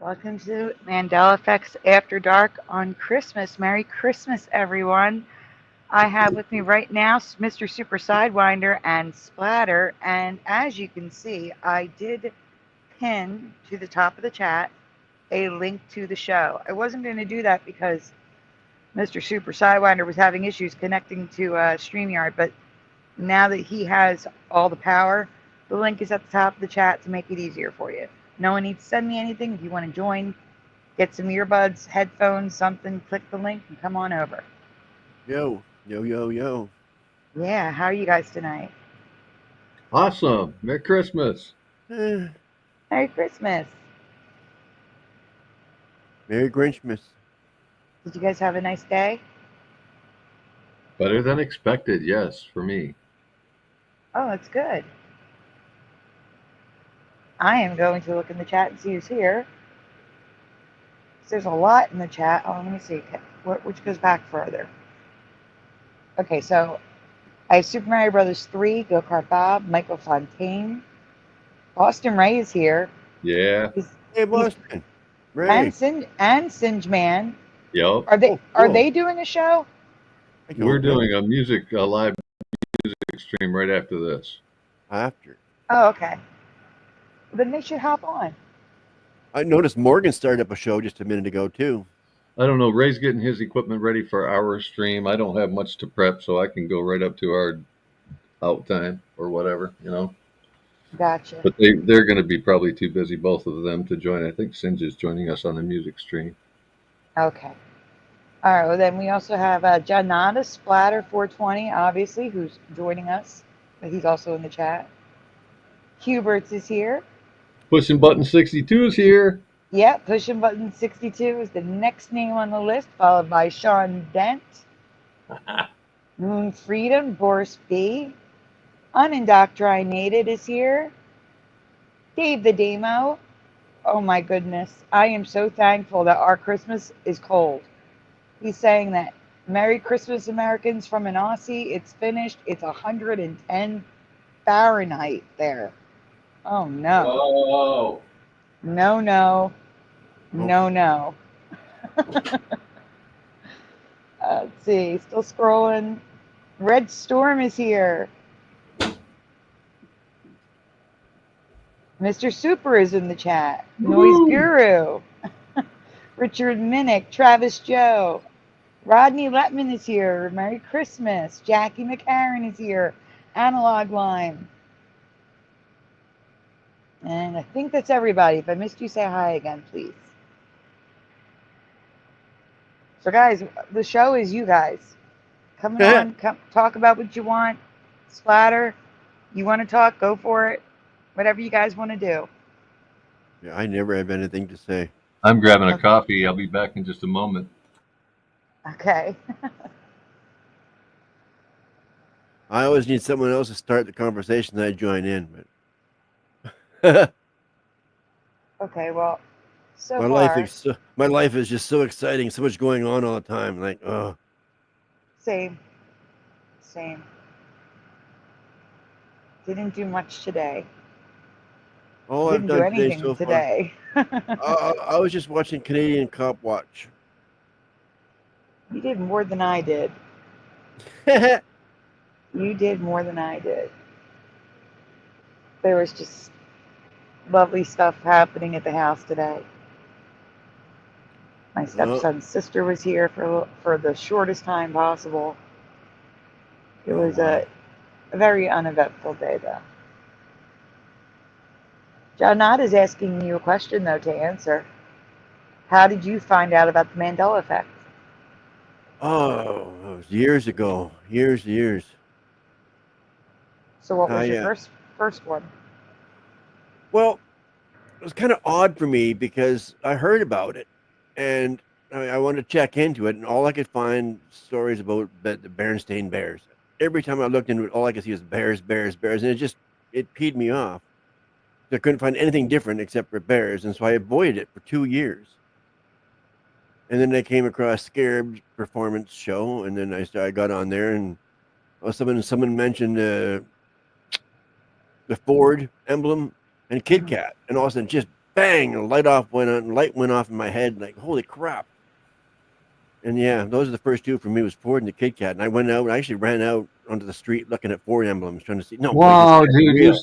Welcome to Mandela Effects After Dark on Christmas. Merry Christmas, everyone. I have with me right now Mr. Super Sidewinder and Splatter. And as you can see, I did pin to the top of the chat a link to the show. I wasn't going to do that because Mr. Super Sidewinder was having issues connecting to Streamyard, but now that he has all the power, the link is at the top of the chat to make it easier for you. No one needs to send me anything. If you want to join, get some earbuds, headphones, something, click the link and come on over. Yo, yo, yo, yo. Yeah, how are you guys tonight? Awesome. Merry Christmas. Merry Christmas. Merry Grinchmas. Did you guys have a nice day? Better than expected, yes, for me. Oh, that's good. I am going to look in the chat and see who's here. There's a lot in the chat. Oh, let me see. Which goes back further. Okay, so I have Super Mario Brothers 3, Go Kart Bob, Michael Fontaine. Boston Ray is here. Yeah. Hey, Boston. Ray. And Singe Man. Yep. Are they doing a show? We're doing a live music stream right after this. After. Oh, okay. Then they should hop on. I noticed Morgan started up a show just a minute ago, too. I don't know. Ray's getting his equipment ready for our stream. I don't have much to prep, so I can go right up to our out time or whatever, Gotcha. But they're going to be probably too busy, both of them, to join. I think Singe is joining us on the music stream. Okay. All right. Well, then we also have Janata Splatter 420, obviously, who's joining us. But he's also in the chat. Huberts is here. Pushing Button 62 is here. Yeah, Pushing Button 62 is the next name on the list, followed by Sean Dent, Moon Freedom, Boris B. Unindoctrinated is here. Dave the Demo. Oh my goodness. I am so thankful that our Christmas is cold. He's saying that Merry Christmas, Americans, from an Aussie. It's finished. It's 110 Fahrenheit there. Oh no. Whoa. No. Let's see. Still scrolling. Red Storm is here. Mr. Super is in the chat. Noise Guru. Richard Minnick. Travis Joe. Rodney Letman is here. Merry Christmas. Jackie McCarran is here. Analog Line. And I think that's everybody. If I missed you, say hi again, please. So, guys, the show is you guys. Come on, come talk about what you want. Splatter, you want to talk? Go for it. Whatever you guys want to do. Yeah, I never have anything to say. I'm grabbing a coffee. I'll be back in just a moment. Okay. I always need someone else to start the conversation that I join in, but Okay, well, my life is just so exciting, so much going on all the time. Like, oh. Same. Didn't do much today. Didn't do anything today. I was just watching Canadian Cop Watch. You did more than I did. You did more than I did. There was just lovely stuff happening at the house today. My stepson's sister was here for the shortest time possible. It was a very uneventful day, though. John Knott is asking you a question, though, to answer. How did you find out about the Mandela effect? Oh, it was years ago. Years. So what was your first one? Well, it was kind of odd for me because I heard about it and I wanted to check into it, and all I could find stories about the Berenstain Bears. Every time I looked into it, all I could see was bears, and it peed me off. I couldn't find anything different except for bears, and so I avoided it for 2 years. And then I came across Scared performance show, and then I got on there, and someone mentioned the Ford emblem and Kit Kat, and all of a sudden just bang, a light went off in my head, like, holy crap. And yeah, those are the first two for me, was Ford and the Kit Kat. And I actually ran out onto the street looking at Ford emblems, trying to see, no, wait, this Wow, can't be dude, real.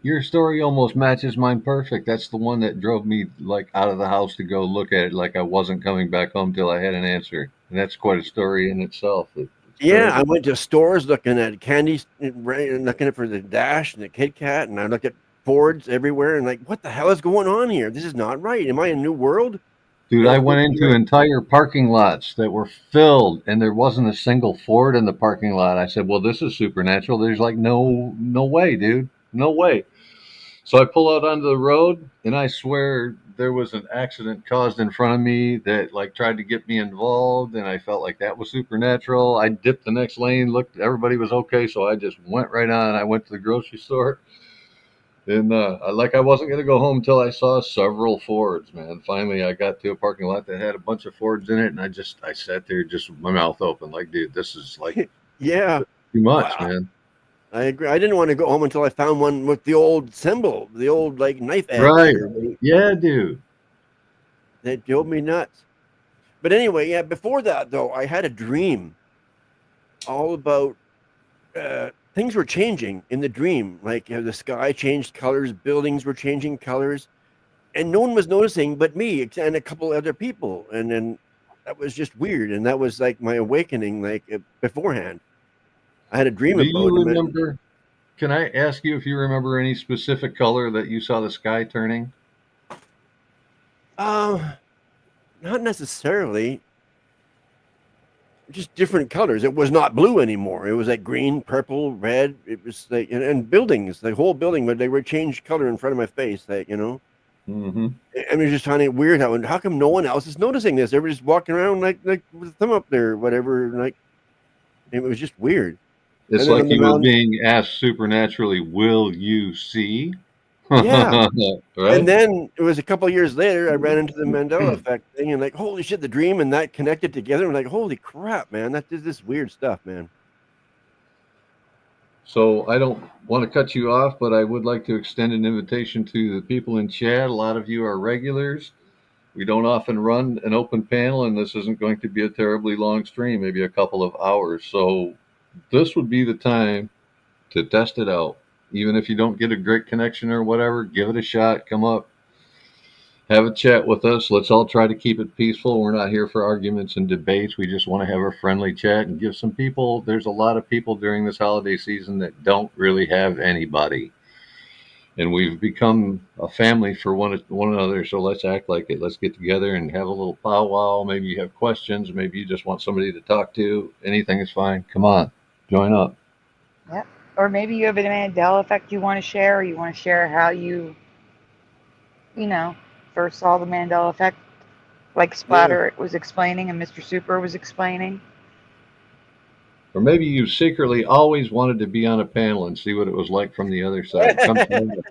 your story almost matches mine perfect. That's the one that drove me like out of the house to go look at it, like I wasn't coming back home till I had an answer. And that's quite a story in itself. It's Yeah, I crazy. went to stores looking at candies, looking for the Dash and the Kit Kat, and I looked at Fords everywhere, and like, what the hell is going on here? This is not right. Am I in a new world? Dude, No, I it's went supposed to be into right. entire parking lots that were filled and there wasn't a single Ford in the parking lot. I said, well, this is supernatural. There's like no way, dude. No way. So I pull out onto the road, and I swear there was an accident caused in front of me that like tried to get me involved, and I felt like that was supernatural. I dipped the next lane, looked, everybody was okay, so I just went right on. I went to the grocery store, and I wasn't gonna go home until I saw several Fords. Man, finally I got to a parking lot that had a bunch of Fords in it, and I sat there just with my mouth open, like, dude, this is like Yeah, too much, wow. man. I agree. I didn't want to go home until I found one with the old symbol, the old like knife edge Right? there. Yeah, dude. That drove me nuts. But anyway, yeah. Before that, though, I had a dream all about things were changing in the dream. Like the sky changed colors, buildings were changing colors, and no one was noticing but me and a couple other people. And then that was just weird. And that was like my awakening, like beforehand. I had a dream Do about you him. And remember? Can I ask you if you remember any specific color that you saw the sky turning? uh, not necessarily, just different colors. It was not blue anymore. It was like green, purple, red. It was like, and buildings, the whole building, but they were changed color in front of my face. Like, Hmm. I mean, just finding it weird how come no one else is noticing this? Everybody's walking around like with a thumb up there, or whatever. Like it was just weird. It's And then like on the you were mountain, being asked supernaturally, "Will you see?" yeah. And Right? then it was a couple of years later, I ran into the Mandela effect thing, and like, holy shit, the dream and that connected together. I'm like, holy crap, man, that is this weird stuff, man. So I don't want to cut you off, but I would like to extend an invitation to the people in chat. A lot of you are regulars. We don't often run an open panel, and this isn't going to be a terribly long stream, maybe a couple of hours. So this would be the time to test it out. Even if you don't get a great connection or whatever, give it a shot. Come up, have a chat with us. Let's all try to keep it peaceful. We're not here for arguments and debates. We just want to have a friendly chat and give some people. There's a lot of people during this holiday season that don't really have anybody. And we've become a family for one another. So let's act like it. Let's get together and have a little powwow. Maybe you have questions. Maybe you just want somebody to talk to. Anything is fine. Come on, join up. Yep. Or maybe you have a Mandela effect you want to share, or you want to share how you know, first saw the Mandela effect, like Yeah. Splatter was explaining and Mr. Super was explaining. Or maybe you secretly always wanted to be on a panel and see what it was like from the other side. Come join us.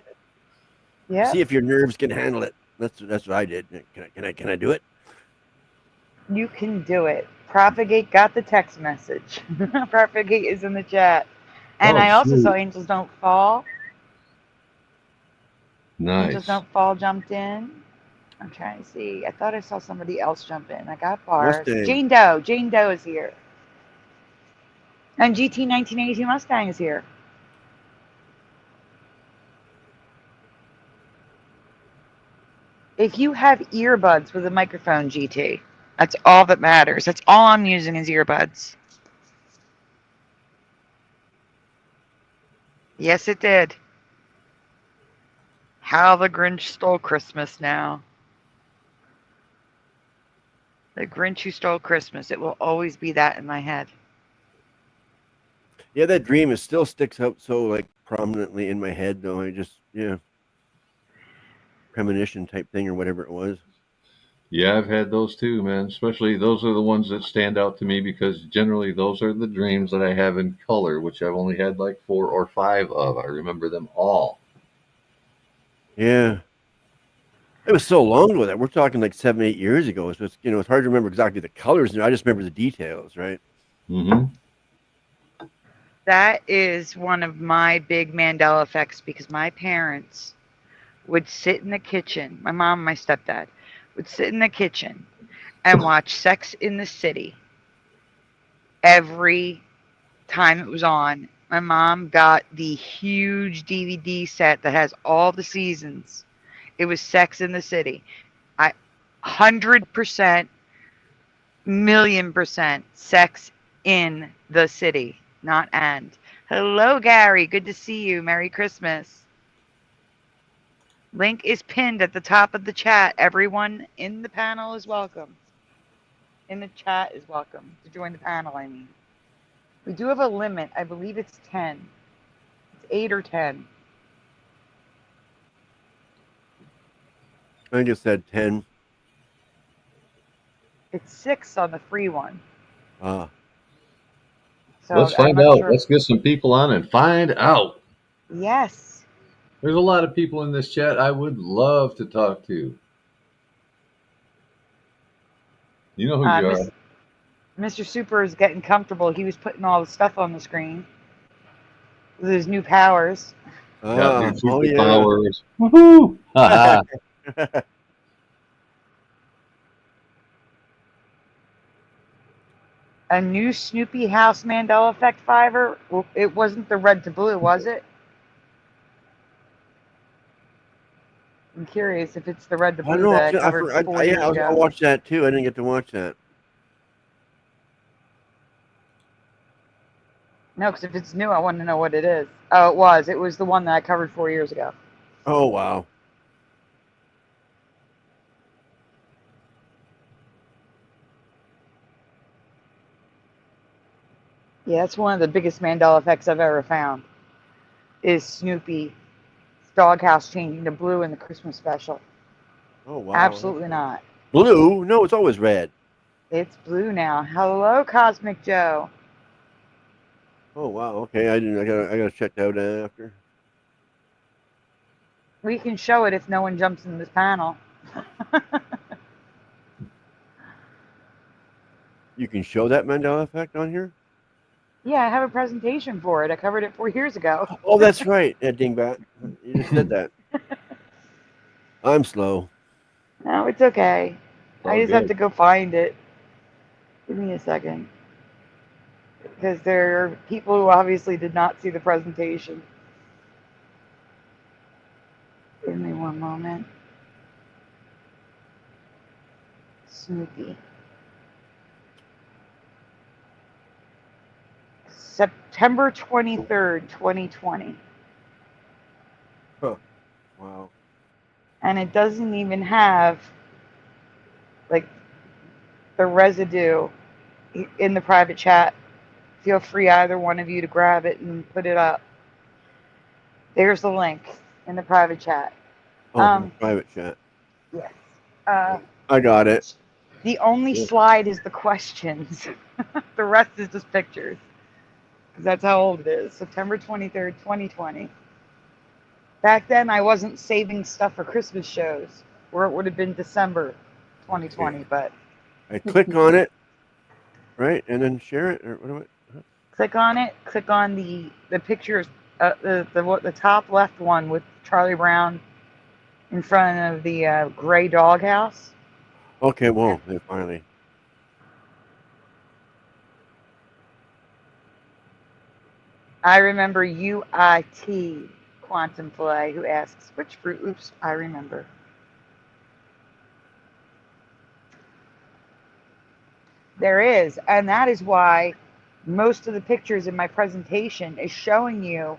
Yep. See if your nerves can handle it. That's what I did. Can I do it? You can do it. Propagate got the text message. Propagate is in the chat. And Oh, I also saw sweet. Angels Don't Fall. Angels Nice. Don't Fall jumped in. I'm trying to see. I thought I saw somebody else jump in. I got bars. Mustang. Jane Doe. Jane Doe is here. And GT 1982 Mustang is here. If you have earbuds with a microphone, GT, that's all that matters. That's all I'm using is earbuds. Yes, it did. How the Grinch Stole Christmas now. The Grinch Who Stole Christmas. It will always be that in my head. Yeah, that dream is still sticks out so like prominently in my head, though. I just premonition type thing or whatever it was. Yeah, I've had those too, man. Especially those are the ones that stand out to me because generally those are the dreams that I have in color, which I've only had like 4 or 5 of. I remember them all. Yeah. It was so long ago that we're talking like 7, 8 years ago. So it's hard to remember exactly the colors. I just remember the details, right? Hmm. That is one of my big Mandela effects because my parents would sit in the kitchen. My mom and my stepdad would sit in the kitchen and watch Sex in the City every time it was on. My mom got the huge DVD set that has all the seasons. It was Sex in the City. 100%, million% Sex in the City, not and. Hello, Gary. Good to see you. Merry Christmas. Link is pinned at the top of the chat. Everyone in the panel is welcome. In the chat is welcome to join the panel, I mean. We do have a limit. I believe it's 10. It's 8 or 10. I just said 10. It's 6 on the free one. Ah. So Let's I'm find not out. sure. Let's get some people on and find out. Yes. There's a lot of people in this chat I would love to talk to. You know who you are. Mr. Super is getting comfortable. He was putting all the stuff on the screen with his new powers. Got new Oh, yeah. superpowers. Woohoo! Ha ha. A new Snoopy House Mandela Effect fiver. Well, it wasn't the red to blue, was it? I'm curious if it's the red to I don't blue know. that I covered 4 years I was ago. going to watch that too. I didn't get to watch that. No, because if it's new, I want to know what it is. Oh, it was. It was the one that I covered 4 years ago. Oh, wow. Yeah, that's one of the biggest Mandela effects I've ever found. Is Snoopy's doghouse changing to blue in the Christmas special? Oh, wow. Absolutely not. Blue? No, it's always red. It's blue now. Hello, Cosmic Joe. Oh, wow. Okay, I gotta check that out after. We can show it if no one jumps in this panel. You can show that Mandela effect on here? Yeah, I have a presentation for it. I covered it 4 years ago. Oh, that's right. Yeah, dingbat. You just said that. I'm slow. No, it's okay. I just have good. to go find it. Give me a second. Because there are people who obviously did not see the presentation. Give me one moment. Snoopy. September 23rd, 2020. Huh. Wow. And it doesn't even have like the residue in the private chat. Feel free, either one of you, to grab it and put it up. There's the link in the private chat. Oh, private chat. Yes. I got it. The only slide is the questions. The rest is just pictures. Because that's how old it is. September 23rd, 2020. Back then, I wasn't saving stuff for Christmas shows, where it would have been December 2020. But I click on it, right, and then share it, or what do I? click on it. Click on the pictures, the top left one with Charlie Brown in front of the gray doghouse. Okay, well, they finally. I remember UIT Quantum Play, who asks, which Fruit Loops I remember. There is, and that is why most of the pictures in my presentation is showing you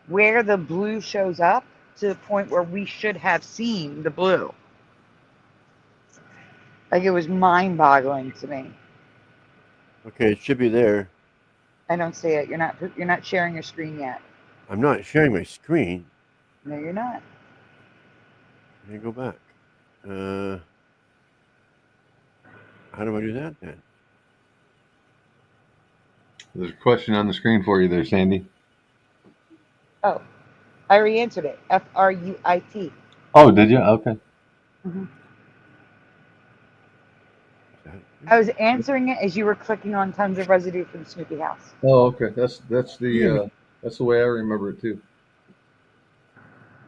where the blue shows up to the point where we should have seen the blue. Like, it was mind-boggling to me. Okay, it should be there. I don't see it. You're not sharing your screen yet. I'm not sharing my screen. No, you're not. Let me go back. How do I do that then? There's a question on the screen for you there, Sandy. Oh, I already answered it. Fruit. Oh, did you? Okay. Mm-hmm. I was answering it as you were clicking on tons of residue from Snoopy House. Oh, okay. That's the way I remember it too.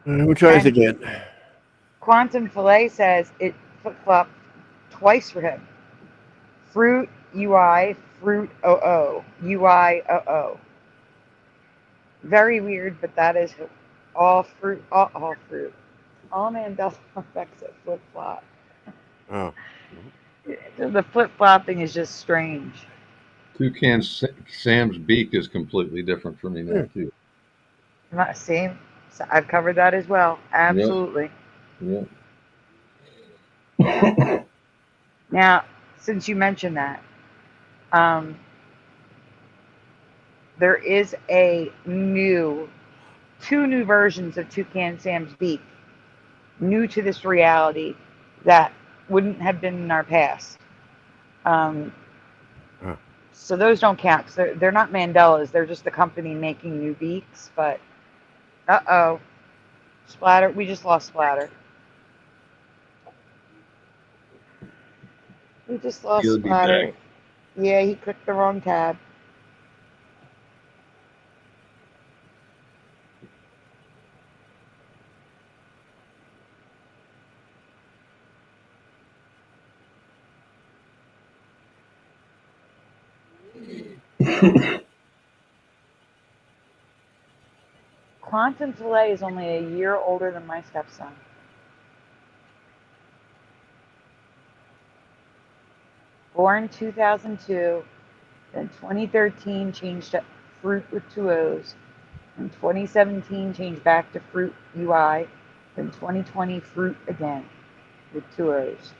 We'll try this And again. Quantum Filet says it flip-flopped twice for him. Fruit UI, fruit OO, UI OO. Very weird, but that is all fruit, all fruit. All Mandela effects at flip-flop. Oh. The flip-flopping is just strange. Toucan Sam's beak is completely different for me now too. Same. I've covered that as well. Absolutely. Yep. Now, since you mentioned that, there is two new versions of Toucan Sam's beak, new to this reality, that wouldn't have been in our past. So those don't count. So they're not Mandelas. They're just the company making new beaks. But, Splatter. We just lost Splatter. We just lost He'll be Splatter. back. Yeah, he clicked the wrong tab. Quantum Filet is only a year older than my stepson. Born 2002, then 2013 changed to Fruit with two O's, then 2017 changed back to Fruit UI, then 2020 Fruit again with two O's.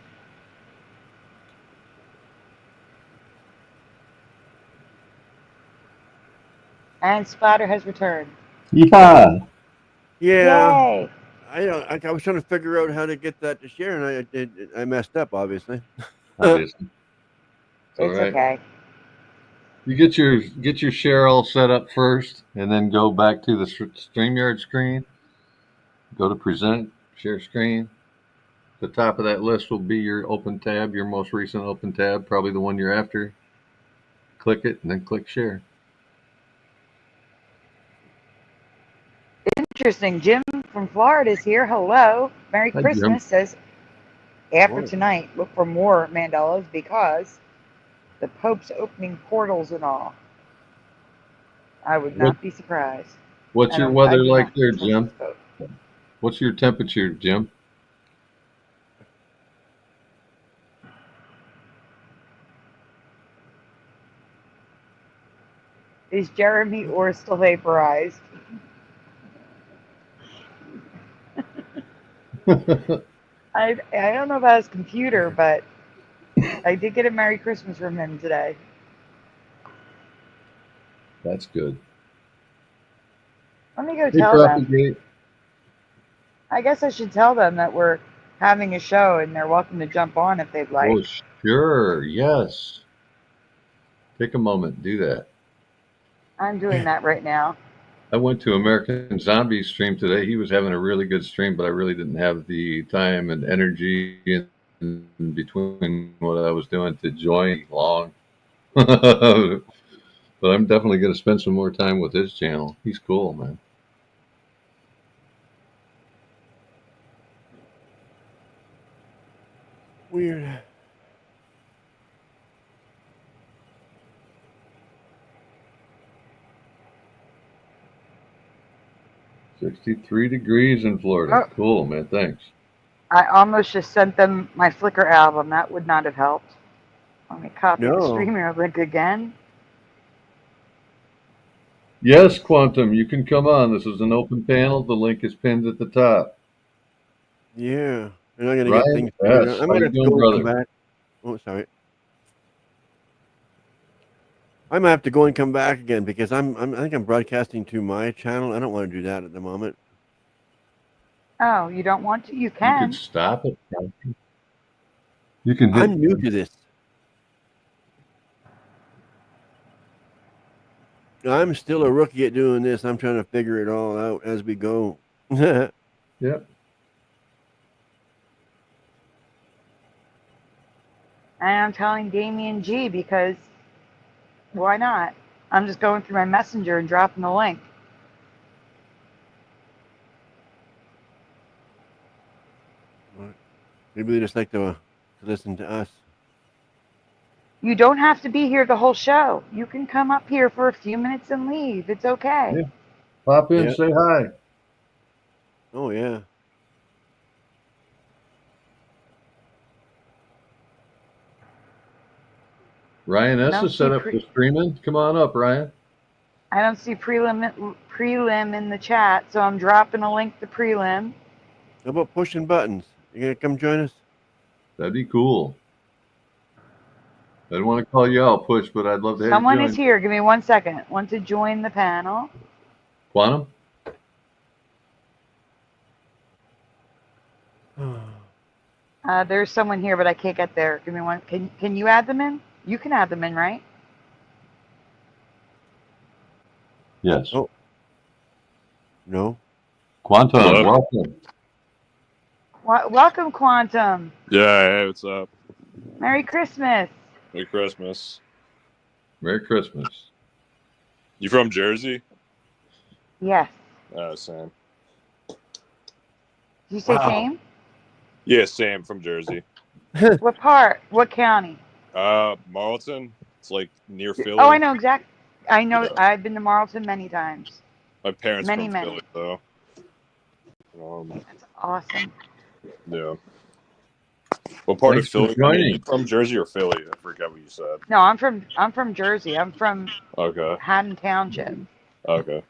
And Splatter has returned. Yeah. Yeah. Yay! I was trying to figure out how to get that to share, and I messed up, obviously. Obviously. It's okay. You get your share all set up first, and then go back to the Streamyard screen. Go to present, share screen. The top of that list will be your open tab, your most recent open tab, probably the one you're after. Click it, and then click share. Interesting. Jim from Florida is here. Hello. Merry Hi, Christmas. Jim. Says, after Morning. tonight, look for more Mandelas because the Pope's opening portals and all. I would not be surprised. What's I your don't- I weather do like not there, trust Jim? the Pope. What's your temperature, Jim? Is Jeremy Orr still vaporized? I don't know about his computer, but I did get a Merry Christmas from him today. That's good. Let me go Hey, tell them. Propagate. I guess I should tell them that we're having a show and they're welcome to jump on if they'd like. Oh, sure. Yes. Take a moment. Do that. I'm doing that right now. I went to American Zombie's stream today. He was having a really good stream, but I really didn't have the time and energy in between what I was doing to join long. But I'm definitely going to spend some more time with his channel. He's cool, man. Weird. $63 degrees in Florida. Oh. Cool, man. Thanks. I almost just sent them my Flickr album. That would not have helped. Let me copy the No. Streamyard link again. Yes, Quantum, you can come on. This is an open panel. The link is pinned at the top. Yeah. And I'm gonna Ryan, get things figured yes. out. I'm How gonna you have to doing, go and come brother? back. Oh, sorry. I might have to go and come back again because I think I'm broadcasting to my channel. I don't want to do that at the moment. Oh, you don't want to? You You can. could stop it. You can hit. I'm new to this. I'm still a rookie at doing this. I'm trying to figure it all out as we go. Yep. And I'm telling Damien G because why not? I'm just going through my messenger and dropping the link. Maybe they just like to listen to us. You don't have to be here the whole show. You can come up here for a few minutes and leave. It's okay. Yeah. Pop in, Yeah. say hi. Oh yeah. Ryan S. is set up for streaming. Come on up, Ryan. I don't see prelim in the chat, so I'm dropping a link to prelim. How about pushing buttons? You gonna come join us? That'd be cool. I don't want to call you out, Push, but I'd love to have Someone you is join. here. Give me 1 second. Want to join the panel? Quantum? There's someone here, but I can't get there. Give me one. Can you add them in? You can add them in, right? Yes. Oh. No. Quantum, Hello. welcome. Welcome, Quantum. Yeah, hey, what's up? Merry Christmas. Merry Christmas. Merry Christmas. You from Jersey? Yes. Sam. Did you say Wow. same? Yeah, Sam from Jersey. What part? What county? Marlton. It's like near Philly. Oh, I know exactly. I know. Yeah. I've been to Marlton many times. My parents Many, from many. Philly, though. That's awesome. Yeah. What part Thanks of for Philly? joining. You from Jersey or Philly? I forgot what you said. No, I'm from Jersey. I'm from Okay. Haddon Township, Okay.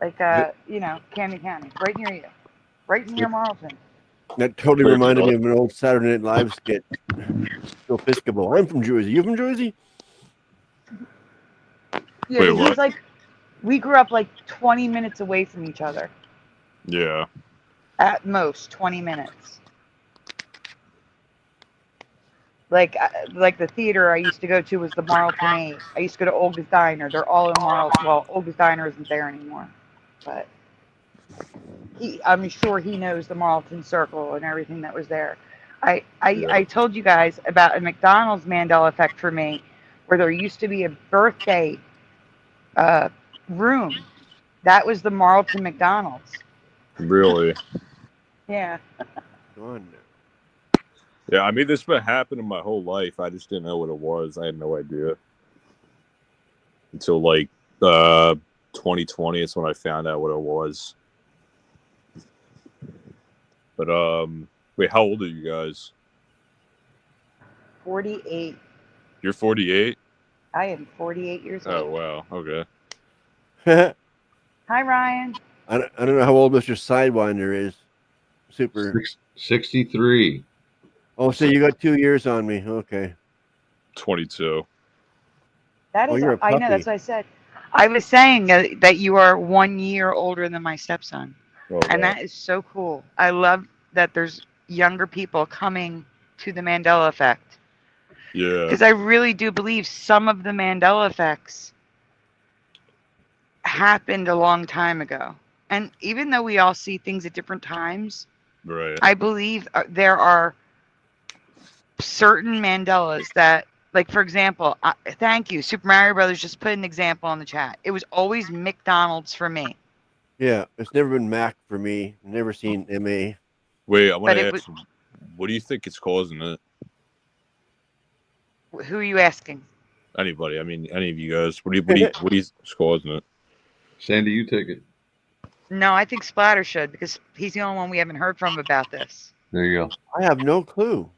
like Camden County, right near you, right near Marlton. That totally Where reminded from? me of an old Saturday Night Live skit. Phil Piscopo. I'm from Jersey. You from Jersey? Yeah, Wait, he's what? like, we grew up like 20 minutes away from each other, Yeah. at most 20 minutes. Like the theater I used to go to was the Marlton 8. I used to go to Olga's Diner. They're all in Marlton. Well, Olga's Diner isn't there anymore, but I'm sure he knows the Marlton Circle and everything that was there. I told you guys about a McDonald's Mandela effect for me, where there used to be a birthday room. That was the Marlton McDonald's. Really? Yeah. Go on now. Yeah, I mean, this has been happening my whole life. I just didn't know what it was. I had no idea. Until, 2020, it's when I found out what it was. But, wait, how old are you guys? 48. You're 48? I am 48 years old. Oh, wow. Okay. Hi, Ryan. I don't know how old Mr. Sidewinder is. Super. 63. Oh, so you got 2 years on me. Okay. 22. That Oh, is, you're a I know, puppy. that's what I said. I was saying that you are 1 year older than my stepson. Oh, And wow. that is so cool. I love that there's younger people coming to the Mandela effect. Yeah. Because I really do believe some of the Mandela effects happened a long time ago. And even though we all see things at different times, Right. I believe there are certain Mandelas that, like, for example, thank you. Super Mario Brothers just put an example in the chat. It was always McDonald's for me. Yeah, it's never been Mac for me. Never seen MA. Wait, I want But to it ask, what do you think it's causing it? Who are you asking? Anybody? I mean, any of you guys? What do you it's causing it? Sandy, you take it. No, I think Splatter should, because he's the only one we haven't heard from about this. There you go. I have no clue.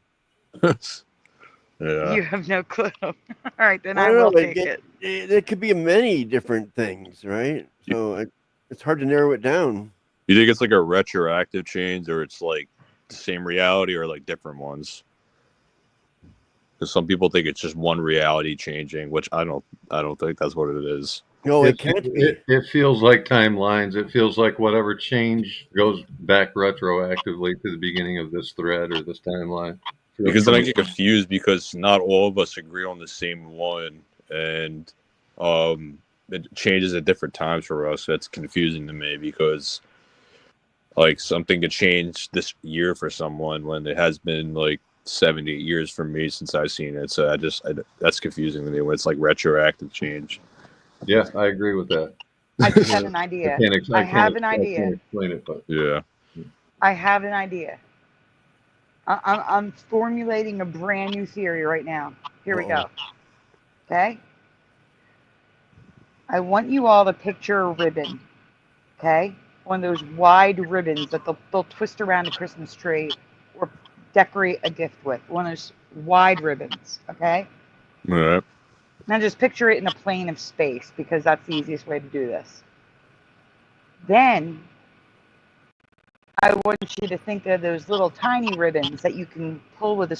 Yeah. You have no clue. All right, then I I don't will know. take it. There could be many different things, right? So it's hard to narrow it down. You think it's like a retroactive change, or it's like the same reality, or like different ones? Because some people think it's just one reality changing, which I don't think that's what it is. No, it can't be. It feels like timelines. It feels like whatever change goes back retroactively to the beginning of this thread or this timeline. Because then I get confused because not all of us agree on the same one, and it changes at different times for us. That's confusing to me because like something could change this year for someone when it has been like 70 years for me since I've seen it. So that's confusing to me when it's like retroactive change. Yeah, I agree with that. I just have an idea. I have an I idea. can't explain it, but Yeah. I have an idea. I'm formulating a brand new theory right now. Here we Uh-oh. go. Okay? I want you all to picture a ribbon. Okay? One of those wide ribbons that they'll twist around a Christmas tree or decorate a gift with. One of those wide ribbons. Okay? All right. Now just picture it in a plane of space because that's the easiest way to do this. Then I want you to think of those little tiny ribbons that you can pull with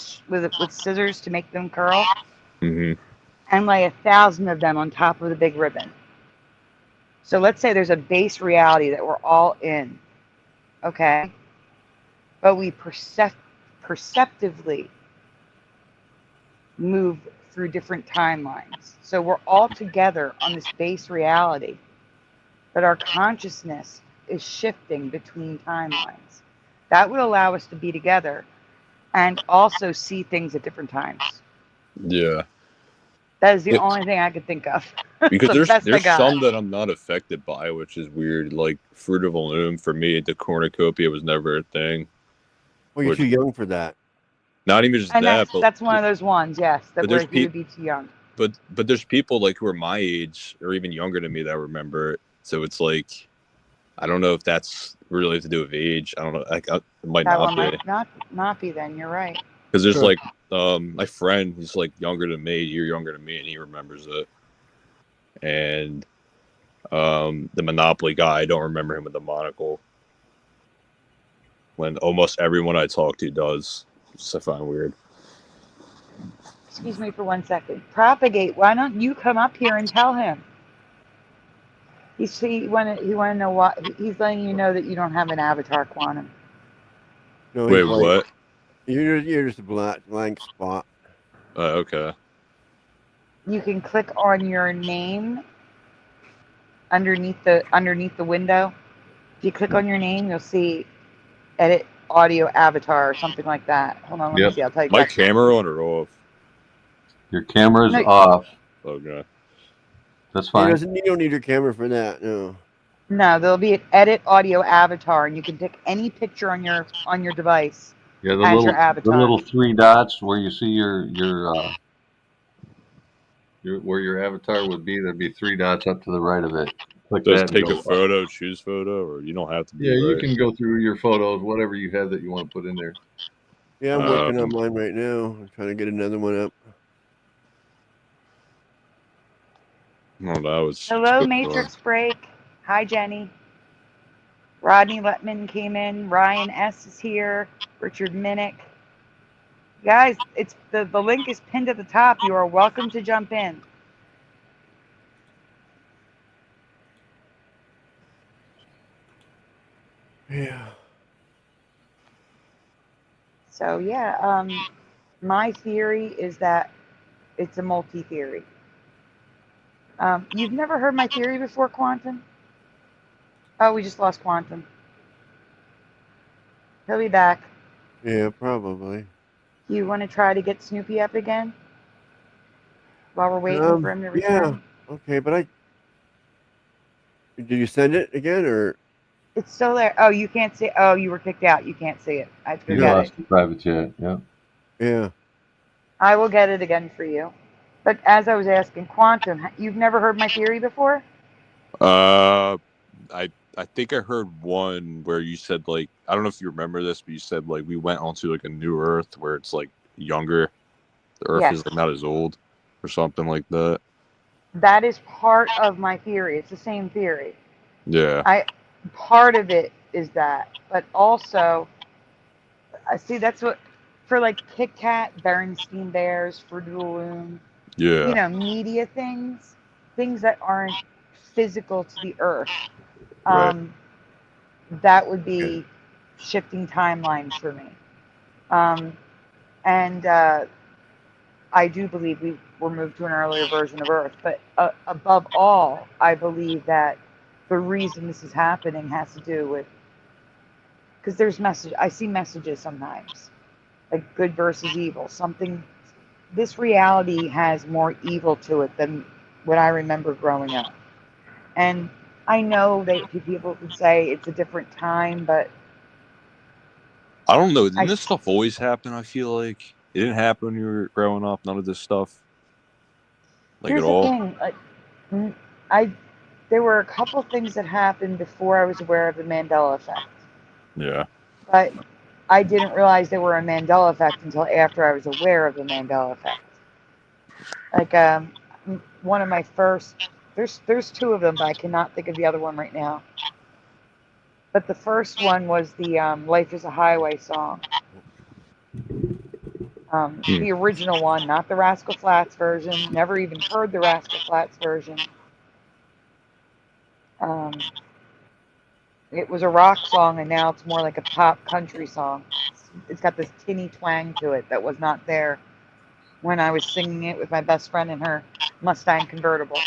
scissors to make them curl, Mm-hmm. and lay 1,000 of them on top of the big ribbon. So let's say there's a base reality that we're all in, okay? But we perceptively move through different timelines. So we're all together on this base reality, but our consciousness is shifting between timelines. That would allow us to be together and also see things at different times. Yeah. That is the only thing I could think of. Because The best I there's got. some that I'm not affected by, which is weird. Like Fruit of the Loom, for me, the cornucopia was never a thing. Well, you're too young for that. Not even just And that, but that's one of those ones, yes, that but where there's he would be too young. but there's people like who are my age or even younger than me that remember it. So it's like, I don't know if that's really to do with age. I don't know. Like, it might That not one be. might not be then. You're right. Because there's Sure. like my friend, he's like younger than me, a year younger than me, and he remembers it. And the Monopoly guy, I don't remember him with the monocle. When almost everyone I talk to does, which I find weird. Excuse me for 1 second. Propagate. Why don't you come up here and tell him? He want to know what he's letting you know that you don't have an avatar quantum. No, Wait, he's like, what? You're just a blank spot. Okay. You can click on your name underneath the window. If you click on your name, you'll see edit audio avatar or something like that. Hold on, let me Yep. see. I'll tell you. My exactly. camera on or off? Your camera's No. off. Okay. That's fine. You don't need your camera for that. No. No, there'll be an edit audio avatar, and you can pick any picture on your device. Yeah, As your avatar. the little 3 dots where you see your where your avatar would be. There'd be 3 dots up to the right of it. Click Just that. take and a photo, choose photo, or you don't have to. Yeah, you can go through your photos, whatever you have that you want to put in there. Yeah, I'm working on mine right now. I'm trying to get another one up. No, that was. Hello, Matrix Break. Hi, Jenny. Rodney Letman came in. Ryan S is here. Richard Minnick. Guys, it's the link is pinned at the top. You are welcome to jump in. Yeah. So yeah, my theory is that it's a multi-theory. You've never heard my theory before, Quantum? Oh, we just lost Quantum. He'll be back. Yeah, probably. You want to try to get Snoopy up again? While we're waiting for him to return? Yeah. Okay, but did you send it again or? It's still there. Oh, you can't see. Oh, you were kicked out. You can't see it. I You forget lost it. the private chat. Yeah. Yeah. I will get it again for you. But as I was asking, Quantum, you've never heard my theory before? I think I heard one where you said, like, I don't know if you remember this, but you said, like, we went onto like a new Earth where it's like younger. The Earth Yes. is like not as old or something like that. That is part of my theory. It's the same theory. Yeah. Part of it is that, but also, I see that's what for like Kit Kat, Berenstein Bears, Fruit of the Loom. Yeah. You know, media things that aren't physical to the earth. Right. That would be shifting timelines for me. And I do believe we were moved to an earlier version of Earth. But above all, I believe that the reason this is happening has to do with, because there's I see messages sometimes, like good versus evil. This reality has more evil to it than what I remember growing up. And I know that people would say it's a different time, but I don't know. Didn't I this stuff always happen? I feel like it didn't happen when you were growing up. None of this stuff, like Here's at the all. thing. There were a couple things that happened before I was aware of the Mandela effect, Yeah. but I didn't realize there were a Mandela effect until after I was aware of the Mandela effect. Like one of my first, there's two of them, but I cannot think of the other one right now. But the first one was the "Life Is a Highway" song. The original one, not the Rascal Flatts version. Never even heard the Rascal Flatts version. It was a rock song, and now it's more like a pop country song. It's got this tinny twang to it that was not there when I was singing it with my best friend in her Mustang convertible.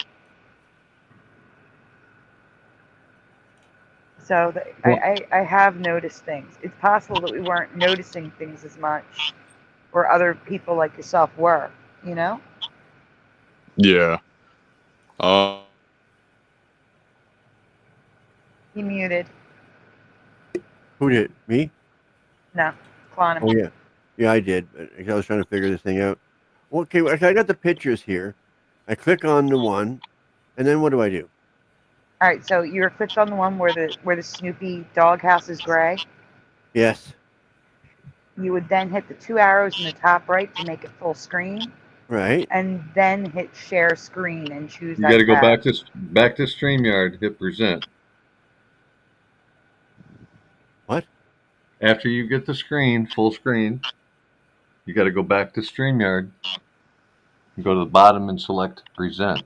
So I have noticed things. It's possible that we weren't noticing things as much, or other people like yourself were, you know? Yeah. He muted. Who did? Me? No, Quantum. Oh, yeah. Yeah, I did. I was trying to figure this thing out. Okay, I got the pictures here. I click on the one, and then what do I do? All right, so you're clicked on the one where the Snoopy doghouse is gray. Yes. You would then hit the two arrows in the top right to make it full screen, Right. and then hit share screen and choose You that got to go tab. back to Streamyard, hit present. What? After you get the screen, full screen, you got to go back to Streamyard and go to the bottom and select present,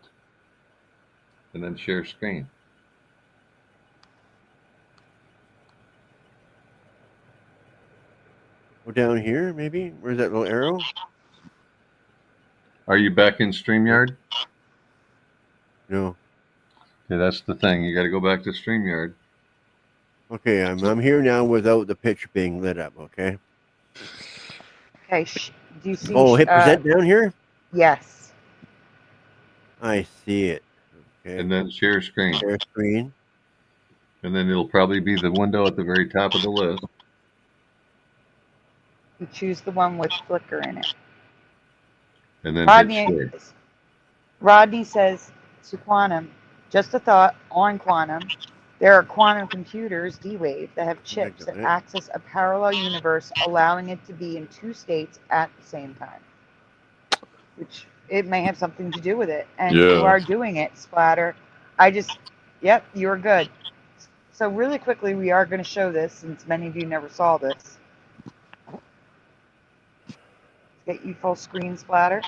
and then share screen. Go down here, maybe? Where's that little arrow? Are you back in Streamyard? No. Okay, that's the thing. You got to go back to Streamyard. Okay, I'm here now without the picture being lit up, okay? Okay, do you see? Oh, hit present down here? Yes. I see it. Okay. And then share screen. Share screen. And then it'll probably be the window at the very top of the list. You choose the one with Flickr in it. And then hit share. Rodney says to Quantum, just a thought on Quantum. There are quantum computers, D-Wave, that have chips that access a parallel universe, allowing it to be in two states at the same time. Which, it may have something to do with it. And you are doing it, Splatter. Yep, you're good. So really quickly, we are going to show this, since many of you never saw this. Get you full screen, Splatter.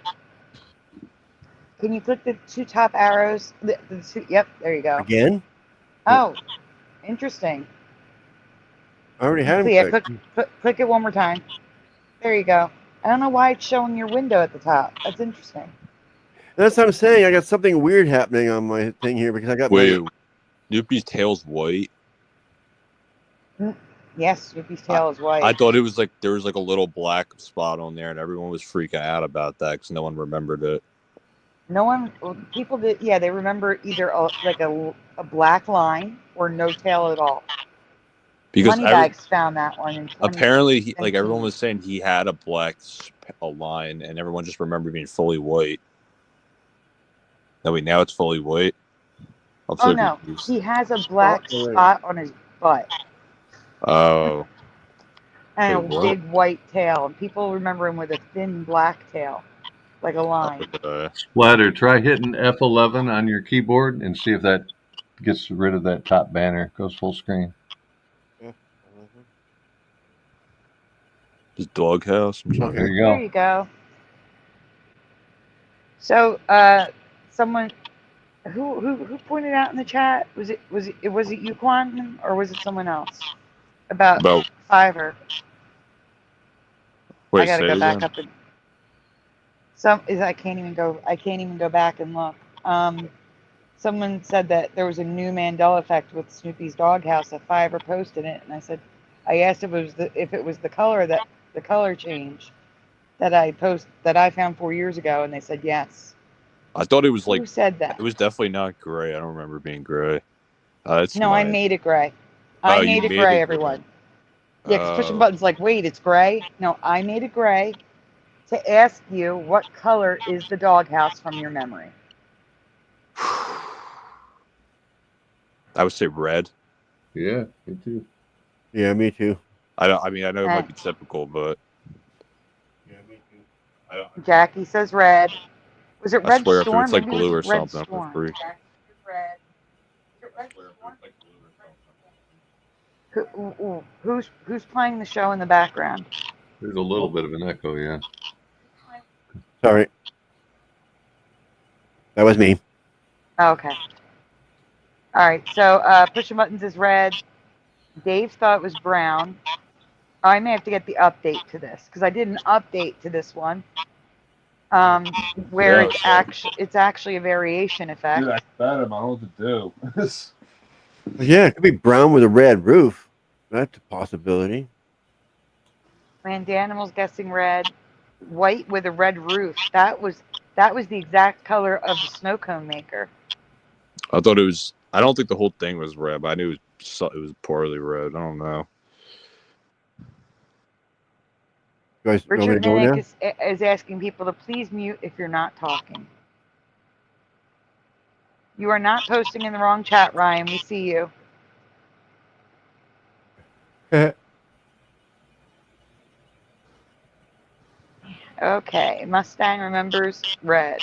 Can you click the two top arrows? Yep, there you go. Again? Oh, interesting. I already had Yeah, him. click it one more time. There you go. I don't know why it's showing your window at the top. That's interesting. That's what I'm saying. I got something weird happening on my thing here because I got Snoopy's tail's white. Yes, Snoopy's tail is white. I thought it was like there was like a little black spot on there, and everyone was freaking out about that because no one remembered it. People did, yeah, they remember either a black line or no tail at all. Because Moneybags found that one. Apparently, everyone was saying he had a black line, and everyone just remembered being fully white. Now it's fully white. Oh no, he has a black spot on his butt. Oh. And a big white tail, and people remember him with a thin black tail. Like a line. Splatter, try hitting F11 on your keyboard and see if that gets rid of that top banner. Goes full screen. Just doghouse. There you go. There you go. So, someone who pointed out in the chat, was it you, Quantum, or was it someone else? About Fiverr. Wait, I gotta go back up and. I can't even go back and look. Someone said that there was a new Mandela effect with Snoopy's doghouse. That Fiverr posted it, and I asked if it was the color change that I found 4 years ago, and they said yes. I thought it was Who said that? It was definitely not gray. I don't remember being gray. I made it gray. I made it gray, everyone. Yeah, because pushing buttons like, wait, it's gray. No, I made it gray to ask you what color is the doghouse from your memory. I would say red. Yeah, me too. Yeah, me too. I mean, I know it might be typical, but Yeah, me too. Jackie says red. Was it I red swear if storm? it's like Maybe it blue or was red something, storm. I'm free. Jackie says red. Is it red storm? Who's playing the show in the background? There's a little bit of an echo, yeah. Sorry. That was me. Okay. All right. So pushing buttons is red. Dave thought it was brown. I may have to get the update to this because I did an update to this one, where it's actually a variation effect. Dude, I bet him. I don't know what to do. Yeah, it could be brown with a red roof. That's a possibility. And Danimal's guessing red. White with a red roof. That was the exact color of the snow cone maker. I thought it was. I don't think the whole thing was red, but I knew it was poorly red. I don't know. You guys want me to Richard go now? Minnick is asking people to please mute if you're not talking. You are not posting in the wrong chat, Ryan. We see you. Okay, Mustang remembers red.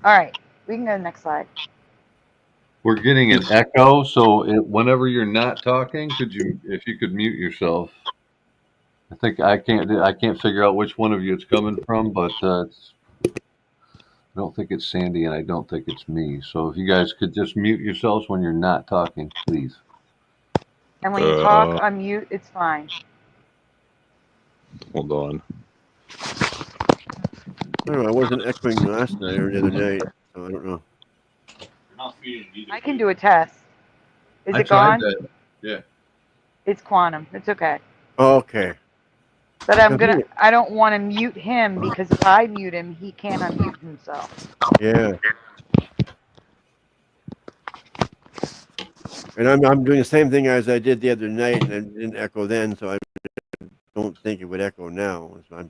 All right, we can go to the next slide. We're getting an echo, so whenever you're not talking, if you could mute yourself. I think I can't figure out which one of you it's coming from, but I don't think it's Sandy, and I don't think it's me. So if you guys could just mute yourselves when you're not talking, please. And when you talk, unmute. It's fine. Hold on. I don't know. I wasn't echoing last night or the other night, so I don't know. I can do a test. Is I it tried gone? that. Yeah. It's quantum. It's okay. Okay. But I don't want to mute him because if I mute him, he can't unmute himself. Yeah. And I'm doing the same thing as I did the other night, and it didn't echo then, so I don't think it would echo now. So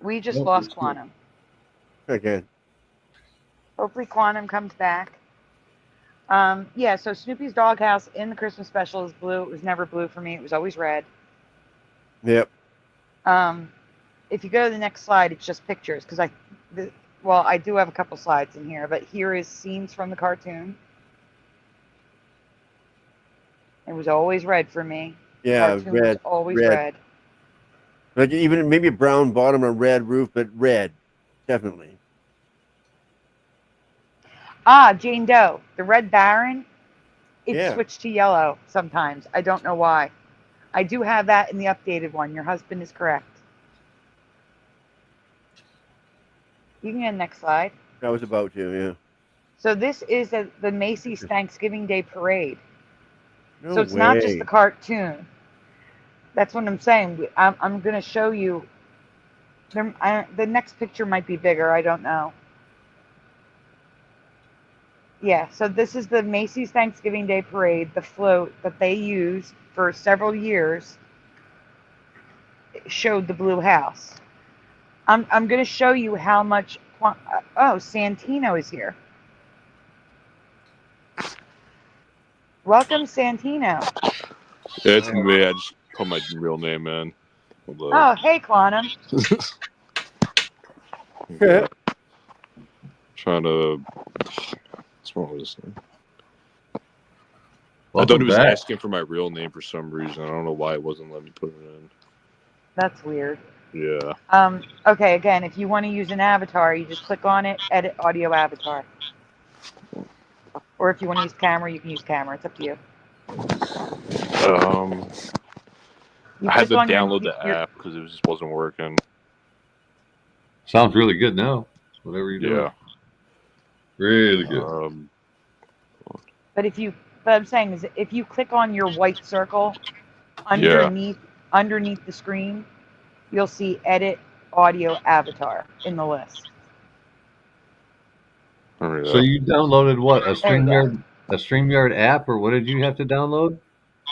We just lost quantum. Okay. Hopefully quantum comes back. Yeah, so Snoopy's doghouse in the Christmas special is blue. It was never blue for me. It was always red. Yep. If you go to the next slide, it's just pictures because I do have a couple slides in here, but here is scenes from the cartoon. It was always red for me. Yeah, Cartoon red. was always red. red. Like even maybe a brown bottom and a red roof, but red, definitely. Jane Doe, the Red Baron. It switched to yellow sometimes. I don't know why. I do have that in the updated one. Your husband is correct. You can get the next slide. I was about to, yeah. So this is the Macy's Thanksgiving Day Parade. No so it's way. not just the cartoon. That's what I'm saying. I'm going to show you. The next picture might be bigger. I don't know. Yeah, so this is the Macy's Thanksgiving Day Parade, the float that they used for several years. It showed the blue house. I'm going to show you how much. Santino is here. Welcome, Santino. Yeah, it's me. I just put my real name in. Oh, hey, Quantum. Trying to. What's wrong with this thing? Welcome I thought it was back. asking for my real name for some reason. I don't know why it wasn't letting me put it in. That's weird. Yeah. Okay, again, if you want to use an avatar, you just click on it, edit audio avatar. Or if you want to use camera, you can use camera. It's up to you. I had to download the app because it just wasn't working. Sounds really good now. Whatever you do. Yeah. Really good. But I'm saying is if you click on your white circle underneath the screen, you'll see edit audio avatar in the list. So you downloaded what? A StreamYard app, or what did you have to download?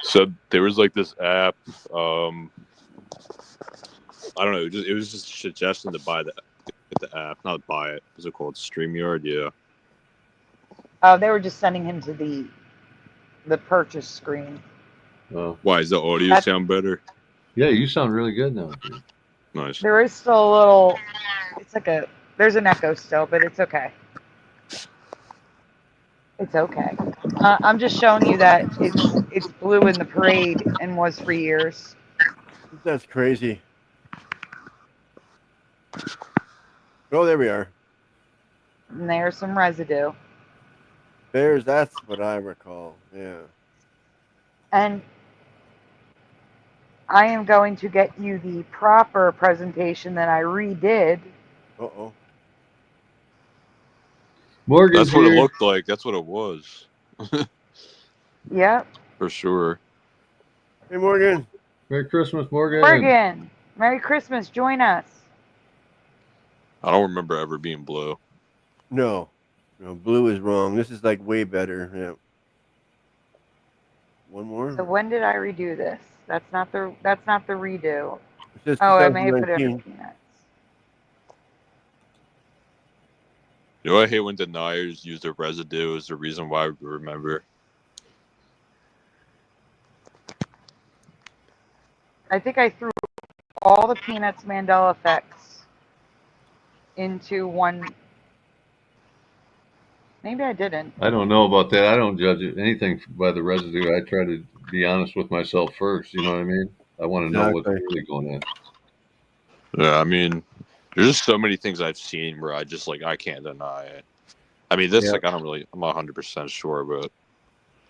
So there was like this app. I don't know. It was just a suggestion to buy the app, not buy it. What's it called? Streamyard. Yeah. Oh, they were just sending him to the purchase screen. Oh. Why does the audio sound better? Yeah, you sound really good now, dude. Nice. There is still a little. It's like there's an echo still, but it's okay. It's okay. I'm just showing you that it's blue in the parade and was for years. That's crazy. Oh, there we are. And there's some residue. That's what I recall. Yeah. And I am going to get you the proper presentation that I redid. Uh-oh. Morgan's That's what here. it looked like. That's what it was. Yep. For sure. Hey, Morgan. Merry Christmas, Morgan. Morgan, Merry Christmas. Join us. I don't remember ever being blue. No, blue is wrong. This is like way better. Yeah. One more. So when did I redo this? That's not the redo. It's just Oh, I may have put it in 2019. peanuts. You know, I hate when deniers use the residue as the reason why we remember. I think I threw all the Peanuts Mandela effects into one. Maybe I didn't. I don't know about that. I don't judge anything by the residue. I try to be honest with myself first. You know what I mean? I want to know what's Exactly. really going on. Yeah, I mean, there's just so many things I've seen where I just I can't deny it. I mean, this Yeah. I'm not 100% sure, but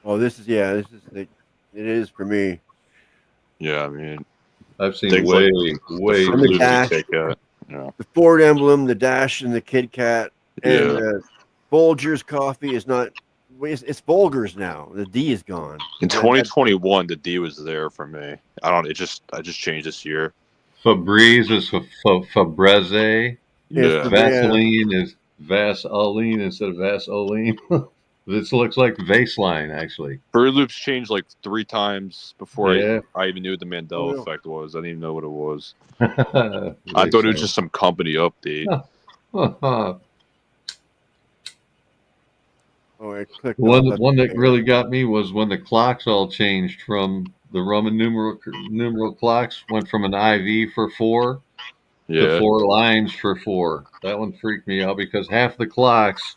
Oh, this is it is for me. yeah, I mean, I've seen things way the too Fruit Loops dash. ticket. Yeah, The Ford emblem, the dash, and the Kit Kat, and yeah. Folgers coffee is not. It's Folgers now. The D is gone. In 2021, the D was there for me. I just changed this year. Febreze is Febreze. Yeah, Vaseline is Vaseline instead of Vaseline. This looks like Vaseline, actually. Fruit Loops changed like 3 times before Yeah. I even knew what the Mandela Oh, yeah. effect was. I didn't even know what it was. I I thought it was just some company update. Oh, I clicked. One that really got me was when the clocks all changed from the Roman numeral clocks went from an IV for 4 to Yeah, 4 lines for 4. That one freaked me out because half the clocks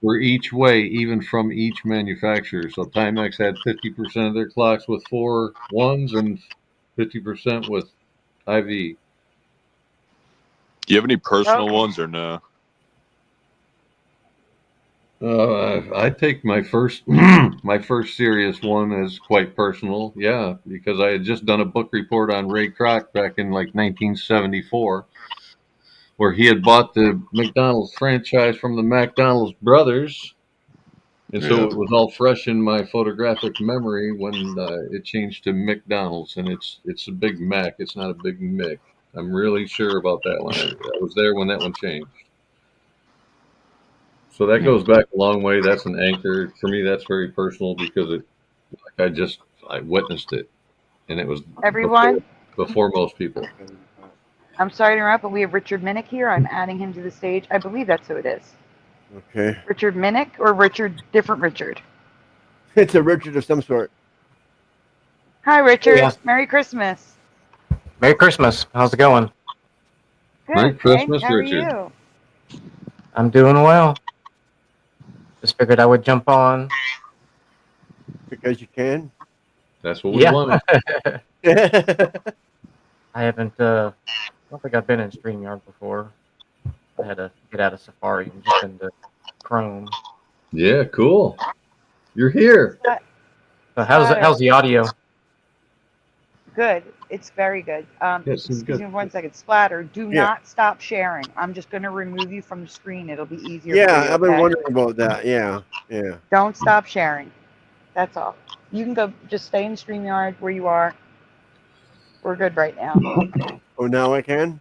were each way, even from each manufacturer. So Timex had 50% of their clocks with 4 ones and 50% with IV. do you have any personal Okay. ones or no? I take my first serious one as quite personal, yeah, because I had just done a book report on Ray Kroc back in like 1974, where he had bought the McDonald's franchise from the McDonald's brothers, and so Yeah. it was all fresh in my photographic memory when it changed to McDonald's, and it's a Big Mac, it's not a Big Mick. I'm really sure about that one. I was there when that one changed. So that goes back a long way. That's an anchor for me. That's very personal because I witnessed it, and it was Everyone, before most people. I'm sorry to interrupt, but we have Richard Minnick here. I'm adding him to the stage. I believe that's who it is. Okay. Richard Minnick or different Richard? It's a Richard of some sort. Hi, Richard. Yeah. Merry Christmas. Merry Christmas. How's it going? Good. Merry Christmas, How are Richard. you? I'm doing well. Just figured I would jump on. Because you can. That's what we wanted. I haven't, I don't think I've been in StreamYard before. I had to get out of Safari and just into Chrome. Yeah, cool. You're here. So how's the audio? Good. It's very good. Yes, it's Excuse good. me 1 second. Splatter, do Yeah. not stop sharing. I'm just going to remove you from the screen. It'll be easier for Yeah, you, I've been okay? wondering about that. Yeah. Don't stop sharing. That's all. You can go, just stay in StreamYard where you are. We're good right now. Oh, now I can?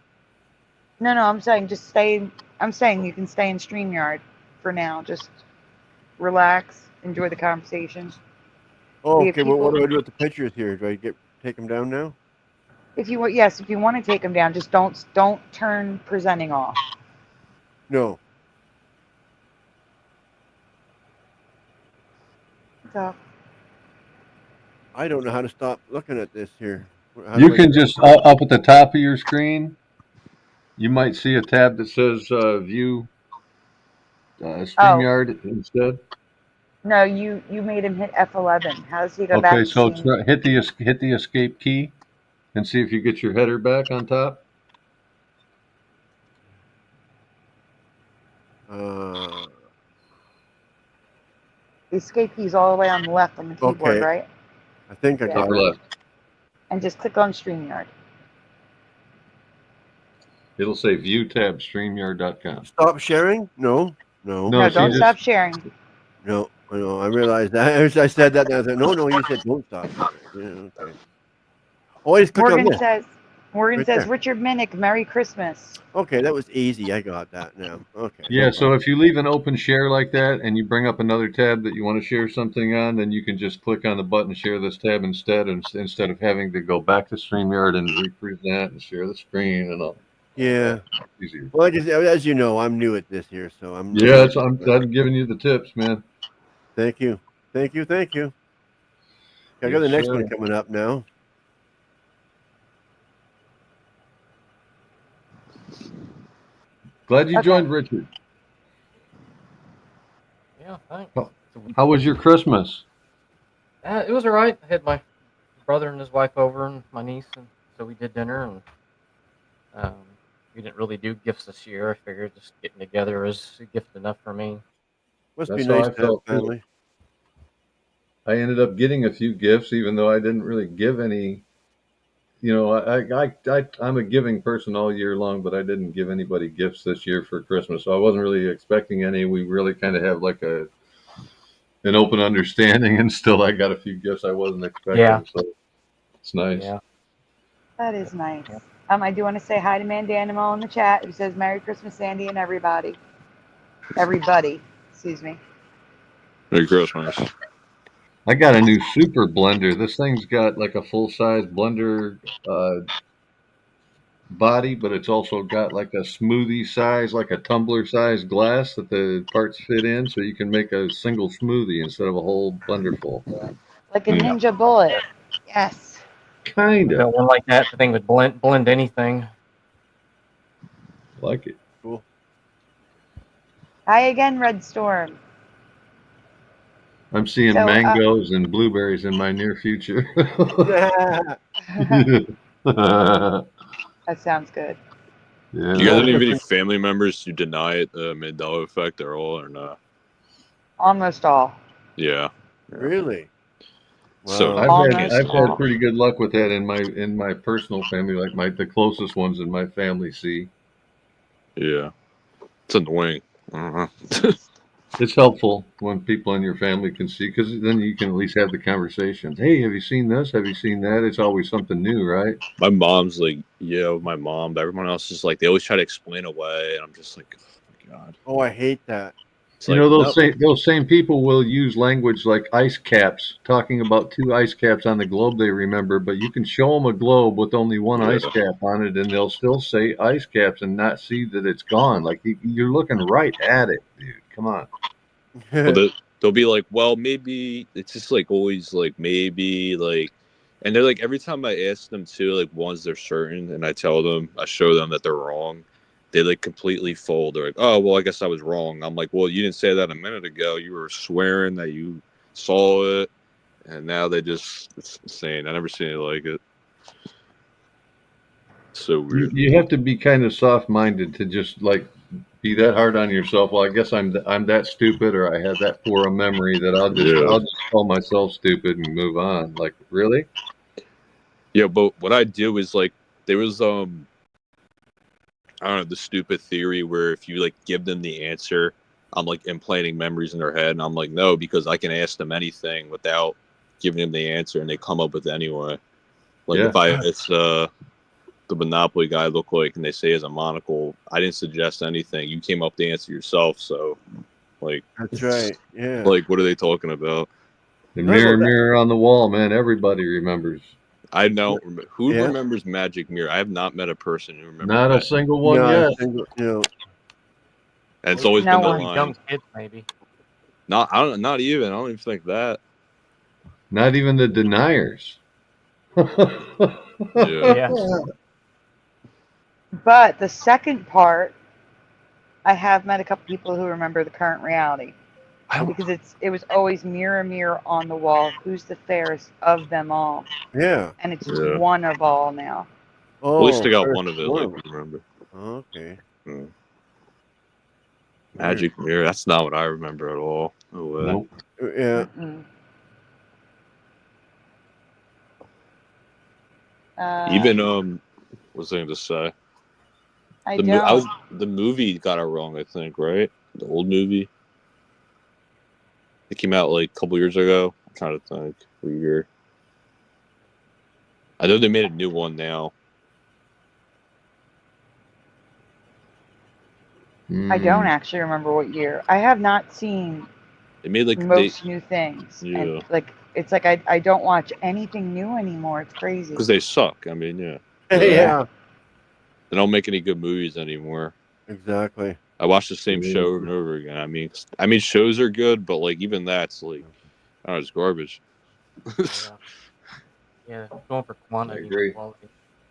No, I'm saying just stay. I'm saying you can stay in StreamYard for now. Just relax, enjoy the conversation. Oh, We have okay. Well, what people. do I do with the pictures here? Do I take them down now? If you want, yes, if you want to take them down, just don't turn presenting off. No. So I don't know how to stop looking at this here. How do You I can stop? just up at the top of your screen. You might see a tab that says "View oh Streamyard" instead. no, you made him hit F11. How does he go back Okay, to so seeing? hit the escape key and see if you get your header back on top. Uh, The escape key is all the way on the left on the keyboard, okay. right? I think I Yeah. got Upper it. left. And just click on StreamYard. It'll say "View tab Streamyard.com." Stop sharing? No. No, No, see, don't just stop sharing. No. I realized that. I said that, and I said, no. You said don't stop sharing. Yeah. Okay. Oh, I just click on this. Morgan Right says, there. Richard Minnick, Merry Christmas. Okay, that was easy. I got that now. Okay. no yeah. So problem. if you leave an open share like that and you bring up another tab that you want to share something on, then you can just click on the button "Share this tab" instead of having to go back to StreamYard and represent and share the screen and all. Yeah. Easier. Well, as you know, I'm new at this here, so I'm. Yeah, I'm giving you the tips, man. Thank you. I got Yes, the next sir. one coming up now. Glad you Okay. joined, Richard. Yeah, thanks. Oh. How was your Christmas? It was all right. I had my brother and his wife over and my niece, and so we did dinner. And we didn't really do gifts this year. I figured just getting together is a gift enough for me. Must That's be how nice I to have felt, too. family. I ended up getting a few gifts, even though I didn't really give any. You know, I'm a giving person all year long, but I didn't give anybody gifts this year for Christmas, so I wasn't really expecting any. We really kind of have like an open understanding, and still I got a few gifts I wasn't expecting. Yeah. So it's nice. Yeah. That is nice. Yep. I do want to say hi to Mandanimal in the chat who says, Merry Christmas, Sandy, and everybody. Everybody, excuse me. Merry Christmas. I got a new super blender. This thing's got like a full size blender body, but it's also got like a smoothie size, like a tumbler size glass that the parts fit in, so you can make a single smoothie instead of a whole blender full. Like a Yeah. ninja bullet. Yes. Kind I of got one like that. The thing would blend anything. like it. Cool. Hi again, Red Storm. I'm seeing So, mangoes and blueberries in my near future. That sounds good. Yeah. Do you guys have any family members who deny the Mandela effect at all or not? Almost all. Yeah. Really? So Wow. I've had Almost. pretty good luck with that in my personal family, like the closest ones in my family see. Yeah. It's annoying. I don't know. It's helpful when people in your family can see, because then you can at least have the conversations. Hey, have you seen this? Have you seen that? It's always something new, right? My mom's like, yeah, my mom, but everyone else is like, they always try to explain away, and I'm just like, oh my God. Oh, I hate that. It's You like, know, no. those same people will use language like ice caps, talking about 2 ice caps on the globe they remember, but you can show them a globe with only 1 Yeah. ice cap on it, and they'll still say ice caps and not see that it's gone. Like, you're looking right at it, dude. Come on. Well, they'll be like, well, maybe it's just like always like maybe like, and they're like every time I ask them to like ones they're certain, and I show them that they're wrong, they like completely fold. They're like, oh well, I guess I was wrong. I'm like, well, you didn't say that a minute ago. You were swearing that you saw it, and now they just it's insane. I never seen it like it. So weird. You have to be kind of soft-minded to just like be that hard on yourself. Well, I guess I'm that stupid, or I have that poor a memory that I'll just call myself stupid and move on. Like, really? Yeah, but what I do is like there was I don't know, the stupid theory where if you like give them the answer, I'm like implanting memories in their head, and I'm like, no, because I can ask them anything without giving them the answer, and they come up with it anyway. Like Yeah. if it's the Monopoly guy look like, and they say he has a monocle, I didn't suggest anything. You came up with the answer yourself, so like That's right. Yeah. like what are they talking about? And Mirror, Mirror on the Wall, man, everybody remembers. I don't remember. Who Yeah. remembers Magic Mirror? I have not met a person who remembers. Not a single one yet. And it's always No been the one. line. Young kids, maybe. Not, I don't. Not even. I don't even think that. Not even the deniers. Yeah. But the second part, I have met a couple people who remember the current reality. Because it was always mirror, mirror on the wall. Who's the fairest of them all? Yeah. And it's just one of all now. At least I got one of it. Like, remember? Okay. Magic Mirror. That's not what I remember at all. No way. Nope. Yeah. Even what was I going to say? The movie got it wrong. I think, right? The old movie. It came out like a couple years ago. I'm trying to think. What year? I know they made a new one now. I don't actually remember what year. I have not seen they made like most new things. Yeah. And it's like I don't watch anything new anymore. It's crazy. Because they suck. I mean, yeah. Yeah. They don't make any good movies anymore. Exactly. I watch the same show over and over again. I mean, shows are good, but like even that's like, I don't know, it's garbage. Yeah, going for quantity. I agree. Quality.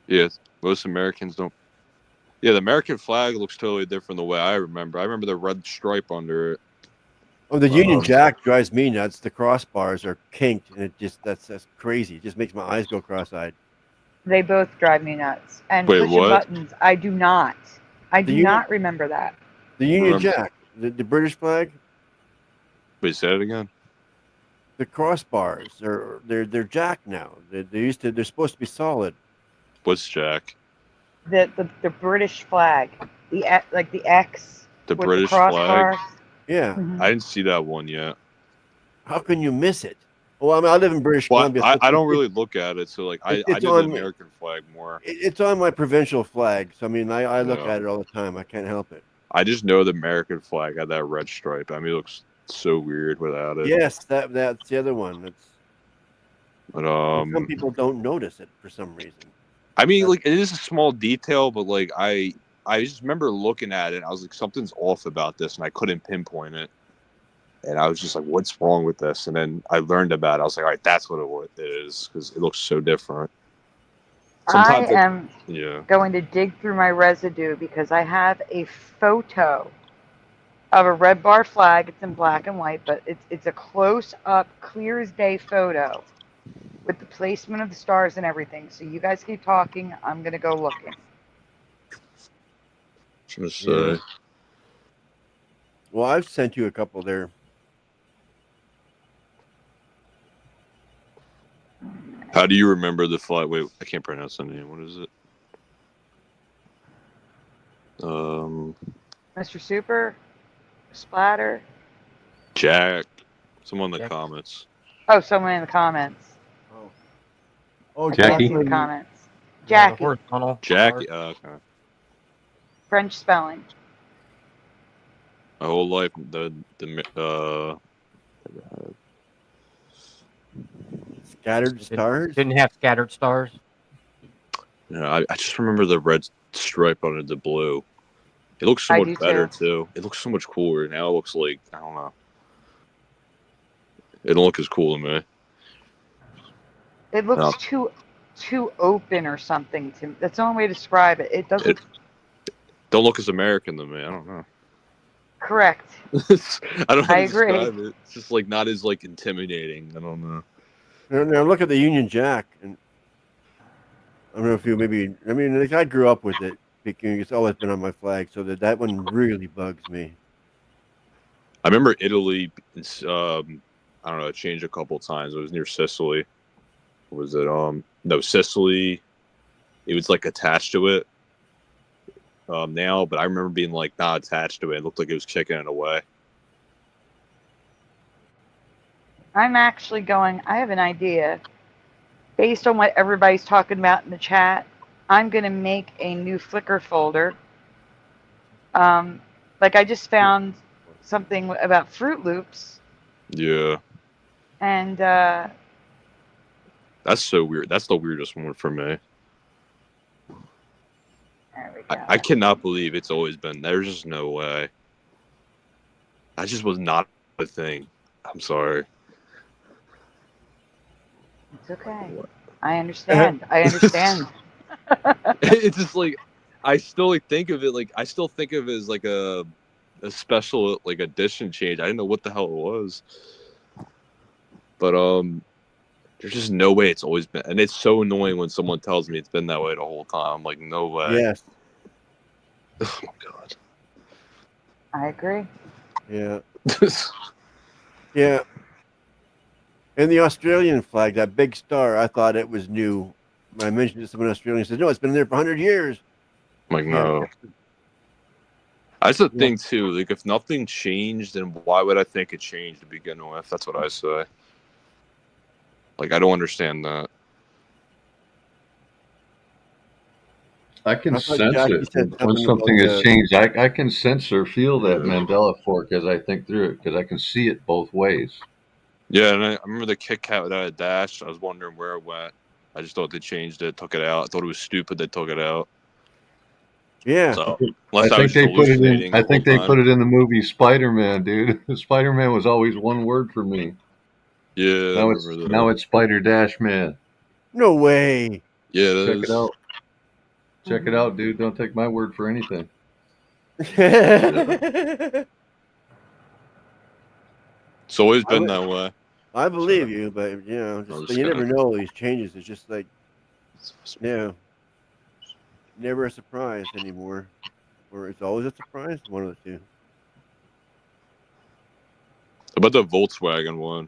Yeah, most Americans don't. Yeah, the American flag looks totally different the way I remember. I remember the red stripe under it. Oh, the Union Jack drives me nuts. The crossbars are kinked, and it just that's crazy. It just makes my eyes go cross-eyed. They both drive me nuts. And Wait, pushing what? buttons, I do not. I do not remember that. The Union Jack, the British flag. Wait, say it again. The crossbars, they're jack now. They're supposed to be solid. What's Jack? The British flag, the X. The with British the crossbar. flag. Yeah. I didn't see that one yet. How can you miss it? Well, I mean, I live in British Columbia. Well, I don't really look at it, so like I do the American flag more. It's on my provincial flag, so I mean, I look at it all the time. I can't help it. I just know the American flag had that red stripe. I mean, it looks so weird without it. Yes, that's the other one. But some people don't notice it for some reason. I mean, like it is a small detail, but like I just remember looking at it. I was like, something's off about this, and I couldn't pinpoint it. And I was just like, what's wrong with this? And then I learned about it. I was like, all right, that's what it is, because it looks so different. Sometimes I am going to dig through my residue because I have a photo of a red bar flag. It's in black and white, but it's a close-up, clear as day photo with the placement of the stars and everything. So you guys keep talking. I'm going to go looking. Just say. Well, I've sent you a couple there. How do you remember the flag? Wait, I can't pronounce the name. What is it? Mr. Super, Splatter, Jack. Someone in the comments. Oh, someone in the comments. Oh, I can't Jackie? see the comments. Jackie. Jackie. Okay. French spelling. My whole life, Scattered stars? Didn't have scattered stars. Yeah, I just remember the red stripe under the blue. It looks so much better too. It looks so much cooler. Now it looks like, I don't know. It don't look as cool to me. It looks too open or something to me. That's the only way to describe it. It doesn't. Don't look as American to me. I don't know. Correct. I don't know how to agree. describe it. It's just like not as like intimidating. I don't know. Now look at the Union Jack, and I don't know if you I mean, like I grew up with it because it's always been on my flag, so that one really bugs me. I remember Italy. I don't know. It changed a couple times. It was near Sicily. Was it no, Sicily? It was like attached to it. Now, but I remember being like not attached to it. It looked like it was kicking it away. I'm actually going, I have an idea. Based on what everybody's talking about in the chat, I'm going to make a new Flickr folder. Like I just found something about Fruit Loops. Yeah. And That's so weird. That's the weirdest one for me. there we go. I cannot believe it's always been. There's just no way. That just was not a thing. I'm sorry. It's okay. I understand. I understand. It's just like I still like think of it like I still think of it as like a special like edition change. I didn't know what the hell it was. But there's just no way it's always been, and it's so annoying when someone tells me it's been that way the whole time. I'm like, no way. Yes. Oh my god. I agree. Yeah. Yeah. And the Australian flag, that big star, I thought it was new. When I mentioned it to someone Australian, said, no, it's been there for 100 years. I'm like, no. That's the thing too. Like, if nothing changed, then why would I think it changed to begin with? That's what I say. Like, I don't understand that. I can I thought sense Jackie it said when something something about has changed. I can sense or feel that Mandela fork as I think through it because I can see it both ways. Yeah, and I remember the Kit Kat without a dash. I was wondering where it went. I just thought they changed it, took it out. I thought it was stupid they took it out. Yeah. So, I think they put it in. I think they put it in the movie Spider-Man, dude. Spider-Man was always one word for me. Yeah, now it's Spider Dash Man. No way. Yeah, check it out. Check it out, dude. Don't take my word for anything. It's always been that way. I believe you, but you know, but you never know these changes. It's just like, never a surprise anymore, or it's always a surprise. One of the two. About the Volkswagen one.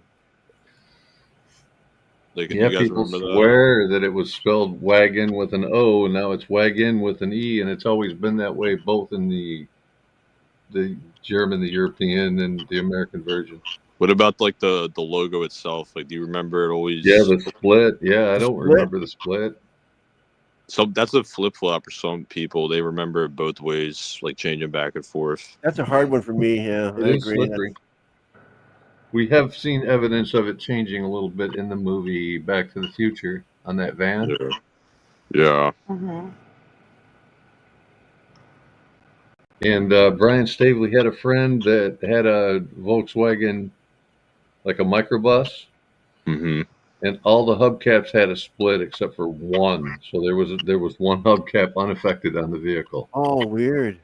Like, yeah, you guys people remember swear that it was spelled wagon with an O, and now it's wagon with an E, and it's always been that way, both in the German, the European, and the American version. What about like the logo itself? Like, do you remember it always? Yeah, the split. Yeah, I don't remember the split. So that's a flip flop for some people. They remember it both ways, like changing back and forth. That's a hard one for me. Yeah, it is slippery. We have seen evidence of it changing a little bit in the movie Back to the Future on that van. Yeah. And Brian Stavely had a friend that had a Volkswagen, like a microbus. Mm-hmm. And all the hubcaps had a split except for one. So there was one hubcap unaffected on the vehicle. Oh, weird.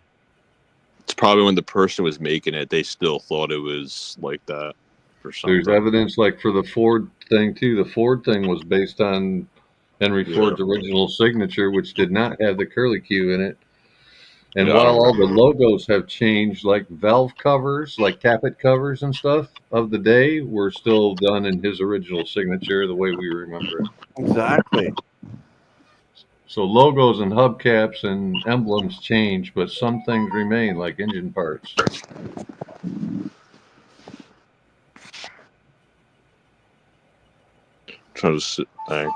It's probably when the person was making it, they still thought it was like that. There's evidence like for the Ford thing too. The Ford thing was based on Henry Ford's original signature, which did not have the curlicue in it. And while all the logos have changed, like valve covers, like tappet covers and stuff of the day were still done in his original signature, the way we remember it. Exactly. So logos and hubcaps and emblems change, but some things remain, like engine parts. Trying to think.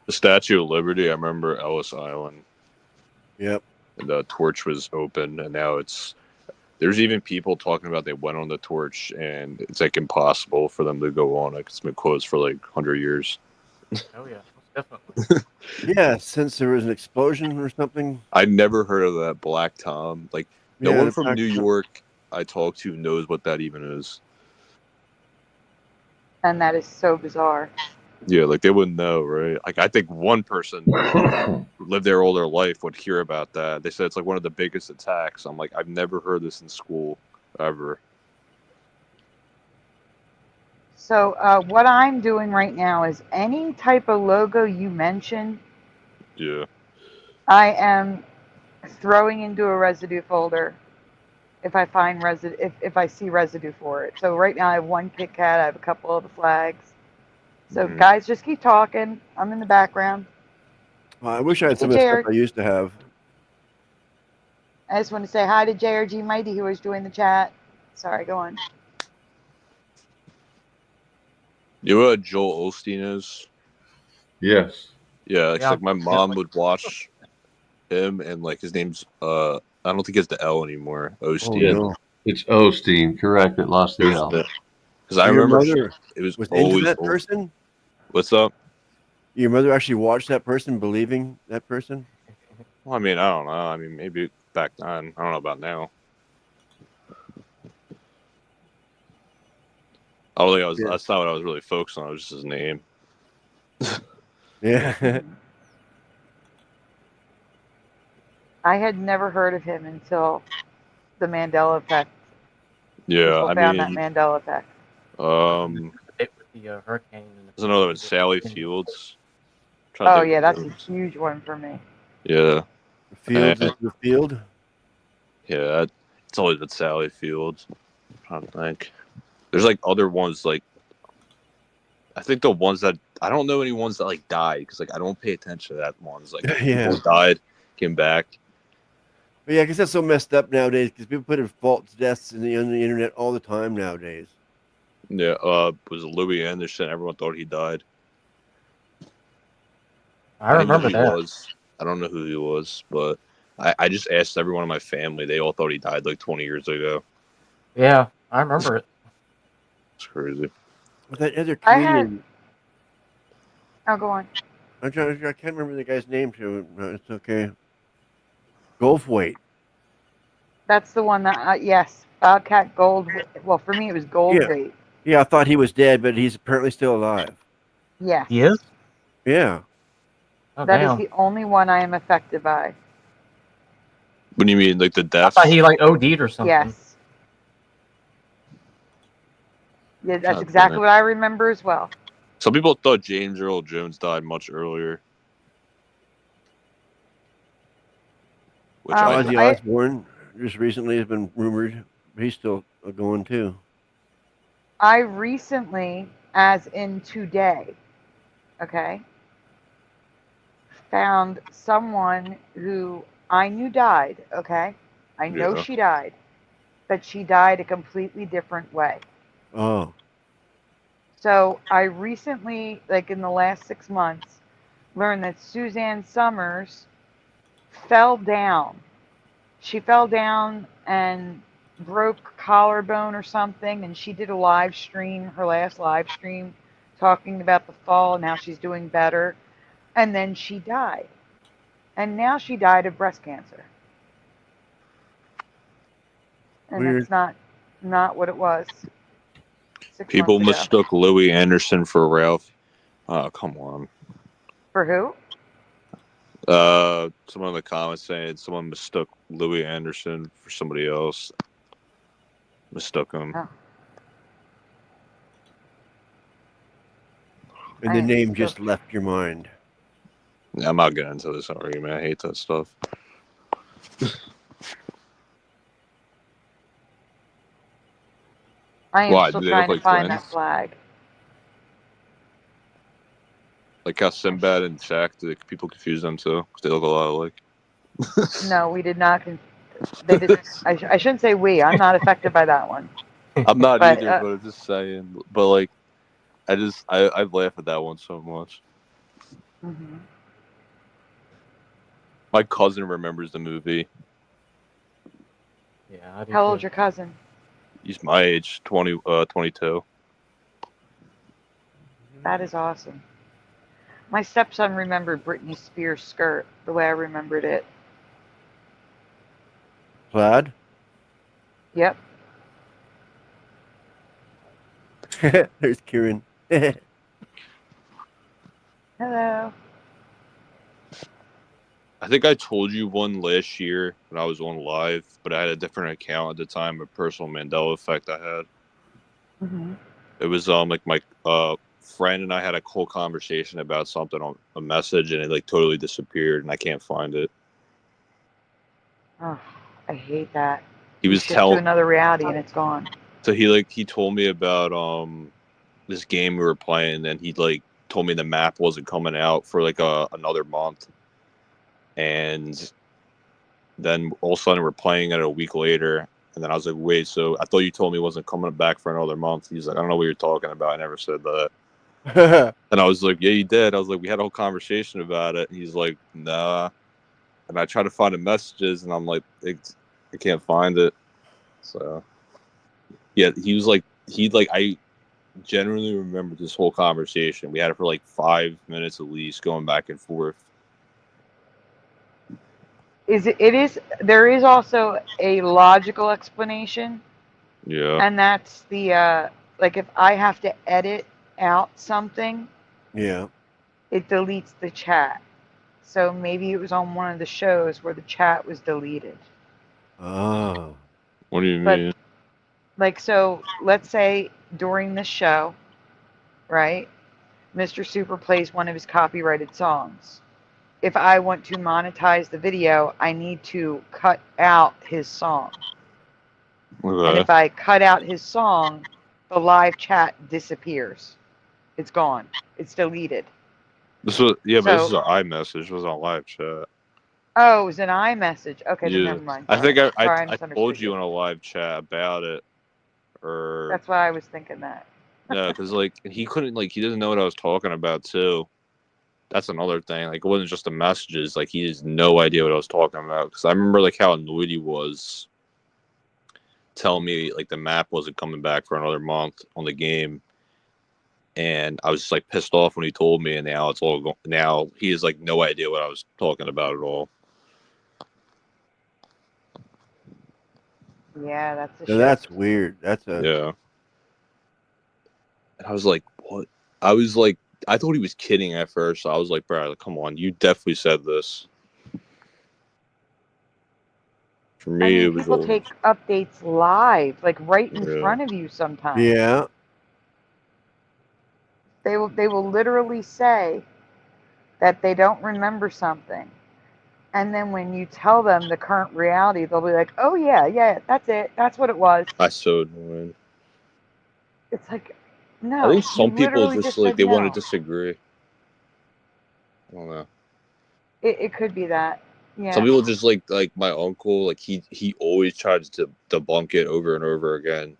The Statue of Liberty, I remember Ellis Island. Yep. And the torch was open, and now there's even people talking about they went on the torch, and it's like impossible for them to go on it. It's been closed for like 100 years. Oh yeah, definitely. Yeah, since there was an explosion or something. I never heard of that Black Tom. Like, no one from New York I talk to knows what that even is. And that is so bizarre. Yeah, like they wouldn't know, right? Like, I think one person who lived there all their life would hear about that. They said it's like one of the biggest attacks. I'm like, I've never heard this in school ever. So what I'm doing right now is any type of logo you mention, I am throwing into a residue folder if I find residue, if I see residue for it. So right now I have one Kit Kat, I have a couple of the flags. So guys, just keep talking. I'm in the background. Well, I wish I had some of the stuff I used to have. I just want to say hi to JRG Mighty, who was doing the chat. Sorry, go on. You know what Joel Osteen is? Yes. Yeah, it's like my mom would watch him, and like his name's I don't think it's the L anymore. Osteen. Oh, no. It's Osteen, correct. It lost the L. Because I Your remember mother it was was into always that person? What's up? Your mother actually watched that person, believing that person? Well, I mean, I don't know. I mean, maybe back then. I don't know about now. I don't think I was. Yeah. That's not what I was really focused on. It was just his name. Yeah. I had never heard of him until the Mandela effect. Yeah, People I found that mean, Mandela effect. It with the hurricane. And there's another one, Sally Fields. Oh yeah, that's a huge one for me. Yeah. The fields is the field. Yeah, it's always been Sally Fields. I'm trying to think. There's like other ones like I think the ones that I don't know any ones that like died because like I don't pay attention to that ones like Yeah. people died, came back. But yeah, because that's so messed up nowadays. Because people put in false deaths on the internet all the time nowadays. Yeah, was Louis Anderson. Everyone thought he died. I remember didn't know who that. he was. I don't know who he was, but I just asked everyone in my family. They all thought he died like 20 years ago. Yeah, I remember it. It's crazy. But that other I had- comedian, Oh, go on. I can't remember the guy's name too. No, it's okay. Goldthwait. That's the one that yes, Bobcat Gold. Well, for me it was Goldthwait. Yeah, I thought he was dead, but he's apparently still alive. Yes. He is? Yeah. Oh, That is damn. the only one I am affected by. What do you mean, like the I deaths? thought he like OD'd or something. Yes. Yeah, that's God exactly damn it. what I remember as well. Some people thought James Earl Jones died much earlier. Which Ozzy I- Osbourne just recently has been rumored. He's still going too. I recently, as in today, okay, found someone who I knew died, okay? I know Yeah. she died, but she died a completely different way. Oh. So I recently, like in the last 6 months, learned that Suzanne Summers fell down. She fell down and broke collarbone or something, and she did a live stream, her last live stream, talking about the fall and how she's doing better. And then she died. And now she died of breast cancer. And Weird. it's not what it was. 6 people months ago. mistook Louis Anderson for Ralph. Oh, come on. For who? Someone in the comments saying someone mistook Louis Anderson for somebody else. Mistook him. Oh. And I the am name so- just left your mind. Yeah, I'm not getting into this argument. I hate that stuff. I am Why? still Do they trying look to like find that twins? flag. Like how Sinbad and Shaq, do people confuse them too? Because they look a lot alike. No, we did not. They did. I shouldn't say we. I'm not affected by that one. I'm not But, either, but I'm just saying. But like, I laugh at that one so much. Mhm. My cousin remembers the movie. Yeah, I do How old's too. your cousin? He's my age, 22. That is awesome. My stepson remembered Britney Spears' skirt the way I remembered it. Plaid? Yep. There's Kieran. Hello. I think I told you one last year when I was on live, but I had a different account at the time, a personal Mandela effect I had. Hmm. It was like my friend and I had a whole conversation about something on a message, and it like totally disappeared, and I can't find it. Oh, I hate that. He You was shift to telling, another reality and it's gone. so he told me about this game we were playing, and he like told me the map wasn't coming out for like another month, and then all of a sudden we're playing it a week later. And then I was like, wait, so I thought you told me it wasn't coming back for another month. He's like, I don't know what you're talking about. I never said that. And I was like, yeah, you did. I was like, we had a whole conversation about it. And he's like, nah. And I try to find the messages, and I'm like, I can't find it. So, yeah, he was like, genuinely remember this whole conversation. We had it for like 5 minutes at least, going back and forth. There is also a logical explanation, Yeah. and that's the like if I have to edit out something, Yeah. it deletes the chat. So maybe it was on one of the shows where the chat was deleted. Oh. What do you But mean? like, so let's say during the show, right? Mr. Super plays one of his copyrighted songs. If I want to monetize the video, I need to cut out his song. And if I cut out his song, the live chat disappears. It's gone. It's deleted. This was but this is So, an iMessage. It was on live chat. oh, it was an iMessage. Okay, then Yeah. never mind. I think Sorry, I I misunderstood told you in a live chat about it, or That's why I was thinking that. yeah, because like he couldn't, like, he doesn't know what I was talking about too. That's another thing. Like, it wasn't just the messages. Like, he has no idea what I was talking about. Because I remember like how annoyed he was, telling me like the map wasn't coming back for another month on the game, and I was just like pissed off when he told me. And now it's all now he has like no idea what I was talking about at all. Yeah, that's a So shit. that's weird. That's a Yeah. And I was like, what? I was like, I thought he was kidding at first. So I was like, bro, come on, you definitely said this. For I me, mean, it was people take updates live, like right in Yeah. front of you sometimes. yeah. They will literally say that they don't remember something. And then when you tell them the current reality, they'll be like, oh, yeah, that's it. That's what it was. I so annoying. It's like, no. I think some you people literally just like said they no. want to disagree. I don't know. It could be that. Yeah. Some people just like my uncle, like he always tries to debunk it over and over again,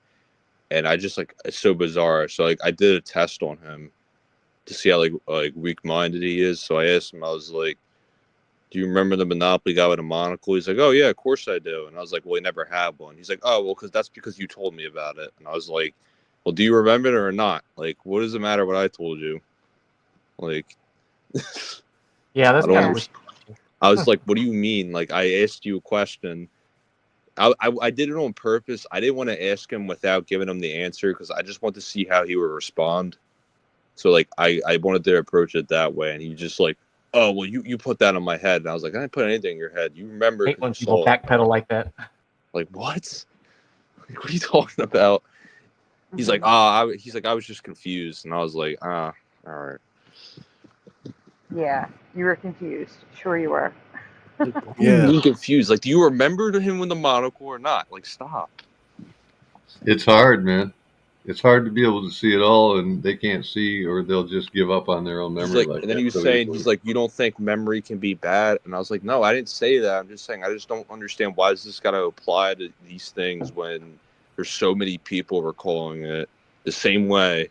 and I just like, it's so bizarre. So like I did a test on him to see how like weak-minded he is. So I asked him, I was like, do you remember the Monopoly guy with a monocle? He's like, oh yeah, of course I do. And I was like, well, he never had one. He's like, oh well, that's because you told me about it. And I was like, well, do you remember it or not? Like, what does it matter what I told you? Like, Yeah, that's I don't kind of understand. I was like, what do you mean? Like, I asked you a question. I did it on purpose. I didn't want to ask him without giving him the answer because I just wanted to see how he would respond. So, like, I wanted to approach it that way. And he just like, oh, well, you put that on my head. And I was like, I didn't put anything in your head. You remember hate it when 'cause you people saw it. backpedal like that. Like, what? Like, what are you talking about? He's like, he's like, I was just confused. And I was like, all right. Yeah, you were confused. Sure you were. Like, what do you mean confused? Like, do you remember him with the monocle or not? Like, stop. It's hard, man. It's hard to be able to see it all, and they can't see, or they'll just give up on their own memory. Like, and then he was saying, he's like, you don't think memory can be bad? And I was like, no, I didn't say that. I'm just saying, I just don't understand why is this got to apply to these things when there's so many people recalling it the same way,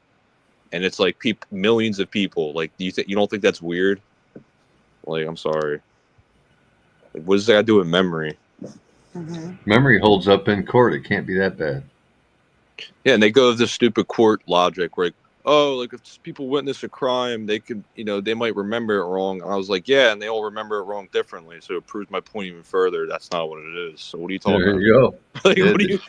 and it's like millions of people. Like, you don't think that's weird? Like, I'm sorry. Like, what does that got to do with memory? Memory holds up in court. It can't be that bad. Yeah, and they go to this stupid court logic where, like, oh, like if people witness a crime, they could, they might remember it wrong. And I was like, yeah, and they all remember it wrong differently. So it proves my point even further. That's not what it is. So what are you talking about? There you go. Like, what do you?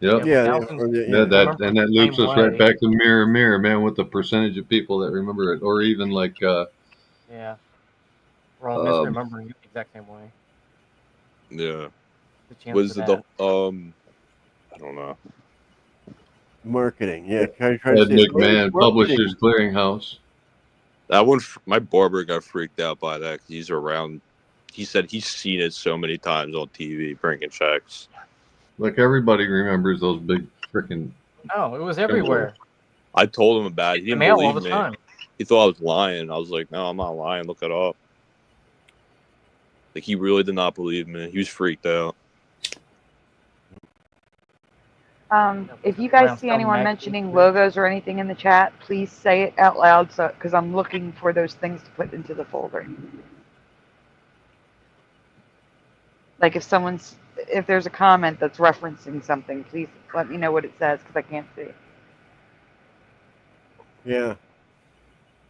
Yep. That loops us right back to mirror, mirror, man, with the percentage of people that remember it, or even like, yeah, we're all misremembering it the exact same way. Yeah. Was it I don't know. Marketing, yeah. Ed McMahon, Publishers Clearinghouse. That one, my barber got freaked out by that because he's around. He said he's seen it so many times on TV, bringing checks. Like, everybody remembers those big freaking. Oh, it was everywhere. I told him about it. He didn't mail believe all the me. time. He thought I was lying. I was like, no, I'm not lying. Look it up. Like, he really did not believe me. He was freaked out. If you guys see anyone mentioning logos or anything in the chat, please say it out loud, because I'm looking for those things to put into the folder. Like if there's a comment that's referencing something, please let me know what it says because I can't see. Yeah.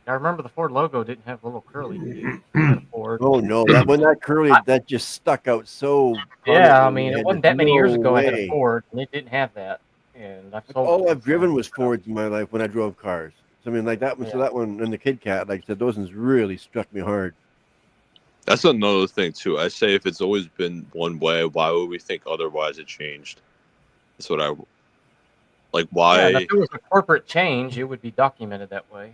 I remember the Ford logo didn't have a little curly T. Ford. Oh no, that curly that just stuck out so. Yeah, I prominently in mean, my it head. wasn't There's that many no years ago I had a way. Ford, and it didn't have that. And I've sold All it I've since driven then. was Fords in my life when I drove cars. So I mean, like that one. So Yeah. that one and the Kit Kat, like I said, those ones really struck me hard. That's another thing too. I say if it's always been one way, why would we think otherwise it changed? That's what I like. Why? Yeah, and if it was a corporate change, it would be documented that way.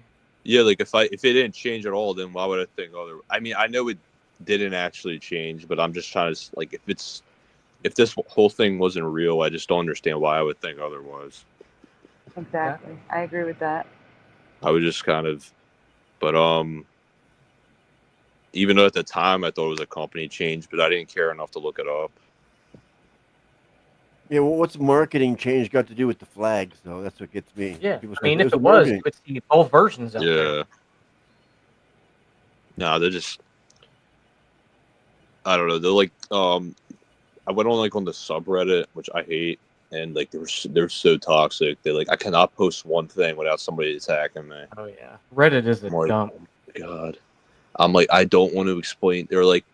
Yeah, like if it didn't change at all, then why would I think other? I mean, I know it didn't actually change, but I'm just trying to like if this whole thing wasn't real, I just don't understand why I would think otherwise. Exactly. I agree with that. I would just kind of, but even though at the time I thought it was a company change, but I didn't care enough to look it up. Yeah, well, what's marketing change got to do with the flags, though? That's what gets me. Yeah, People I say, mean, if "There's it a was, marketing." you would see both versions out there. Yeah. No, they're just. I don't know. They're like I went on like on the subreddit, which I hate, and like they're so toxic. They like I cannot post one thing without somebody attacking me. Oh yeah, Reddit is a I'm like, dump. oh my God. I'm like, I don't want to explain. They're like,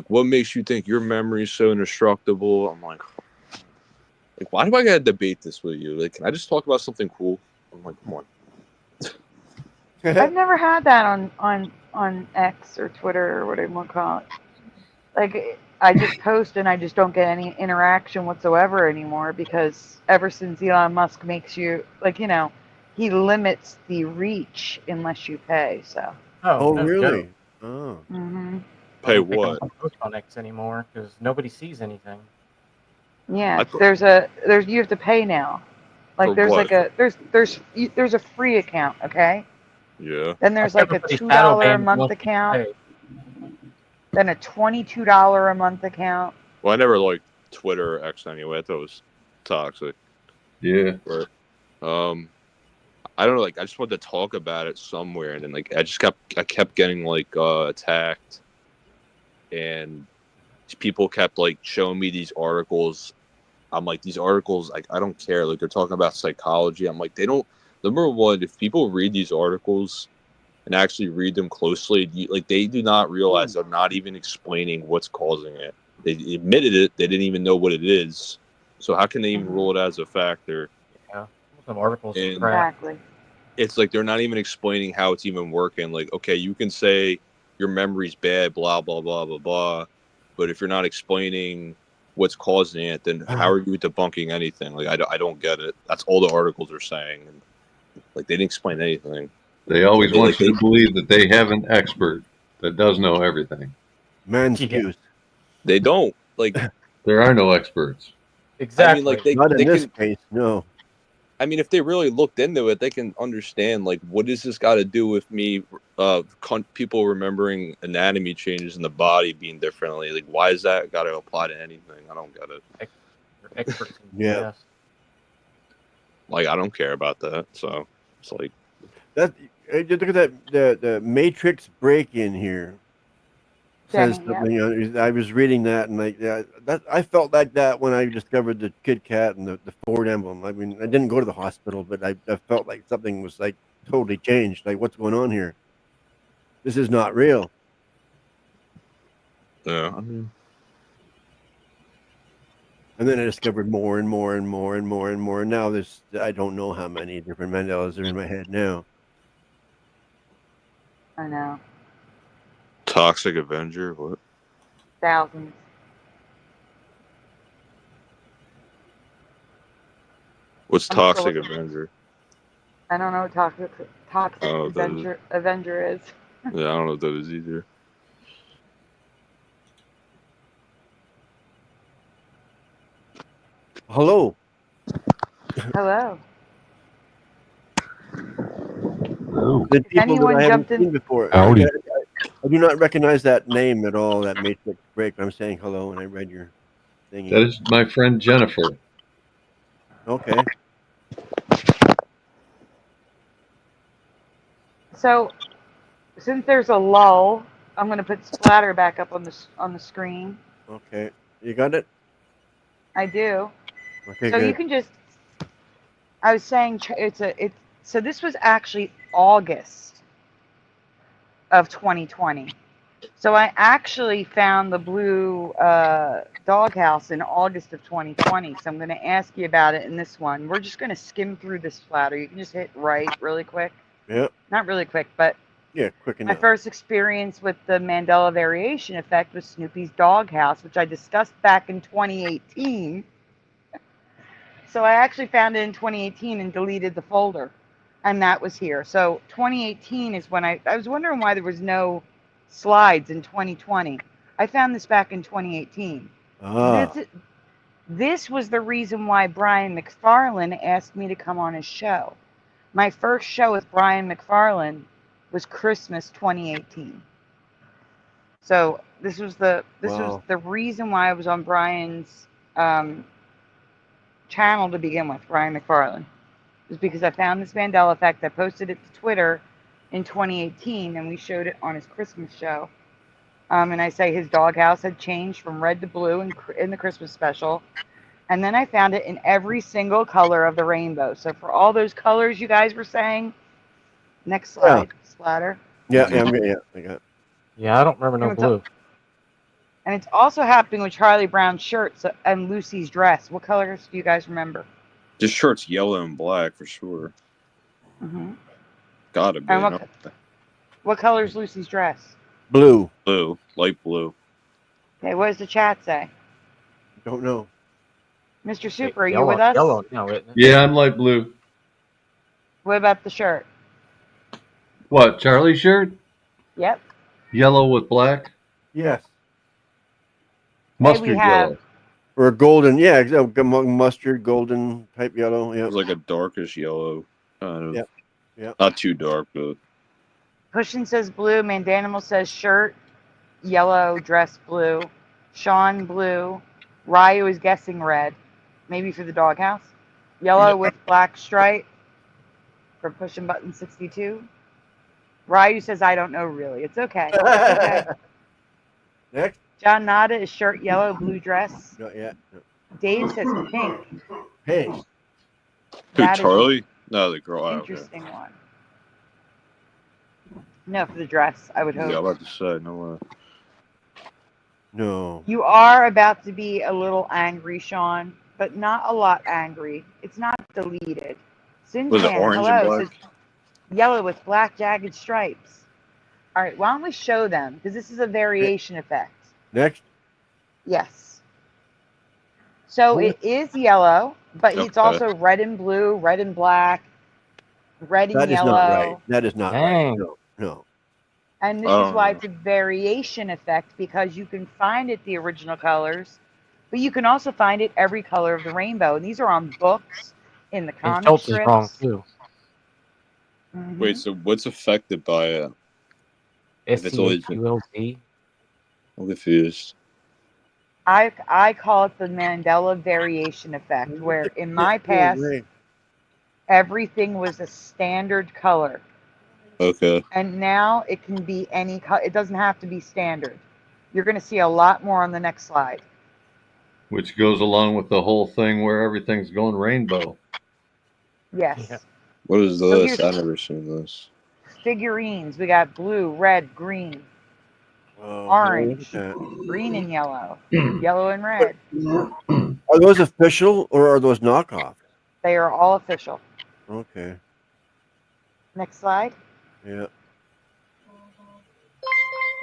what makes you think your memory is so indestructible? I'm like, why do I gotta debate this with you? Like, can I just talk about something cool? I'm like, come on. I've never had that on X or Twitter or whatever you want to call it. Like, I just post and I just don't get any interaction whatsoever anymore because ever since Elon Musk makes you, like, he limits the reach unless you pay. So. Oh, no really? joke. Oh. Mm-hmm. I Pay don't think what? I'm post on X anymore because nobody sees anything. Yeah, I thought- there's you have to pay now. Like For there's what? like there's a free account, okay? Yeah. Then there's like a Everybody's $2 shadow a banned month once you account, pay. then a $22 a month account. Well, I never liked Twitter or X anyway. I thought it was toxic. Yeah. But, I don't know. Like, I just wanted to talk about it somewhere, and then like I kept getting like attacked, and people kept like showing me these articles. I'm like, these articles, like, I don't care. Like, they're talking about psychology. I'm like, they don't. Number one, if people read these articles and actually read them closely, like, they do not realize they're not even explaining what's causing it. They admitted it. They didn't even know what it is. So how can they even rule it as a factor? Yeah, some articles are And- crap. Exactly. It's like they're not even explaining how it's even working. Like, okay, you can say your memory's bad, blah, blah, blah, blah, blah. But if you're not explaining what's causing it, then how are you debunking anything? Like, I don't get it. That's all the articles are saying. And, like, they didn't explain anything. They always They- want like, you they- to believe that they have an expert that does know everything. Man's Yeah. juice. They don't. Like, There are no experts. Exactly. I mean, like, Not in they this can, case, no. I mean, if they really looked into it, they can understand, like, what does this got to do with me, people remembering anatomy changes in the body being differently? Like, why is that got to apply to anything? I don't get it. They're experts in Yeah. BS. Like, I don't care about that. So, it's like, That just look at that the Matrix break in here. Says Jenny, yeah. something. I was reading that and like that I felt like that when I discovered the Kit Kat and the Ford emblem. I mean, I didn't go to the hospital, but I felt like something was like totally changed. Like, what's going on here? This is not real. yeah. And then I discovered more and more and more and more and more. And now there's I don't know how many different Mandelas are in my head now. I know. Toxic Avenger? What? Thousands. What's I'm still Toxic looking. Avenger? I don't know what toxic Oh, that Avenger is. Yeah, I don't know what that is either. Hello. Hello. Oh. The people anyone that I haven't jumped in- seen before. Howdy. I do not recognize that name at all, that Matrix break. I'm saying hello and I read your thing. That is my friend Jennifer. Okay. So, since there's a lull, I'm going to put Splatter back up on the screen. Okay. You got it? I do. Okay, So good. you can just. I was saying it's So this was actually August of 2020. So I actually found the blue doghouse in August of 2020. So I'm going to ask you about it in this one. We're just going to skim through this splatter. You can just hit right really quick. Yep. Not really quick, but Yeah, quick my enough. first experience with the Mandela variation effect was Snoopy's doghouse, which I discussed back in 2018. So I actually found it in 2018 and deleted the folder, and that was here. So 2018 is when I was wondering why there was no slides in 2020. I found this back in 2018. Ah. This was the reason why Brian McFarlane asked me to come on his show. My first show with Brian McFarlane was Christmas 2018. So this was the reason why I was on Brian's channel to begin with, Brian McFarlane. It was because I found this Mandela effect. I posted it to Twitter in 2018, and we showed it on his Christmas show. And I say his doghouse had changed from red to blue in the Christmas special. And then I found it in every single color of the rainbow. So for all those colors you guys were saying, next slide, Splatter. Yeah, I got it. Yeah, I don't remember no blue. And it's also happening with Charlie Brown's shirt and Lucy's dress. What colors do you guys remember? This shirt's yellow and black for sure. Mm-hmm. Gotta be. And what color is Lucy's dress? Blue. Blue, light blue. Okay, what does the chat say? Don't know. Mr. Super, are Yellow, you with us? Yellow now, isn't it? Yeah, I'm light blue. What about the shirt? What, Charlie's shirt? Yep. Yellow with black? Yes. Mustard have- yellow. Or golden, yeah, mustard, golden type yellow. Yeah. It was like a darkish yellow. Kind of. Yep. Yep. Not too dark, but. Pushin says blue. Mandanimal says shirt, yellow, dress blue. Sean blue. Ryu is guessing red. Maybe for the doghouse. Yellow with black stripe for Pushin Button 62. Ryu says, I don't know really. It's okay. It's okay. Next. John Nada is shirt yellow, blue dress. Not yet. No. Dave says pink. Hey. Who, That is Charlie? No, the girl. Interesting one. No, for the dress, I would hope. Yeah, I'm about to say, no way. No. You are about to be a little angry, Sean, but not a lot angry. It's not deleted. Sinjan, Was it orange and hello, black? says yellow with black jagged stripes. All right, why don't we show them? Because this is a variation effect. Next. Yes. So it is yellow, but it's Okay. also red and blue, red and black, red and That is yellow. not right. That is not Dang. right. No. No. And this Oh. is why it's a variation effect, because you can find it the original colors, but you can also find it every color of the rainbow. And these are on books, in the And comic Schultz strips. is wrong too. Mhm. Wait, so what's affected by it? If it's always been- SCHULT. I'm confused. I call it the Mandela variation effect, where in my past, everything was a standard color. Okay. And now it can be any color. It doesn't have to be standard. You're going to see a lot more on the next slide. Which goes along with the whole thing where everything's going rainbow. Yes. Yeah. What is So this? here's- I've never seen this. Figurines. We got blue, red, green, Oh, Orange. look at that. green and yellow, yellow and red. Are those official or are those knockoffs? They are all official. Okay. Next slide. Yeah.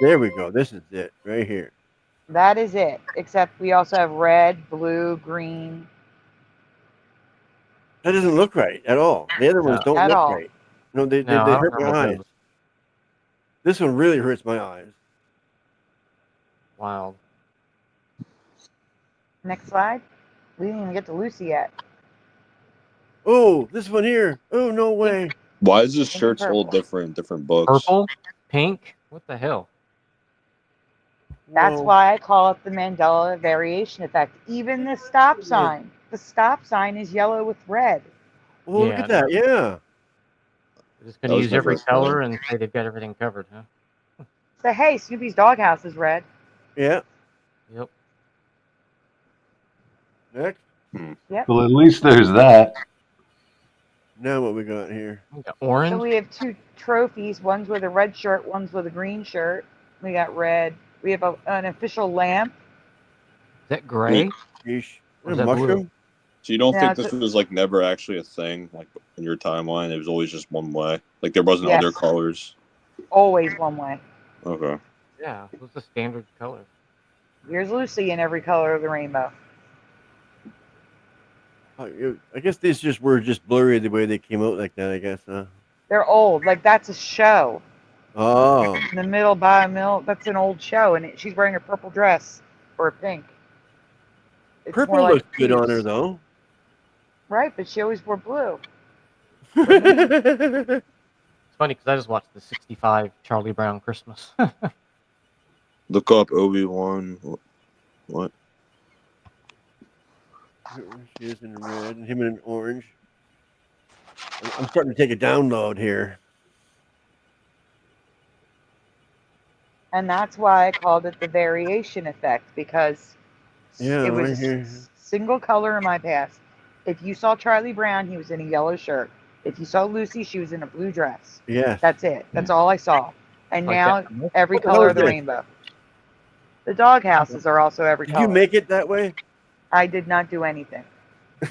There we go. This is it right here. That is it. Except we also have red, blue, green. That doesn't look right at all. The other ones don't At look all. right. No, they No, I don't hurt my remember eyes. those. This one really hurts my eyes. Wow. Next slide. We didn't even get to Lucy yet. Oh, this one here. Oh, no way. Why is this Pink shirts and all purple. different books? Purple? Pink? What the hell? That's Whoa. why I call it the Mandela variation effect. Even the stop sign. The stop sign is yellow with red. Oh, look Yeah, at that. Yeah. They're just That going to was use my every first one. color and say they've got everything covered, huh? So, hey, Snoopy's doghouse is red. Yeah. Yep. Next. Well, at least there's that. Now what we got here? We got So orange. we have 2 trophies. One's with a red shirt, one's with a green shirt. We got red. We have an official lamp. Is that gray? Yeesh. Or is A that blue? mushroom? So you don't Yeah, think it's this was like never actually a thing, like in your timeline? It was always just one way. Like there wasn't Yes. other colors. Always one way. Okay. Yeah, it was the standard color. Here's Lucy in every color of the rainbow. I guess these were just blurry the way they came out like that, I guess, huh? They're old. Like, that's a show. Oh. In the middle by a mill, that's an old show, and she's wearing a purple dress or a pink. It's Purple more like looks good on her, peace. though. Right, but she always wore blue. It's funny because I just watched the '65 Charlie Brown Christmas. Look up Obi-Wan. What? She is in red, and him in orange. I'm starting to take a download here. And that's why I called it the variation effect, because it was right here. single color in my past. If you saw Charlie Brown, he was in a yellow shirt. If you saw Lucy, she was in a blue dress. Yes. That's it. That's all I saw. And Like now that. every What the hell color is of the this? rainbow. The doghouses are also every Did color. you make it that way? I did not do anything.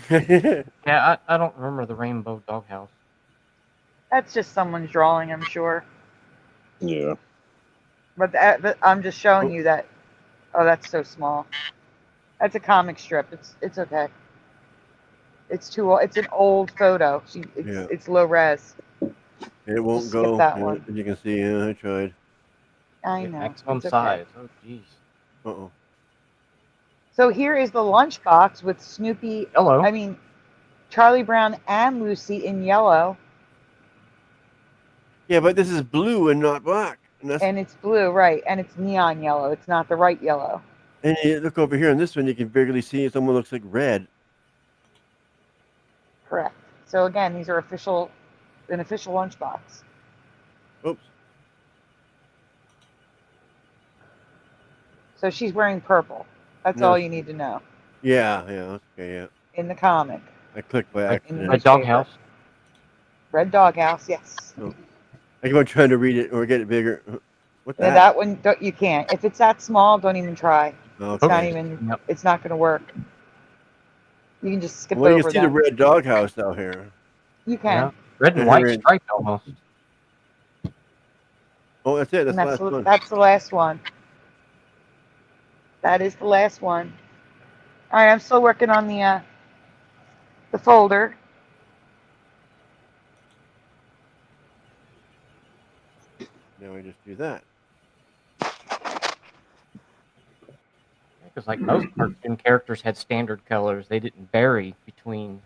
Yeah, I don't remember the rainbow doghouse. That's just someone's drawing, I'm sure. Yeah. But I'm just showing you that. Oh, that's so small. That's a comic strip. It's okay. It's too old. It's an old photo. It's low res. It won't Just skip go. that Yeah, one. as you can see, I tried. I know. Maximum It's okay. size. Oh, jeez. Uh-oh. So here is the lunchbox with Snoopy. Hello. I mean, Charlie Brown and Lucy in yellow, Yeah, but this is blue and not black. and it's blue, right? And it's neon yellow. It's not the right yellow. And you look over here on this one, you can barely see someone looks like red. Correct. So again, these are an official lunchbox. Oops. So she's wearing purple. That's No. all you need to know Yeah, okay, yeah. in the comic. I clicked by Like accident. a doghouse. Red doghouse, yes. I keep on trying to read it or get it bigger. What's Yeah, that? that one you can't. If it's that small, don't even try. Okay. It's not even. Yep. It's not going to work. You can just skip Well, you over can see that. the red doghouse out here. You can. Yeah. Red and And white her in- striped almost. Oh, that's it. That's And the last one. that's the last one. That is the last one. All right, I'm still working on the folder. Now I just do that. Because like most cartoon characters had standard colors, they didn't vary between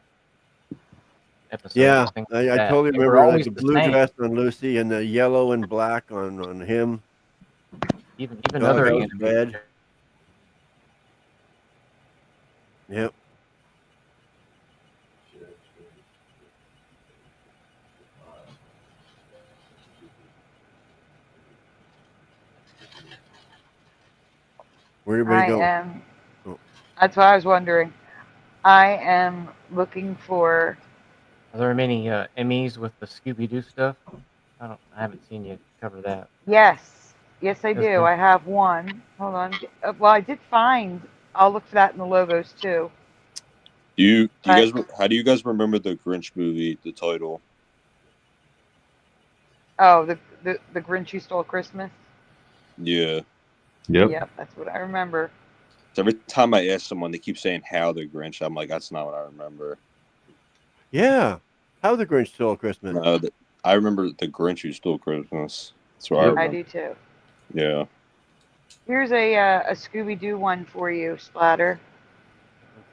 episodes. Yeah, and things I like that. totally They were remember like always the the blue same. dress on Lucy and the yellow and black on him. Even other Doghouse animated red. Yep. Where did everybody go? am. Oh. That's what I was wondering. I am looking for. Are there many Emmys with the Scooby-Doo stuff? I haven't seen you cover that. Yes, I do. Okay. I have one. Hold on. Well, I did find. I'll look for that in the logos too. Do you Right. guys? How do you guys remember the Grinch movie? The title. Oh, the Grinch Who Stole Christmas. Yeah. Yep. Yep, that's what I remember. So every time I ask someone, they keep saying "How the Grinch." I'm like, that's not what I remember. Yeah. How the Grinch Stole Christmas. No, I remember the Grinch Who Stole Christmas. That's what I Yep. remember. I do too. Yeah. Here's a Scooby-Doo one for you, Splatter.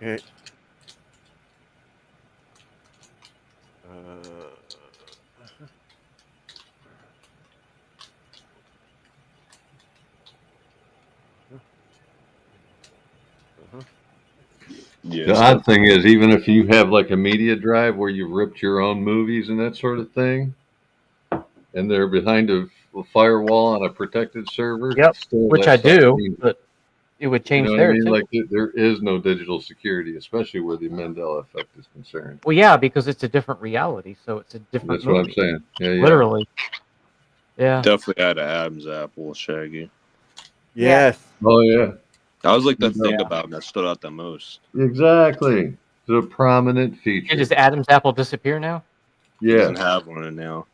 Okay. Yeah. The odd thing is, even if you have like a media drive where you've ripped your own movies and that sort of thing, and they're behind a firewall on a protected server, Yep, still which that I do, stuff- but it would You change know what I there mean? too. Like there is no digital security, especially where the Mandela effect is concerned. Well, yeah, because it's a different reality, so it's a different That's what I'm movie. saying. Yeah, yeah. Literally. Yeah. Definitely had an Adam's apple, Shaggy. Yes. Oh yeah. That was like the Yeah. thing about him that stood out the most. Exactly. It's a prominent Did feature. his Adam's apple disappear now? He Yeah. doesn't have one now.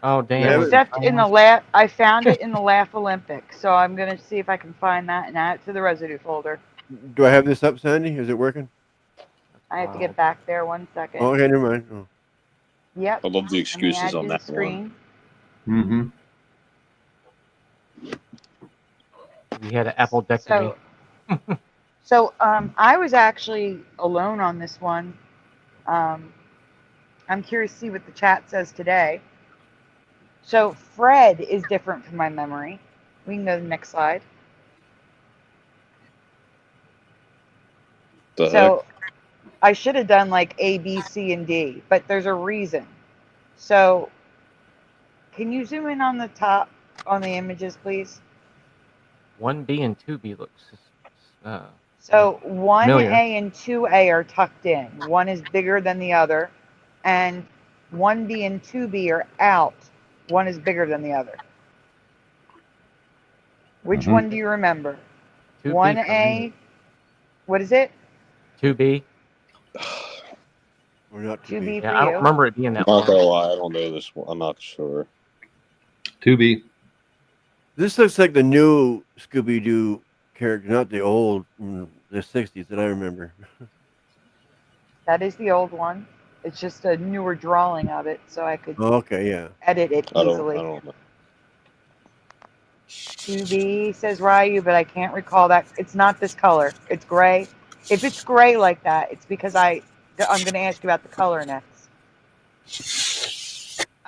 Oh damn! Except in the laugh, I found it in the Laugh Olympics, so I'm gonna see if I can find that and add it to the residue folder. Do I have this up, Sandy? Is it working? I have to get back there 1 second. Oh, okay, never mind. Oh. Yep. I love the Let me excuses add on you the that one. screen. Mm-hmm. He had an appledectomy. So, I was actually alone on this one. I'm curious to see what the chat says today. So Fred is different from my memory. We can go to the next slide. The So I should have done like A, B, C, and D, but there's a reason. So can you zoom in on the top on the images, please? 1B and 2B looks. So 1A familiar. and 2A are tucked in. One is bigger than the other, and 1B and 2B are out. One is bigger than the other. Which Mhm. one do you remember? 2B 1A. What is it? 2B. Or not 2B Yeah, for I don't you. remember it being that I'm not long. gonna lie, I don't know this one. I'm not sure. 2B. This looks like the new Scooby-Doo character, not the old, the 60s that I remember. That is the old one. It's just a newer drawing of it, so I could Oh, okay, yeah. edit it I easily. don't know. 2B says Ryu, but I can't recall that. It's not this color. It's gray. If it's gray like that, it's because I'm going to ask you about the color next.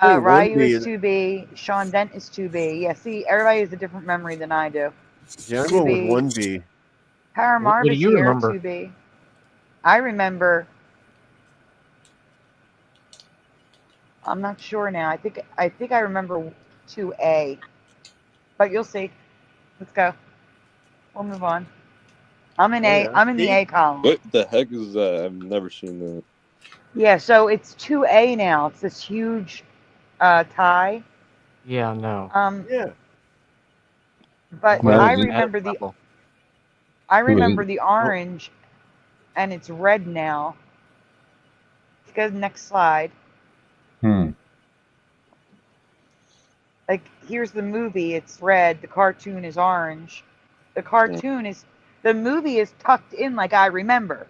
Wait, Ryu 1B is is- 2B. Sean Dent is 2B. Yeah, see, everybody has a different memory than I do. Yeah, I'm going with 2B. 1B. Paramarv What do is you here, remember? 2B. I remember. I'm not sure now. I think I remember 2A. But you'll see. Let's go. We'll move on. I'm in Oh, A. yeah. I'm in the A column. What the heck is that? I've never seen that. Yeah, so it's 2A now. It's this huge tie. Yeah, no. Yeah. But Well, I is it- remember the Apple. orange, and it's red now. Let's go to the next slide. Hmm. Like, here's the movie. It's red. The cartoon is orange. The movie is tucked in like I remember.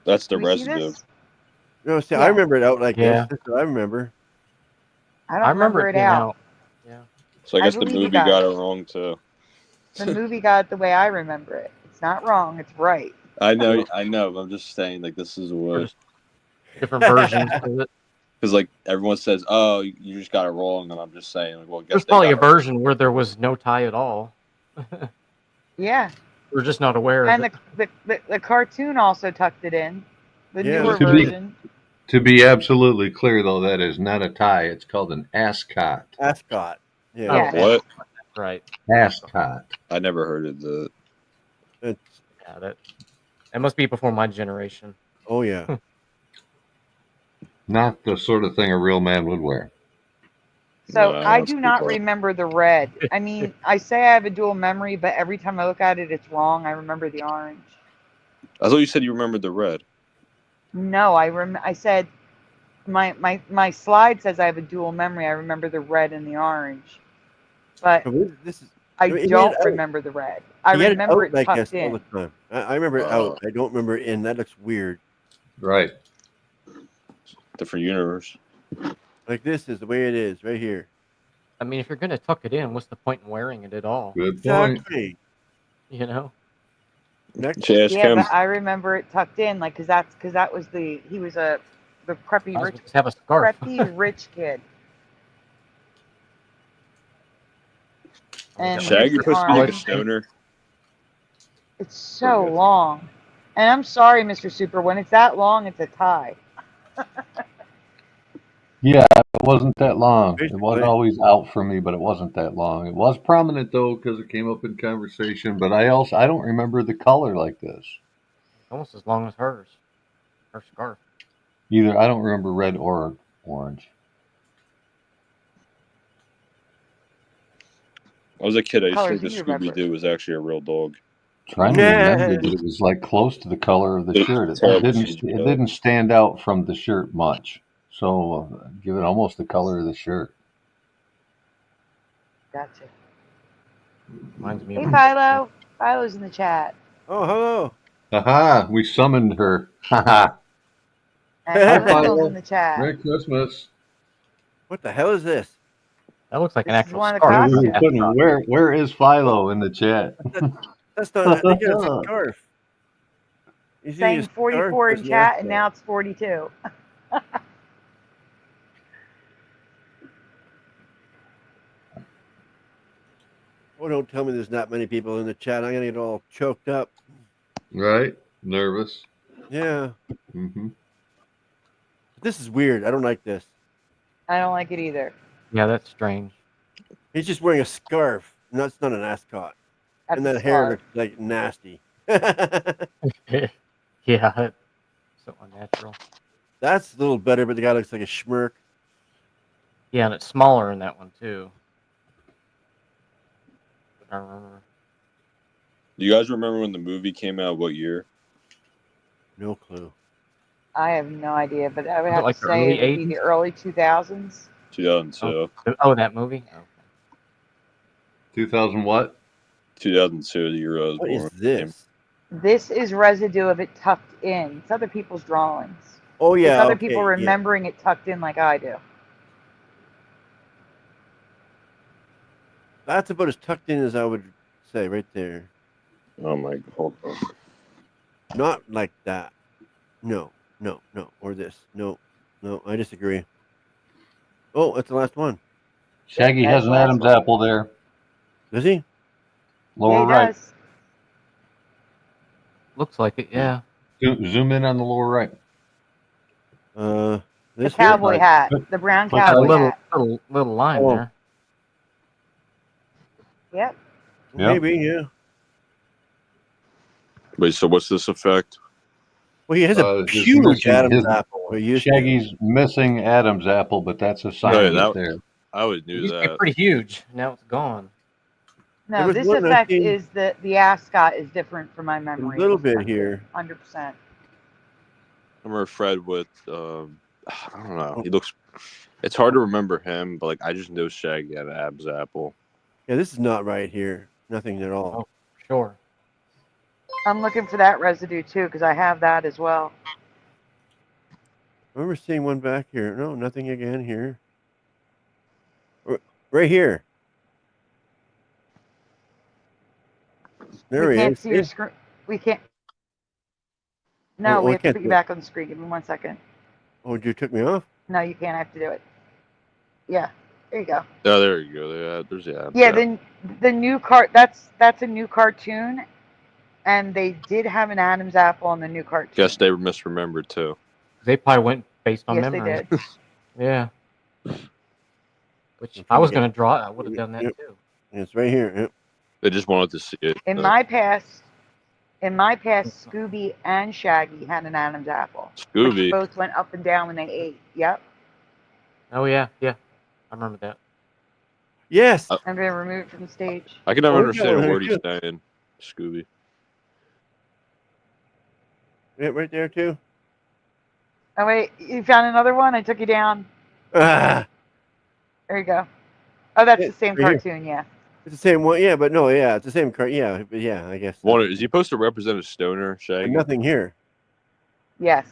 That's the Do we see residue. this? No, see, Yeah. I remember it out like Yeah. this. That's what I remember. I don't remember it being out. Yeah. So I I guess the believe you movie got guys. it wrong too. The movie got it the way I remember it. It's not wrong. It's right. I know. I'm just saying, like, this is what, There's different versions of it. because like everyone says, "Oh, you just got it wrong," and I'm just saying, like, well, I guess There's they probably a got it. version where there was no tie at all. Yeah. We're just not aware And of it. the cartoon also tucked it in. The Yeah. newer To be- version. To be absolutely clear, though, that is not a tie. It's called an ascot. Ascot. Yeah. Yeah. What? Right. Ascot. I never heard of that. It's, Yeah, that must be before my generation. oh, yeah. Not the sort of thing a real man would wear. So No, I that's do too not far. remember the red. I mean, I say I have a dual memory, but every time I look at it, it's wrong. I remember the orange. I thought you said you remembered the red. No, I said my slide says I have a dual memory. I remember the red and the orange, but So this is, I he had don't it out. remember the red. I he had remember out it like this tucked all the in. time. I remember it Oh. out. I don't remember it in. That looks weird. Right. Different universe. Like this is the way it is right here. I mean, if you're gonna tuck it in, what's the point in wearing it at all? Good point. Exactly. You know? Next. She asked Yeah, him. but I remember it tucked in, like, because that was the preppy Might as well rich just have a scarf. preppy rich kid. And Shaggy here's the supposed to be like a orange. stoner. It's so long. And I'm sorry, Mr. Super, when it's that long, it's a tie. Yeah, it wasn't that long. It was Basically. always out for me, but it wasn't that long. It was prominent though because it came up in conversation. But I don't remember the color like this Almost as long as hers. Her scarf. either. I don't remember red or orange. I was a kid. I used to Colors think the you remember. Scooby-Doo was actually a real dog. Trying to remember, but it was like close to the color of the It's shirt. It terrible didn't. It CGI. didn't stand out from the shirt much. So give it almost the color of the shirt. Gotcha. Reminds me Hey, of Philo. Philo's in the chat. Oh, hello. Haha! We summoned her. Haha! And Hi, Randall's Philo. in the chat. Merry Christmas. What the hell is this? That looks like an This is actual one of the scarf. costumes. not a mascot. Where is Philo in the chat? That's not. I think it's a scarf. You see Saying his 44 scarf in is chat, and mascot. now it's 42. Oh, don't tell me there's not many people in the chat. I'm gonna get all choked up. Right? Nervous. Yeah, Mm-hmm. this is weird. I don't like this. I don't like it either. Yeah, that's strange. He's just wearing a scarf. No, it's not an ascot. That's And a that hair scarf. looks like nasty. Yeah, it's so unnatural. That's a little better, but the guy looks like a schmirk. Yeah, and it's smaller in that one too. I remember. Do you guys remember when the movie came out? What year? No clue. I have no idea, but I would Was it have like to the say early it would be the 80s? early 2000s. 2002. Oh, that movie? Okay. 2000 what? 2002, the year I was What born. is this? This is residue of it tucked in. It's other people's drawings. Oh yeah, It's other okay, people yeah. remembering it tucked in like I do. That's about as tucked in as I would say, right there. Oh my god. Hold on. Not like that. No, no, no. Or this. No, no. I disagree. Oh, that's the last one. Shaggy Yep, has that's an the last Adam's one. apple there. Does he? Lower Yeah, he right. does. Looks like it, yeah. Zoom in on the lower right. The This cowboy Right. hat. The brown Click Got a cowboy little, hat. little line Oh. there. Yep. here? Yep. Maybe, yeah. Wait, so what's this effect? Well, he has a His huge missing- Adam's his- apple. Or used to. Shaggy's missing Adam's apple, but that's a sign yeah, of it that- there. I always It knew used to be that. pretty huge. Now it's gone. There No, was this one I effect seen- is the ascot is different from my memory. little It's bit tucked in, here. 100%. I remember Fred with, I don't know. He looks. It's hard to remember him, but like I just know Shaggy had an Ab's apple. Yeah, this is not right here. Nothing at all. Oh. Sure. I'm looking for that residue too because I have that as well. I remember seeing one back here. No, nothing again here. Right here. There We he can't is. see your screen. We can't. No, Oh, we I have to can't put do you it. back on the screen. Give me 1 second. Oh, you took me off? No, you can't. I have to do it. Yeah, there you go. Oh, there you go. There's the Ab's Yeah, apple. the new cart. That's a new cartoon, and they did have an Adam's apple on the new cartoon. Guess they were misremembered too. They probably went based on Yes, memory. they did. Yeah. Which If if I we was get- going to draw it, I would have done that Yep. too. It's right here. Yep. They just wanted to see it. In my past, Scooby and Shaggy had an Adam's apple. Scooby. Which both went up and down when they ate. Yep. Oh yeah, yeah. I remember that. Yes. I'm going to remove it from the stage. I can never Oh, we got understand one a here, word he's too. saying. Scooby. Yeah, right there too. Oh, wait. You found another one? I took you down. Ah, There you go. Oh, that's Yeah, the same right here. cartoon, yeah. it's the same one. Yeah, but no, yeah, it's the same card. Yeah, but yeah, I guess. Wonder, is he supposed to represent a stoner, But Shaggy? nothing here. Yes.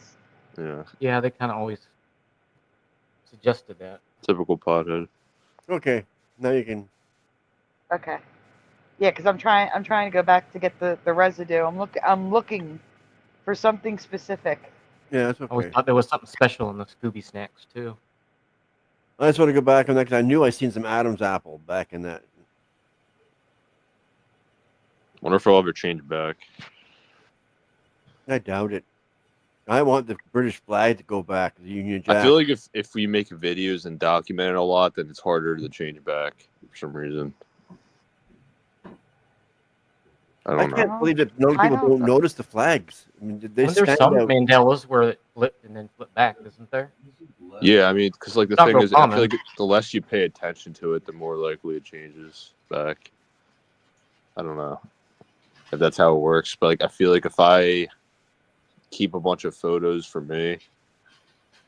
Yeah, Yeah, they kind of always suggested that. typical pothead. Okay, now you can. Okay. Yeah, because I'm trying to go back to get the residue. I'm looking for something specific. Yeah, that's I always okay. thought there was something special in the Scooby snacks too. I just want to go back on that because I knew I seen some Adam's apple back in that. Wonder if I'll ever change back. I doubt it. I want the British flag to go back, the Union Jack. I feel like if we make videos and document it a lot, then it's harder to change back for some reason. I don't know. can't believe that none I people don't- don't notice the flags. I mean, they And there's stand some out. Mandelas where it flipped and then flipped back, isn't there? Yeah, I mean, because like the Not thing real is, I common. feel like the less you pay attention to it, the more likely it changes back. I don't know if that's how it works, but like I feel like if I keep a bunch of photos for me,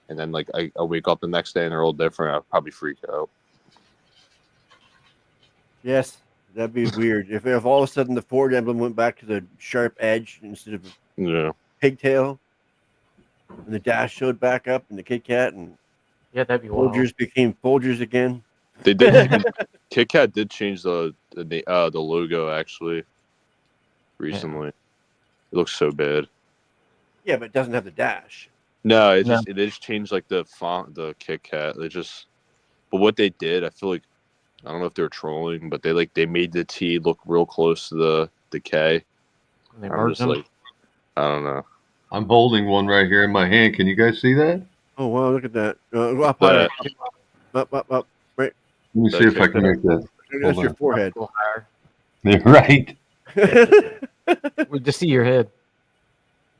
and then like I wake up the next day and they're all different, I'll probably freak out. Yes, that'd be weird. If all of a sudden the Ford emblem went back to the sharp edge instead of Yeah, pigtail, and the dash showed back up, and the Kit Kat and Yeah, that'd be wild. Folgers became Folgers again. they did. Kit Kat did change the logo actually recently. It looks so bad. Yeah, but it doesn't have the dash. No, it No. just they just changed like the font, the Kit Kat. But what they did, I feel like I don't know if they were trolling, but they made the T look real close to the K. And they I'm merged just them. like, I don't know. I'm holding one right here in my hand. Can you guys see that? Oh wow, look at that! Go up higher, up. Let me see if I can make that. That's your on. forehead. A little higher. Right. We just see your head.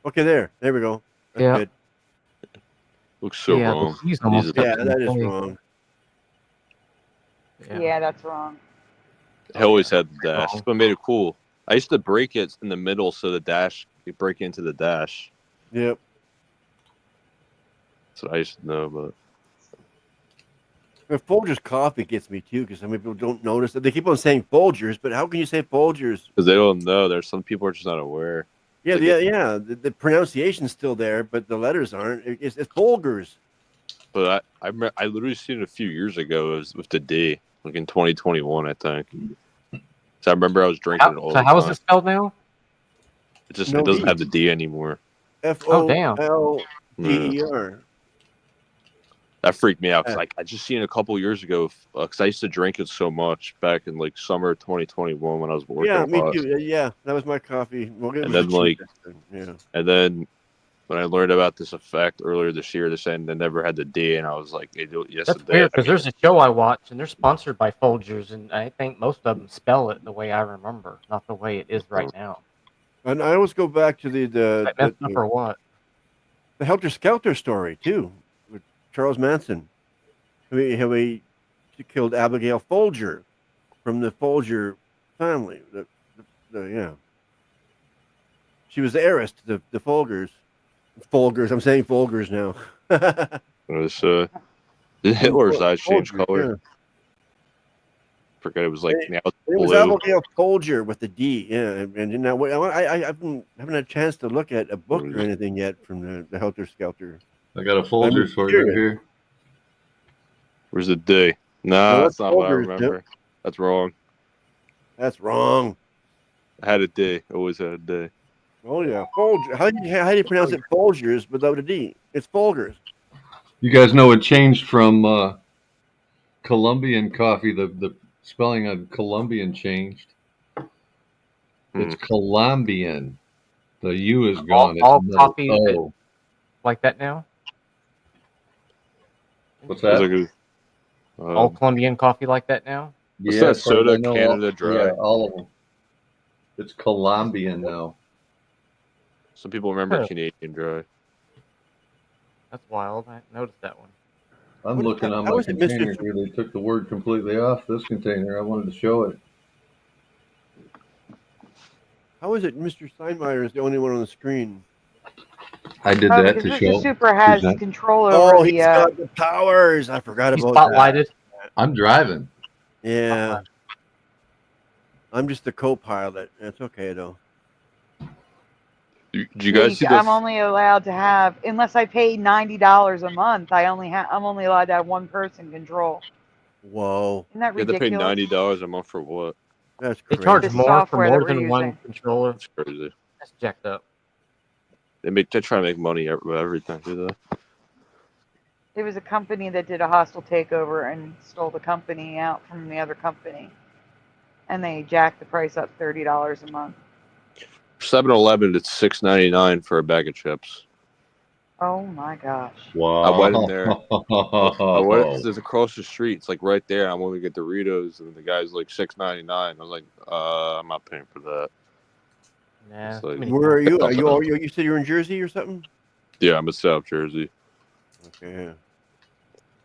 Okay, there we go. That's Yeah. good. Looks so yeah, wrong. the T's almost Jesus. got Yeah, to that the is K. wrong. Yeah, that's wrong. I always had the dash. Wrong. That's what made it cool. I used to break it in the middle so the dash you break into the dash. Yep. That's what I used to know, but And Folgers coffee gets me too, because some people don't notice it. They keep on saying Folgers, but how can you say Folgers? because they don't know. There's some people are just not aware. Yeah, Like the pronunciation's still there, but the letters aren't. It's Folgers. But I literally seen it a few years ago. It was with the D, like in 2021, I think. So I remember I was drinking it all So the how is time. it spelled now? It just No it doesn't D. have the D anymore. damn. FOLDER. That freaked me out because I just seen it a couple years ago because I used to drink it so much back in like summer 2021 when I was working. Yeah, a me lot. too. Yeah, that was my coffee. Well, it And was then, the like- cheapest thing, yeah. And then when I learned about this effect earlier this year, they're saying they never had the D, and I was like, yes, That's they weird did. because there's a show I watch and they're sponsored by Folgers, and I think most of them spell it the way I remember, not the way it is right now. And I always go back to I messed up or what? the Helter Skelter story too, with Charles Manson. How he killed Abigail Folger from the Folger family. Yeah. She was the heiress to the Folgers. Folgers. I'm saying Folgers now. It was Hitler's eyes changed Folger, color. yeah. Forget it was like now it's It was blue. Abigail Folger with the D. Yeah, and you know, I haven't had a chance to look at a book or anything yet from the Helter Skelter. I got a Folgers for you right here. Where's the D? Nah, No, that's that's not what I Folgers, remember. That's wrong. That's wrong. I had a D. Always had a D. Oh yeah, Folger. How do you pronounce it? Folgers without a D. It's Folgers. You guys know it changed from Colombian coffee. The spelling of Colombian changed. It's Colombian. The U is gone. All It's coffee O. like that now? What's It was that? like All Colombian coffee like that now? What's that as far as soda, I know, Canada Dry? Yeah, all of them. It's Colombian now. some people remember Huh. Canadian Dry. That's wild. I noticed that one. I'm What is looking that? on How my is it, Mr. container here. They took the word completely off this container. I wanted to show it. How is it Mr. Steinmeier is the only one on the screen? I did Oh, that because to Mr. show. Super has Who's that? control over Oh, the. he's got the powers. I forgot He's about that. spotlighted. I'm driving. Yeah. I'm just the co-pilot. That's okay though. Did you guys see I'm the? only allowed to have, unless I pay $90 a month. I'm only allowed to have one person control. Whoa, Isn't that You have to pay ridiculous? $90 a month for what? that's They crazy. charge The more for software that more we're than one using. controller. That's crazy. That's jacked up. They try to make money with everything, do they? It was a company that did a hostile takeover and stole the company out from the other company, and they jacked the price up $30 a month. 7-Eleven, it's $6.99 for a bag of chips. Oh my gosh. Wow. I went in there. I went because it's across the street. It's like right there. I'm only get Doritos, and the guy's like $6.99. I was like, I'm not paying for that. Nah, It's like- too many Where are you? Are Something you said you're in Jersey or something? Yeah, I'm in South Jersey. Okay. Yeah.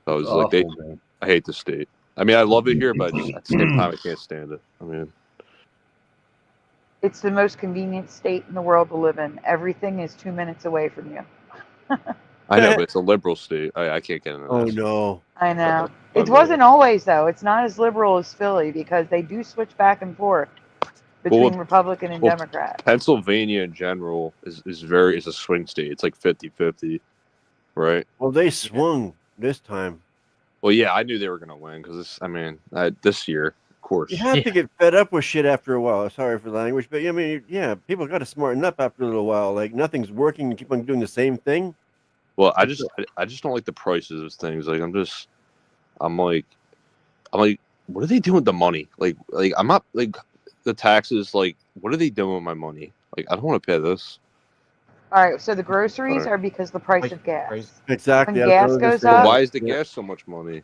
I was Awful, like, man. I hate the state. I mean, I love it here, but just, at the same time, I can't stand it. I mean, It's the most convenient state in the world to live in. Everything is 2 minutes away from you. I know, but it's a liberal state. I can't get into Oh this. no. I know. I It wasn't always, though. It's not as liberal as Philly because they do switch back and forth between Republican and well, Democrat. Pennsylvania in general is a swing state. It's like 50-50, right? Well, they swung this time. Well, yeah, I knew they were going to win because this year, of course. You have to get fed up with shit after a while. Sorry for the language, but I mean, yeah, people got to smarten up after a little while. Like nothing's working, you keep on doing the same thing. Well, I just don't like the prices of things. Like I'm like, what are they doing with the money? Like I'm not like the taxes. Like, what are they doing with my money? Like, I don't want to pay this. All right, so the groceries Right. are because the price of gas. Crazy. Exactly. When that's what I gas was gonna goes say. up- Why is the Yeah. gas so much money?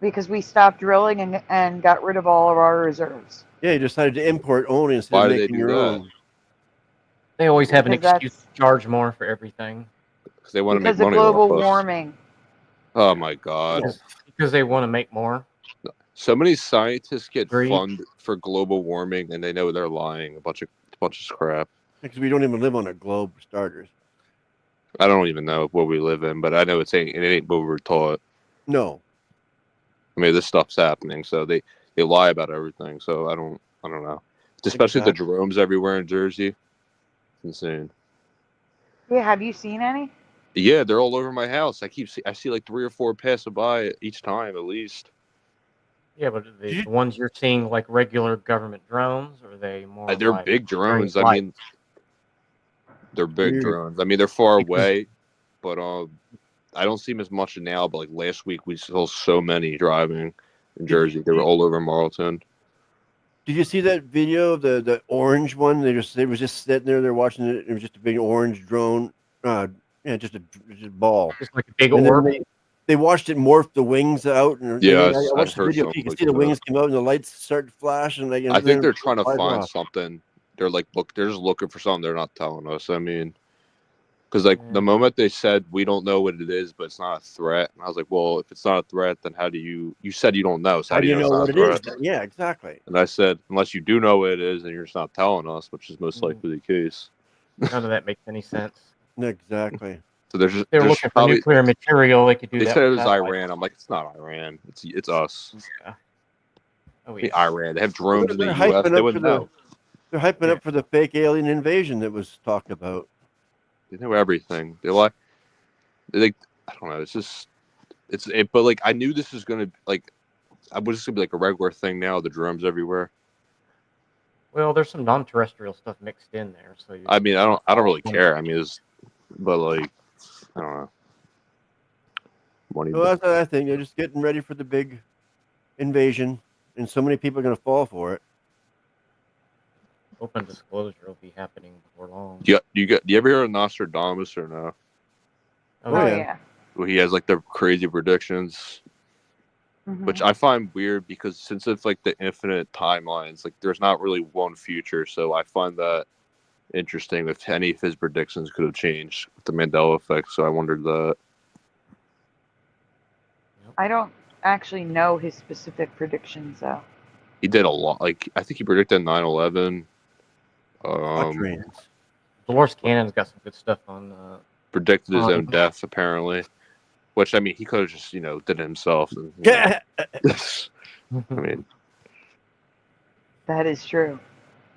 Because we stopped drilling and got rid of all of our reserves. Yeah, you decided to import only instead Why of do they making do your that? own. They always have an Because excuse to charge more for everything. Because they want to make Because of money global off us. warming. Oh my god! Because they want to make more. So many scientists get Agreed. funded for global warming, and they know they're lying. A bunch of crap. Because we don't even live on a globe for starters. I don't even know what we live in, but I know it ain't what we were taught. No. I mean, this stuff's happening, so they lie about everything. So I don't know. Especially the drones everywhere in Jersey. It's insane. Yeah, have you seen any? Yeah, they're all over my house. I see like 3 or 4 passing by each time at least. Yeah, but the ones you're seeing like regular government drones, or are they more? They're like big drones. I light? mean, they're big Weird. drones. I mean, they're far away, but I don't see them as much now. But like last week, we saw so many driving in Jersey. They were all over Marlton. Did you see that video of the orange one? They was just sitting there. They're watching it. It was just a big orange drone. Yeah, just a ball. Just like a big And then orb. they watched it morph the wings out. And Yeah, I I've watched the heard video. something You can like see the that. wings come out and the lights start to flash. And like, I think they're trying to flies find off. something. They're like, they're just looking for something. They're not telling us. I mean, because like the moment they said we don't know what it is, but it's not a threat, and I was like, well, if it's not a threat, then how do you? You said you don't know, so How do you know it's what not it a is? threat? Yeah, exactly. And I said, unless you do know what it is, and you're just not telling us, which is most likely the case. None of that makes any sense. Exactly. So there's They're looking for nuclear material. They could do They that. said it with was satellites. Iran. I'm like, it's not Iran. It's us. Yeah. Oh, The yeah. Iran. They have drones in the They're U.S. hyping They up wouldn't for know. They're hyping up for the fake alien invasion that was talked about. They know everything. They lie. I don't know. It's just but like I knew this was gonna I was just gonna be like a regular thing now. The drones everywhere. Well, there's some non-terrestrial stuff mixed in there, so. I mean, I don't really care. I mean, but like, I don't know. Money. Well, that's what I think. They're just getting ready for the big invasion, and so many people are going to fall for it. Open disclosure will be happening before long. Do you ever hear of Nostradamus or no? Oh, yeah. Well, he has like the crazy predictions, which I find weird because since it's like the infinite timelines, like there's not really one future. So I find that interesting if any of his predictions could have changed with the Mandela effect. So I wondered that. I don't actually know his specific predictions, though. He did a lot. Like I think he predicted 9/11. Dolores Cannon's got some good stuff on. Predicted his own death apparently, which I mean he could have just did it himself. And, Yeah. I mean, that is true.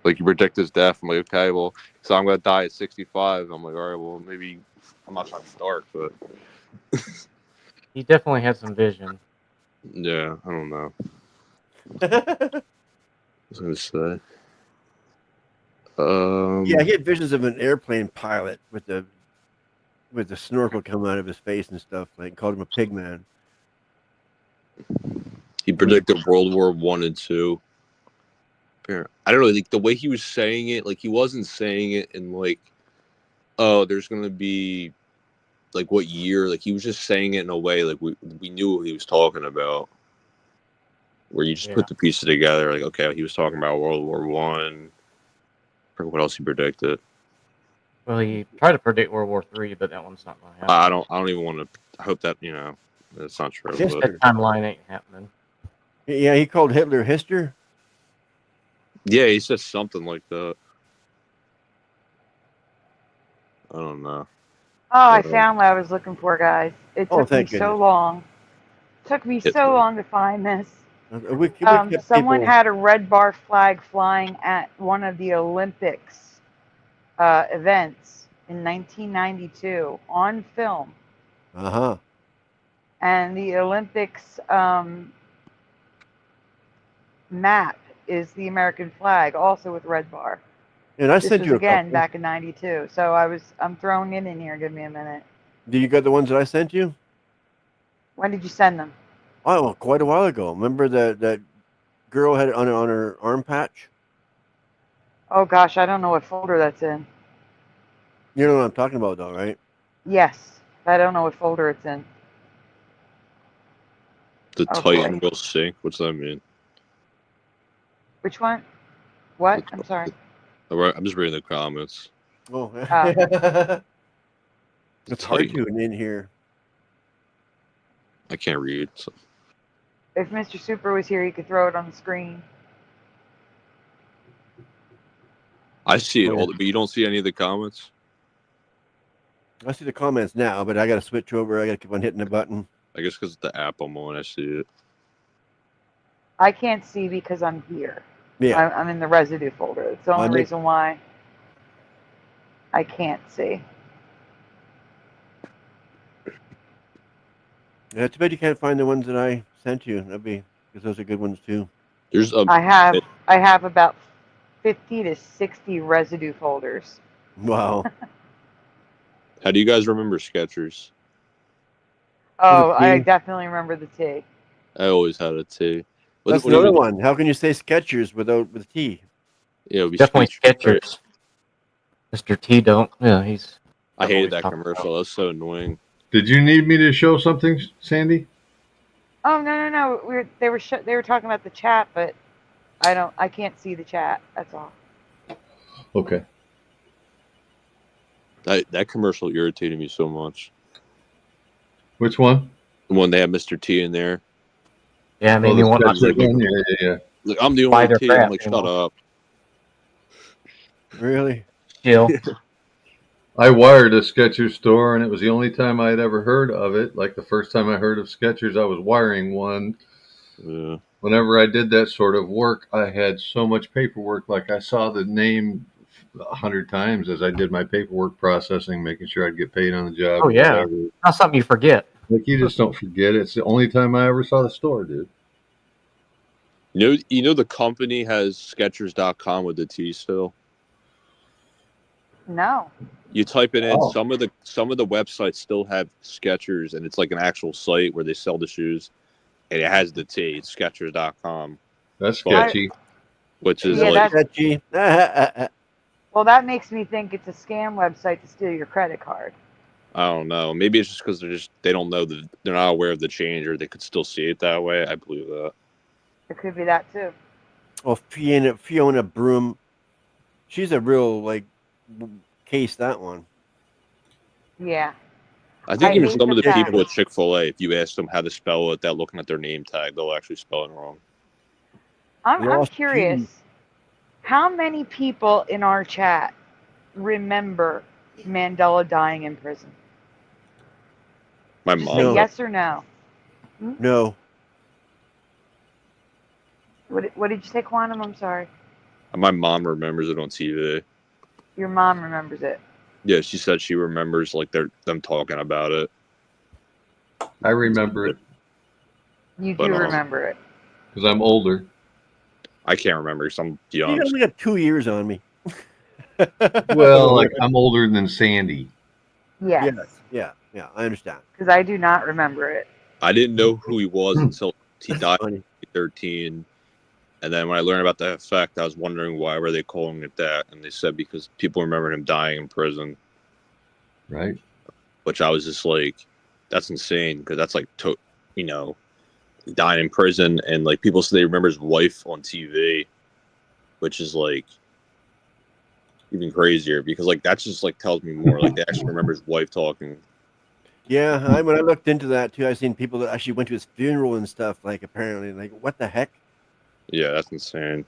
Like you predict his death. I'm like, okay, well, so I'm gonna die at 65. I'm like, all right, well, maybe I'm not trying to start, but He definitely had some vision. yeah, I don't know. I was gonna say. Yeah, I get visions of an airplane pilot with the snorkel coming out of his face and stuff. Like called him a pig man. He predicted World War I and II. I don't know, like the way he was saying it, like he wasn't saying it in like, oh, there's gonna be like what year. Like he was just saying it in a way like we knew what he was talking about. Where you just put the pieces together, like okay, he was talking about World War One. What else he predicted? Well, he tried to predict World War III, but that one's not going to happen. I don't even want to. I hope that that's not true. Just that timeline ain't happening. Yeah, he called Hitler Hister. Yeah, he said something like that. I don't know. Oh, I found what I was looking for, guys. It took me so long. It took me so long to find this. Someone had a red bar flag flying at one of the Olympics events in 1992 on film. Uh-huh. And the Olympics map is the American flag, also with red bar. And I sent you again back in '92. So I'm throwing it in here. Give me a minute. Do you got the ones that I sent you? When did you send them? Oh, well, quite a while ago. Remember that girl had it on her arm patch? Oh gosh, I don't know what folder that's in. You know what I'm talking about, though, right? Yes, I don't know what folder it's in. The Titan will sink. What's that mean? Which one? What? I'm sorry. I'm just reading the comments. Oh, it's hard to in here. I can't read. So. If Mr. Super was here, he could throw it on the screen. I see it all, but you don't see any of the comments? I see the comments now, but I got to switch over. I got to keep on hitting the button. I guess because the app I'm on, I see it. I can't see because I'm here. Yeah. I'm in the residue folder. It's the only reason why I can't see. Yeah, too bad you can't find the ones that I sent you. That'd be because those are good ones too. I have about 50 to 60 residue folders. Wow. How do you guys remember Skechers? Oh, I definitely remember the T. I always had a T. That's another one. How can you say Skechers with T? Yeah, it would be definitely Skechers. Mr. T don't. Yeah, he's. I hated that commercial. That was so annoying. Did you need me to show something, Sandy? Oh no! They were talking about the chat, but I can't see the chat. That's all. Okay. That commercial irritated me so much. Which one? The one they had Mr. T in there. Yeah, maybe one. Yeah. Look, I'm the only T. I'm like, shut up. Really? Still. I wired a Skechers store, and it was the only time I had ever heard of it. Like the first time I heard of Skechers, I was wiring one. Yeah. Whenever I did that sort of work, I had so much paperwork. Like I saw the name 100 times as I did my paperwork processing, making sure I'd get paid on the job. Oh yeah, not something you forget. Like you just don't forget. It's the only time I ever saw the store, dude. You know the company has Skechers.com with the T still. No. You type it in. Some of the websites still have Skechers, and it's like an actual site where they sell the shoes, and it has the T. It's Skechers.com. That's sketchy. Which is sketchy. Well, that makes me think it's a scam website to steal your credit card. I don't know. Maybe it's just because they don't know that they're not aware of the change, or they could still see it that way. I believe that. It could be that too. Well, Fiona Broom, she's a real case, that one. Yeah. I think even some of the people at Chick-fil-A, if you ask them how to spell it without looking at their name tag, they'll actually spell it wrong. I'm curious. How many people in our chat remember Mandela dying in prison? My mom. Yes or no? No. What did you say, Quantum? I'm sorry. My mom remembers it on TV. Your mom remembers it. Yeah, she said she remembers them talking about it. I remember it. You do remember it. Because I'm older. I can't remember because I'm young. You only got 2 years on me. Well, I'm older than Sandy. Yes. Yeah, I understand. Because I do not remember it. I didn't know who he was until he died in 2013. And then when I learned about the effect, I was wondering why were they calling it that? And they said because people remember him dying in prison. Right. which I was just like, that's insane because that's like, dying in prison, and like people say they remember his wife on TV, which is like even crazier because like that's just like tells me more. Like they actually remember his wife talking. Yeah, when I looked into that too, I've seen people that actually went to his funeral and stuff. Like apparently, like what the heck? Yeah, that's insane.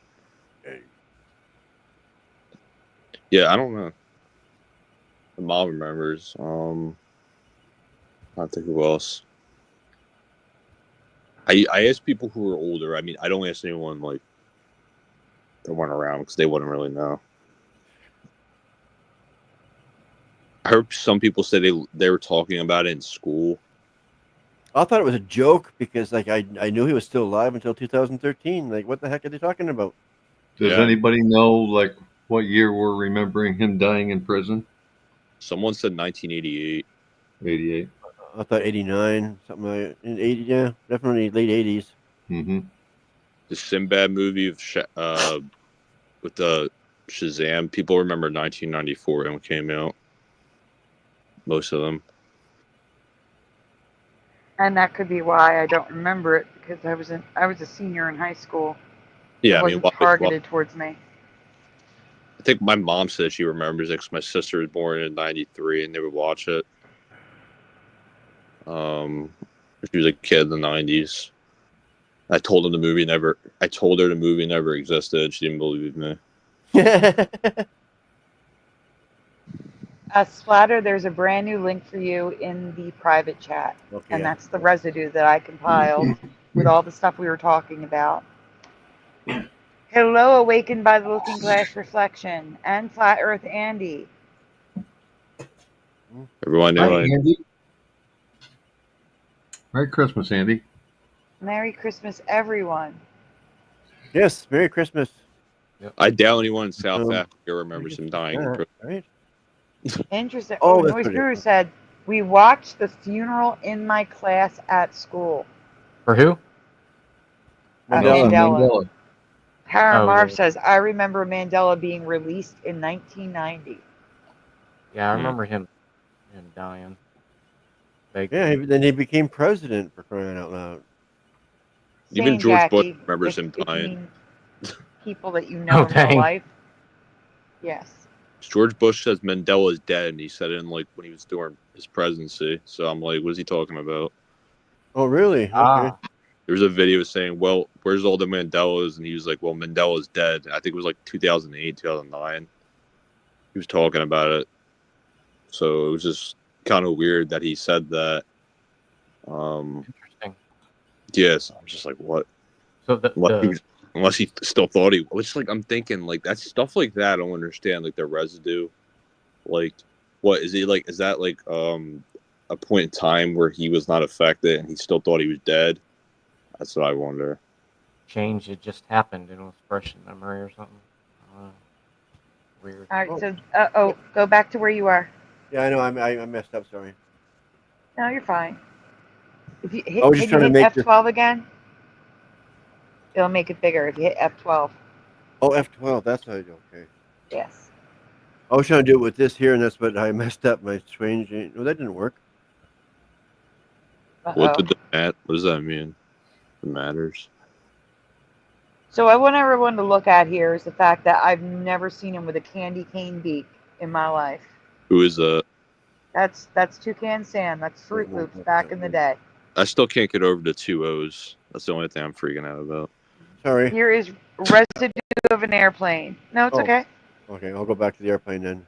Yeah, I don't know. The mom remembers. I think who else. I asked people who were older. I mean, I don't ask anyone like that weren't around because they wouldn't really know. I heard some people say they were talking about it in school. I thought it was a joke because like I knew he was still alive until 2013. Like what the heck are they talking about? Does Yeah. anybody know like what year we're remembering him dying in prison? Someone said 1988. 88. I thought 89, something like in 80. Yeah, definitely late 80s. Mm-hmm. The Sinbad movie of with the Shazam. People remember 1994 when it came out. Most of them. And that could be why I don't remember it because I was a senior in high school. Yeah, It wasn't targeted towards me. I think my mom said she remembers it because my sister was born in '93 and they would watch it. She was a kid in the '90s. I told her the movie never existed. She didn't believe me. Splatter, there's a brand new link for you in the private chat. Okay, And yeah. that's the residue that I compiled with all the stuff we were talking about. Hello, Awakened by the Looking Glass Reflection, and Flat Earth Andy. Everyone knew Hi, it. Andy. Merry Christmas, Andy. Merry Christmas, everyone. Yes, Merry Christmas. I doubt anyone in South Africa remembers him dying. Yeah, right? Interesting. Oh, Oh, that's Noise pretty Guru cool. said, we watched the funeral in my class at school. For who? Mandela. Mandela. Paramarv yeah. says, I remember Mandela being released in 1990. Yeah, I remember him dying. Yeah, then he became president for crying out loud. Even Same, George Bush Jackie, remembers him if you dying. mean people that you know in real dang. life. Yes. George Bush says Mandela is dead, and he said it in like when he was doing his presidency. So I'm like, what is he talking about? Oh, really? Okay. There was a video saying, well, where's all the Mandelas? And he was like, well, Mandela's dead. I think it was like 2008, 2009. He was talking about it. So it was just kind of weird that he said that. Interesting. Yes, I'm just like, what? So Unless he still thought he was. Like, I'm thinking, like, that's stuff like that. I don't understand, like, the residue. Like, what is he like? Is that like a point in time where he was not affected and he still thought he was dead? That's what I wonder. change, it just happened and it was fresh in memory or something. Weird. All right, so, go back to where you are. Yeah, I know. I messed up. Sorry. No, you're fine. If you hit, I was just can you trying to hit make F12 again? It'll make it bigger if you hit F12. Oh, F12. That's how you do. Okay. Yes. I was trying to do it with this here, and that's what I messed up. My strange. No, that didn't work. What does that mean? It matters. So I want everyone to look at here is the fact that I've never seen him with a candy cane beak in my life. Who is that? That's Toucan Sam. That's Fruit Loops back in the day. I still can't get over the 2 O's. That's the only thing I'm freaking out about. Sorry. Here is residue of an airplane. No, it's okay. Okay, I'll go back to the airplane then.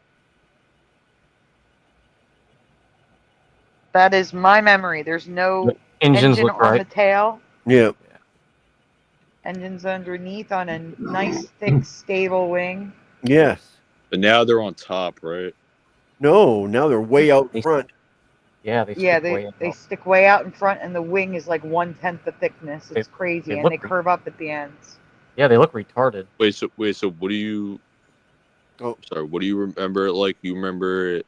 That is my memory. There's no Engines engine look on right. the tail. Yeah. Engines underneath on a nice, thick, stable wing. Yes. But now they're on top, right? No, now they're way out front. Yeah, They stick way out in front, and the wing is like 1/10 the thickness. It's crazy, and they curve up at the ends. Yeah, they look retarded. Wait, so what do you? Oh, sorry. What do you remember? Like you remember it?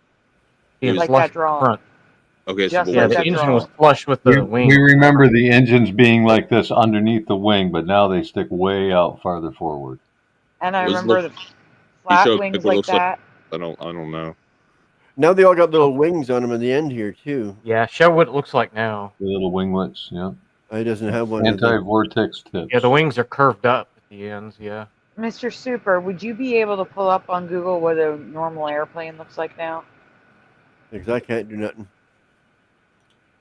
Being like flush that drawing. front. Okay, so Just Yeah, like the that engine drawing. was flush with the wing. We remember the engines being like this underneath the wing, but now they stick way out farther forward. And I Those remember look- the flat showed wings what it like looks like. that. I don't know. Now they all got little wings on them in the end here too. Yeah, show what it looks like now. The little winglets, yeah. It doesn't have one. of them. Anti-vortex tips. Yeah, the wings are curved up at the ends. Yeah. Mr. Super, would you be able to pull up on Google what a normal airplane looks like now? Because I can't do nothing.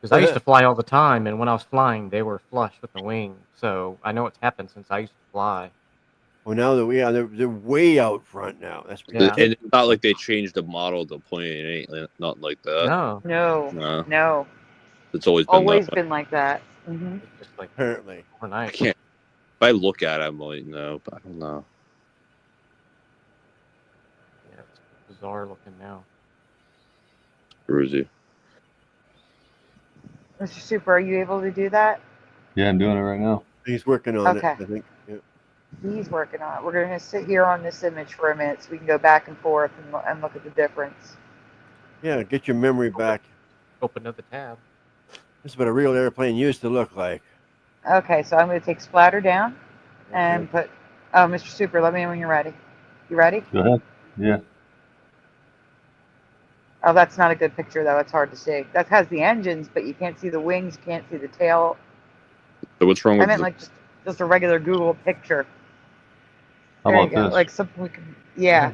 Because I used to fly all the time, and when I was flying, they were flush with the wing. So I know it's happened since I used to fly. Well, now that they're way out front now. That's Yeah. And it's not like they changed the model of the plane. It ain't not like that. No, No. It's always been like that. Mm-hmm. it's just like apparently. I overnight. can't. If I look at it, I'm like, no, but I don't know. Yeah, it's bizarre looking now. Ruzy. Mr. Super, are you able to do that? Yeah, I'm doing it right now. He's working on Okay. it, I think. Yeah. He's working on it. We're going to sit here on this image for a minute so we can go back and forth and look at the difference. Yeah, get your memory back. Open another tab. This is what a real airplane used to look like. Okay, so I'm going to take splatter down and put... Oh, Mr. Super, let me know when you're ready. You ready? Go ahead. Yeah. Oh, that's not a good picture, though. It's hard to see. That has the engines, but you can't see the wings, you can't see the tail. So what's wrong I with meant like just a regular Google picture. How There about you go. this? Like something we can... Yeah.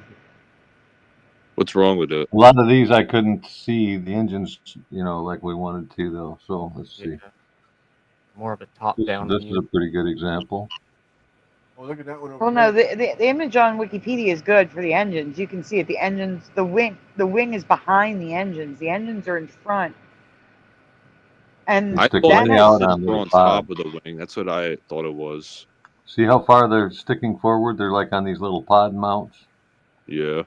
what's wrong with it? A lot of these I couldn't see the engines, like we wanted to, though. So let's see. Yeah. More of a top-down This is view. a pretty good example. Oh, look at that one over Well, no, there. the image on Wikipedia is good for the engines. You can see it. The engines, the wing is behind the engines. The engines are in front. And I Stick thought that way it has, out was on the on pod. top of the wing. That's what I thought it was. See how far they're sticking forward? They're like on these little pod mounts. Yeah.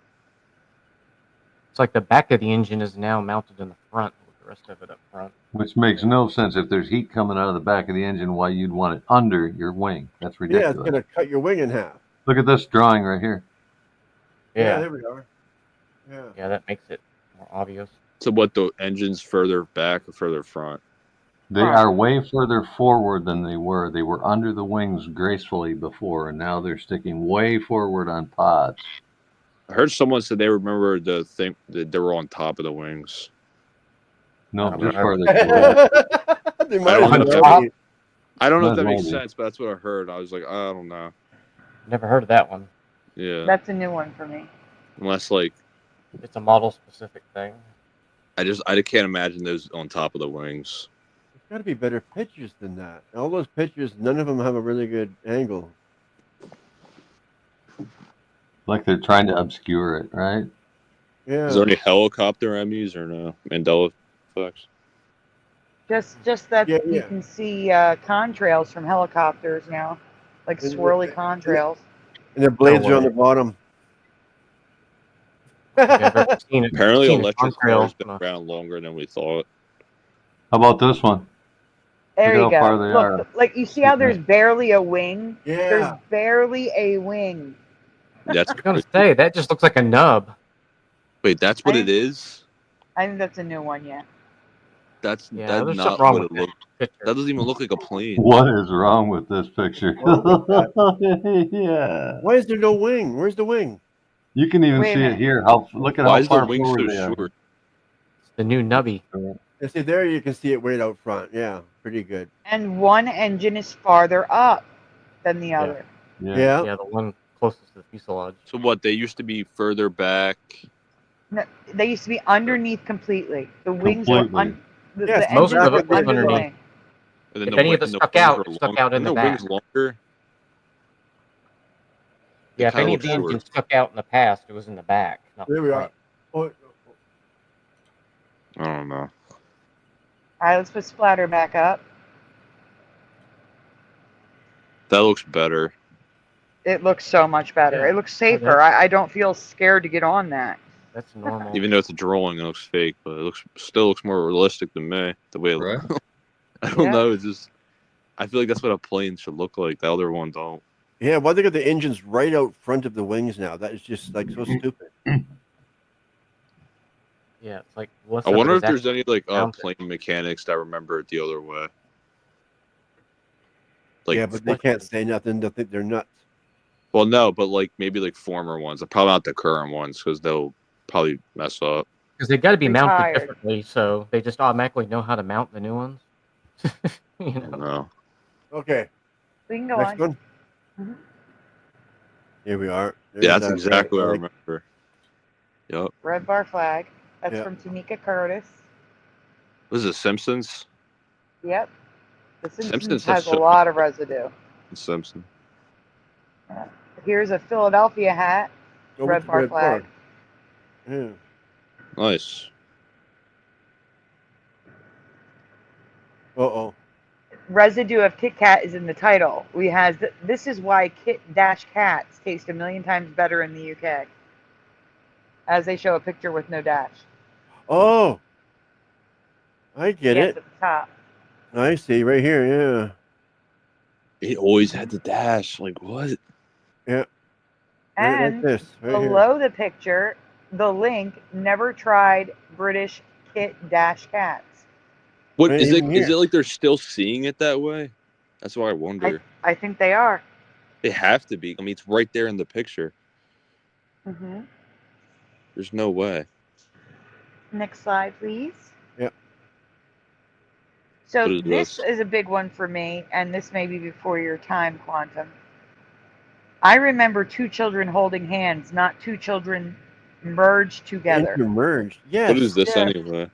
It's like the back of the engine is now mounted in the front with the rest of it up front. Which makes no sense. If there's heat coming out of the back of the engine, why you'd want it under your wing? That's Yeah, it's ridiculous. going to cut your wing in half. Look at this drawing right here. Yeah, there we are. Yeah. yeah, that makes it more obvious. So what, the engine's further back or further front? They are way further forward than they were. They were under the wings gracefully before, and now they're sticking way forward on pods. I heard someone said they remember the thing that they were on top of the wings. No, don't just know. farther forward. They might I don't as know. well be. I don't know Might if that as makes well be. sense, but that's what I heard. I was like, I don't know. Never heard of that one. Yeah. that's a new one for me. Unless, like, It's a model-specific thing. I can't imagine those on top of the wings. There's got to be better pictures than that. All those pictures, none of them have a really good angle. Like they're trying to obscure it, right? Yeah. Is there any helicopter Emmys or no? Mandela effects? Just that Yeah, you yeah. can see contrails from helicopters now, like Is it- swirly contrails. And their blades No are on way. the bottom. If you've ever seen it, Apparently, seen a electric contrail cars been on a- around longer than we thought. How about this one? There Look you how go. far they Look, are. like you see how there's barely a wing. There's Yeah. barely a wing. That's I was gonna say that just looks like a nub. Wait, that's what I- it is? I think that's a new one. Yeah. That's Yeah, that's there's not something wrong what with it that looks. picture. That doesn't even look like a plane. What is wrong with this picture? What's Yeah. Why is there no wing? Where's the wing? You can even Wait a see it minute. here. Look at Why how is the far wing forward so they are. short? It's the new nubby. You see, there you can see it way out front. Yeah, pretty good. And one engine is farther up than the other. Yeah. Yeah, the one closest to the fuselage. So what? They used to be further back. No, they used to be underneath completely. The wings Completely. were Yes, the most engines of were it was under the underneath. wing. And If the any of it and the stuck wings out, were it stuck longer. out in the Aren't the wings back. longer? Yeah, if kinda any of look the short. engines stuck out in the past, it was in the back. Not There the we are. front. Oh, I don't know. All right, let's put splatter back up. That looks better. It looks so much better. Yeah. It looks safer. that's- I don't feel scared to get on that. That's normal. Even though it's a drawing, it looks fake, but it still looks more realistic than me. The way it Right? I don't Yeah. know. It's just I feel like that's what a plane should look like. The other one don't. yeah. Why they got the engines right out front of the wings now? That is just like so stupid. Yeah, it's like. less I of it wonder is if there's actually any like mounted. plane mechanics that remember it the other way. Like, yeah, but they can't say nothing. They'll think they're nuts. well, no, but like maybe like former ones, probably not the current ones because they'll probably mess up. Because they got to be mounted Retired. differently, so they just automatically know how to mount the new ones. You know? No. Okay, We can go next on. one. Mhm. Here we are. Yeah, There's that's that exactly what I flag. remember. Yep. Red bar flag. That's Yep. from Tamika Curtis. Was it Simpsons? Yep. The Simpsons Simpsons has a so lot of residue. Simpson. Here's a Philadelphia hat. Oh, Red with the bar red flag. bar. Yeah. Nice. Uh-oh. Residue of Kit Kat is in the title. This is why Kit-Cats taste a million times better in the UK. As they show a picture with no dash. Oh, I get Yes, it. at the top. I see right here. Yeah. It always had the dash. Like what? Yeah. Right like And this. Right here. below the picture, the link, never tried British Kit-Cats. What Right is it? even Is here. it like they're still seeing it that way? That's why I wonder. I think they are. They have to be. I mean, it's right there in the picture. Mm-hmm. There's no way. Next slide, please. Yep. So What is this is a big one for me, and this may be before your time, Quantum. I remember two children holding hands, not two children merged together. Intermerged. Yes. What is this Yeah. anyway?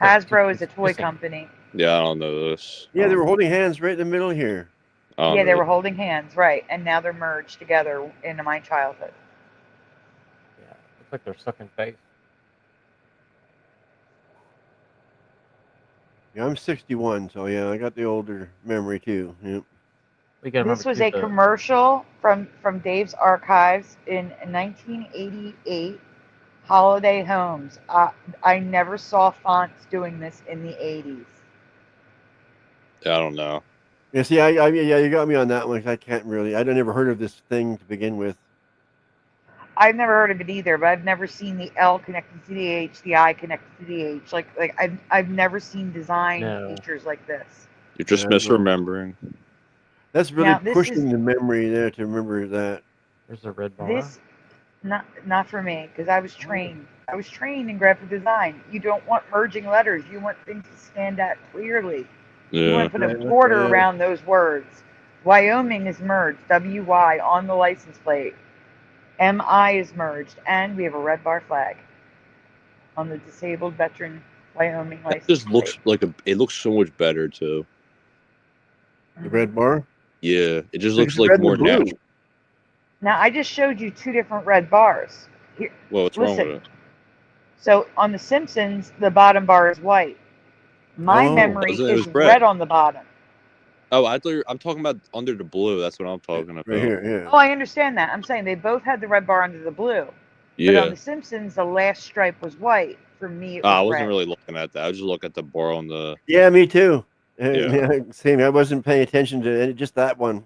Hasbro is a toy company. Yeah, I don't know this. Yeah, they were holding hands right in the middle here. Yeah, they were holding hands, right, and now they're merged together into my childhood. Yeah, looks like they're sucking face. Yeah, I'm 61, so yeah, I got the older memory too. Yep. This was a commercial from Dave's Archives in 1988. Holiday Homes. I never saw fonts doing this in the 80s. Yeah, I don't know. Yeah, see, yeah, you got me on that one. I can't really. I'd never heard of this thing to begin with. I've never heard of it either, but I've never seen the L connected to the H, the I connected to the H. Like I've never seen design features like this. You're just misremembering. That's really Now, this pushing is- the memory there to remember that. There's a red bar. This, not for me, because I was trained. I was trained in graphic design. You don't want merging letters. You want things to stand out clearly. You want to put a border around those words. Wyoming is merged, WY, on the license plate. MI is merged, and we have a red bar flag on the disabled veteran Wyoming license It just plate. looks like it looks so much better too. The red bar? Yeah, it just Like looks the like red and more the blue. natural. Now, I just showed you two different red bars. Here, Well, what's wrong listen. with it? So on The Simpsons, the bottom bar is white. My Oh. memory It was is red. red on the bottom. Oh, I'm talking about under the blue. That's what I'm talking about. Right here, yeah. Oh, I understand that. I'm saying they both had the red bar under the blue. But Yeah. on The Simpsons, the last stripe was white. For me, it was I wasn't red. really looking at that. I was just looking at the bar on the. Yeah, me too. Yeah. Same. I wasn't paying attention to it, just that one.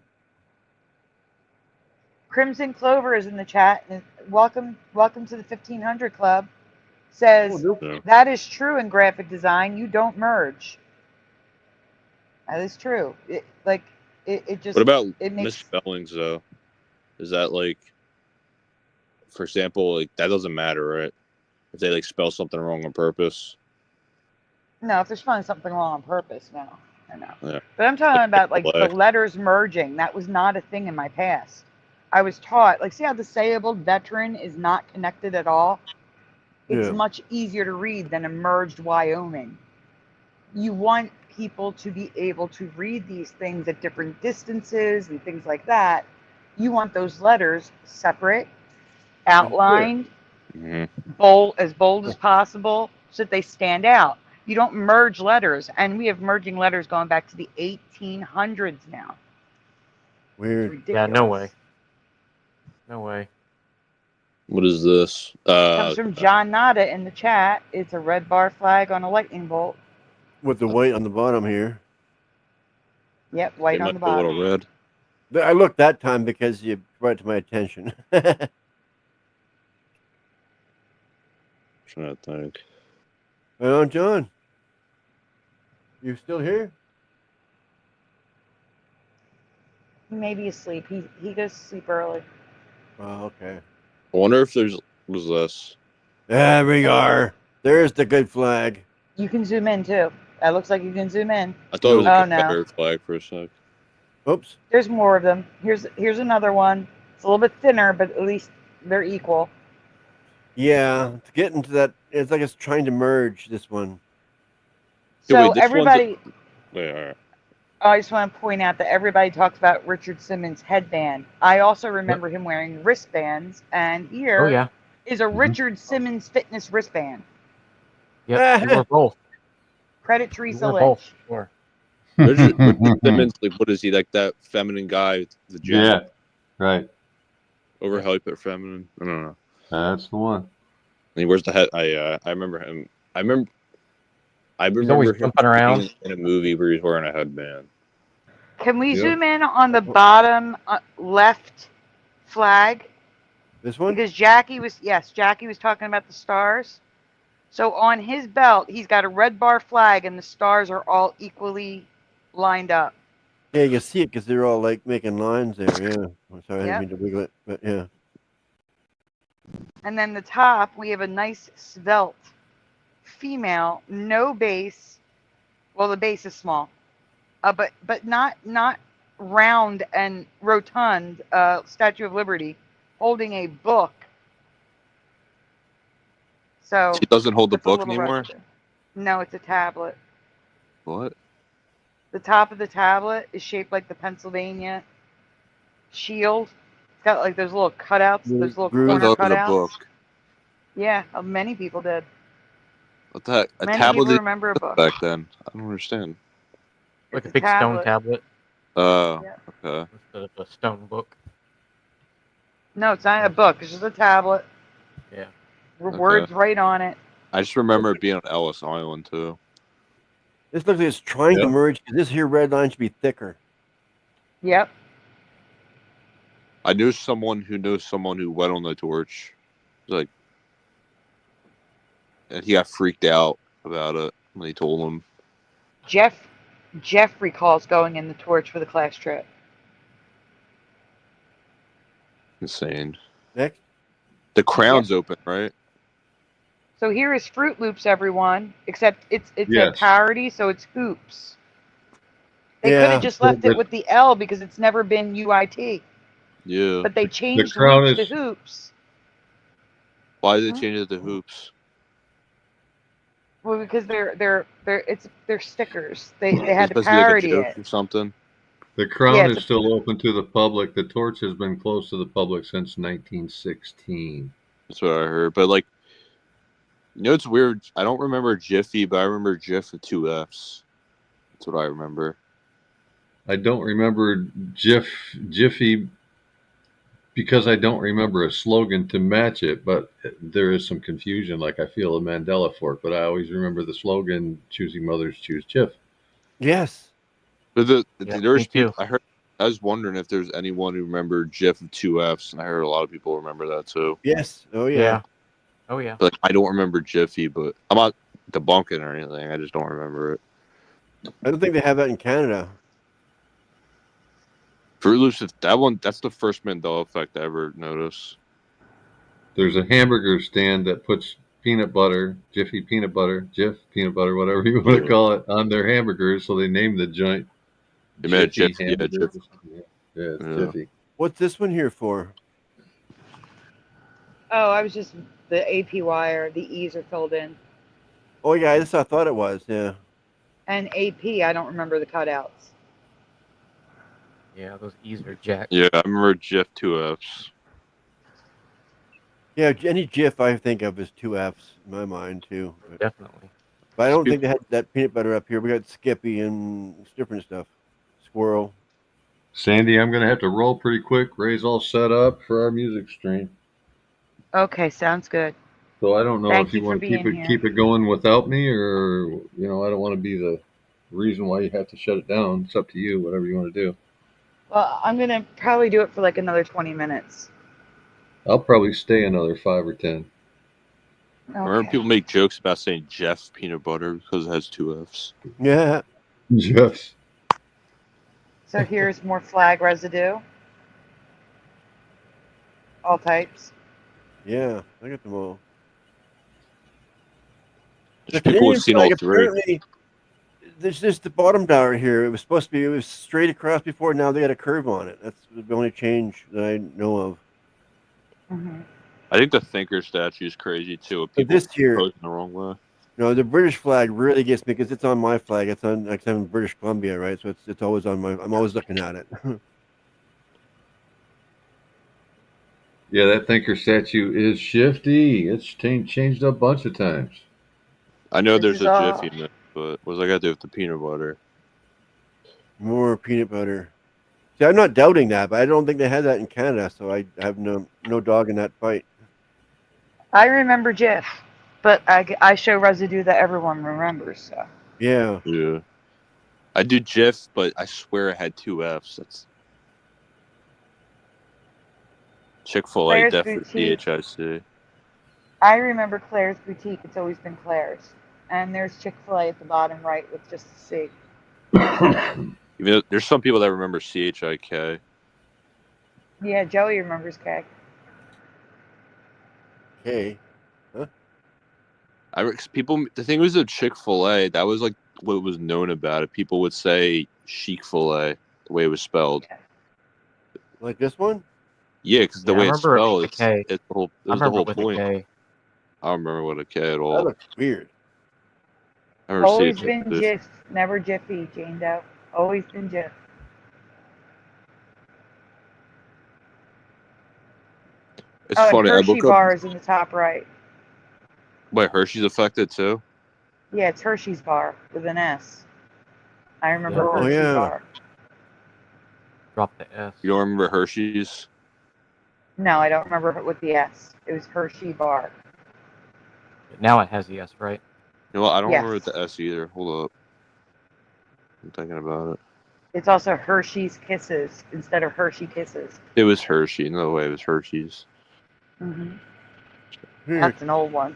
Crimson Clover is in the chat. And welcome to the 1500 Club. Says, Yeah. that is true in graphic design. You don't merge. That is true. It just... What about it makes... misspellings though? Is that like, for example, like that doesn't matter, right? If they like spell something wrong on purpose. No, if they're spelling something wrong on purpose, no. I know. Yeah. But I'm talking about like the Like- letters merging. That was not a thing in my past. I was taught, like, see how disabled veteran is not connected at all? It's Yeah. much easier to read than a merged Wyoming. You want people to be able to read these things at different distances and things like that. You want those letters separate, outlined, Mhm. bold as possible, so that they stand out. You don't merge letters, and we have merging letters going back to the 1800s now. It's Weird. ridiculous. Yeah, no way. No way. What is this? Comes from John Nada in the chat. It's a red bar flag on a lightning bolt. With the white on the bottom here. Yep, white on the a little bottom. red. But I looked that time because you brought it to my attention. Trying to think. Well, John, you still here? He may be asleep. He goes to sleep early. Oh, okay. I wonder if there's. What is this? There we are. There's the good flag. You can zoom in too. That looks like you can zoom in. I thought it was Oh, like a no. better flag for a sec. Oops. There's more of them. Here's another one. It's a little bit thinner, but at least they're equal. Yeah, to get into that, it's like it's trying to merge this one. So Yeah, wait, this everybody, Wait, all right. I just want to point out that everybody talks about Richard Simmons' headband. I also remember him wearing wristbands, and here Oh yeah. is a Richard Simmons fitness wristband. Yep. We were both. Credit We Teresa were Lynch. both. Sure. Richard Simmons, like, what is he, like that feminine guy with the gym? Yeah, right. Overhyped or feminine? I don't know. That's the one. And he wears the head. I remember him. I remember always him jumping around. being in a movie where he's wearing a headband. Can we Yep. zoom in on the bottom left flag? This one? Because Jackie was talking about the stars. So on his belt, he's got a red bar flag, and the stars are all equally lined up. Yeah, you can see it because they're all like making lines there. Yeah. I'm sorry, I Yep. didn't mean to wiggle it, but yeah. And then the top, we have a nice svelte female, no base. Well, the base is small, but not round and rotund. Statue of Liberty, holding a book. So He doesn't hold the that's a book little anymore? rusty. No, it's a tablet. What? The top of the tablet is shaped like the Pennsylvania shield. It's got like those little cutouts, those little Grooves. I corner thought it was a cutouts. book. Yeah, many people did. What the heck? A Many tablet people didn't remember a book. back then. I don't understand. Like It's a big stone tablet Oh, Yeah. okay. instead of a stone book. No, it's not a book. It's just a tablet. Yeah. Words right on it. I just remember it being on Ellis Island too. This looks like it's trying to Yep. merge because this here red line should be thicker. Yep. I knew someone who went on the torch, like, and he got freaked out about it when they told him. Jeff recalls going in the torch for the class trip. Insane. Next. The crown's open, right? So here is Fruit Loops, everyone. Except it's Yes. a parody, so it's hoops. They could Yeah. have just left it with the L because it's never been UIT. Yeah. But they changed crown hoops is- to hoops. Why did they change it to hoops? Well, because they're stickers. They had to It's supposed to be like a parody joke it. or something. The crown Yeah, is still open to the public. The torch has been closed to the public since 1916. That's what I heard. But like, you know, it's weird. I don't remember Jiffy, but I remember Jiff with 2 Fs. That's what I remember. I don't remember Jiffy because I don't remember a slogan to match it, but there is some confusion. Like I feel a Mandela fork, but I always remember the slogan, choosing mothers choose Jiff. Yes. But Yeah, there's me too. people, I was wondering if there's anyone who remembered Jiff with 2 Fs, and I heard a lot of people remember that too. Yes. Oh yeah. Yeah. Oh yeah. But like, I don't remember Jiffy, but I'm not debunking or anything. I just don't remember it. I don't think they have that in Canada. Fruit Loops, that's the first Mandela effect I ever noticed. There's a hamburger stand that puts peanut butter, Jiffy peanut butter, Jiff peanut butter, whatever you want to call it, on their hamburgers. So they named the joint They made it Jiffy Jiffy, yeah, hamburger. Jiffy. Yeah, it's Yeah. Jiffy. What's this one here for? Oh, I was just the AP wire. The E's are filled in. Oh yeah, this I thought it was. Yeah. And AP, I don't remember the cutouts. Yeah, those E's are jacked. Yeah, I remember Jiff 2 Fs. Yeah. Any GIF I think of is 2 Fs in my mind too. Definitely. But I don't think they had that peanut butter up here. We got Skippy and different stuff. Squirrel. Sandy, I'm going to have to roll pretty quick. Ray's all set up for our music stream. Okay, sounds good. So I don't know Thank if you you want for to keep being it here. keep it going without me, or I don't want to be the reason why you have to shut it down. It's up to you, whatever you want to do. Well, I'm going to probably do it for like another 20 minutes. I'll probably stay another 5 or 10. I remember Okay. people make jokes about saying Jeff peanut butter because it has 2 Fs. Yeah. Yes. So here's more flag residue. All types. Yeah. I got them all. The People Canadian have seen all flag, three. apparently, there's just the bottom tower here. It was supposed to be, it was straight across before. Now they got a curve on it. That's the only change that I know of. Mhm. I think the thinker statue is crazy too. But People this year, posing the wrong way. no, the British flag really gets me because it's on my flag. It's on, like, I'm in British Columbia, right? So it's always on my. I'm always looking at it. Yeah, that thinker statue is shifty. It's changed up a bunch of times. I know This there's is a all. Jiffy in it, but what's I got to do with the peanut butter? More peanut butter. See, I'm not doubting that, but I don't think they had that in Canada, so I have no dog in that fight. I remember Jif, but I show residue that everyone remembers. So Yeah. Yeah. I do Jif, but I swear it had two F's. That's Chick-fil-A, Claire's definitely Boutique. CHIC. I remember Claire's Boutique. It's always been Claire's. And there's Chick-fil-A at the bottom right with just a C. Even though there's some people that remember CHIK. Yeah, Joey remembers K. Okay. People. The thing was, a Chick-fil-A, that was like what was known about it. People would say Chic-fil-A, the way it was spelled. Like this one? Yeah, because the Yeah, I way it's remember it spelled, with a K. it I was the remember whole it with a point. K. I don't remember what a K at That all. looks weird. I remember Always CHIK. been Jif, never Jiffy, Jane Doe. Always been Jif. It's Oh, and funny. I Hershey look up. bar is in the top right. Wait, Hershey's affected too? Yeah, it's Hershey's bar with an S. I remember Yeah. Hershey yeah. bar. Drop the S. You don't remember Hershey's? No, I don't remember it with the S. It was Hershey bar. Now it has the S, right? You know what? I don't remember Yes. with the S either. Hold up. I'm thinking about it. It's also Hershey's Kisses instead of Hershey Kisses. It was Hershey. No way, it was Hershey's. Hmm Weird. That's an old one.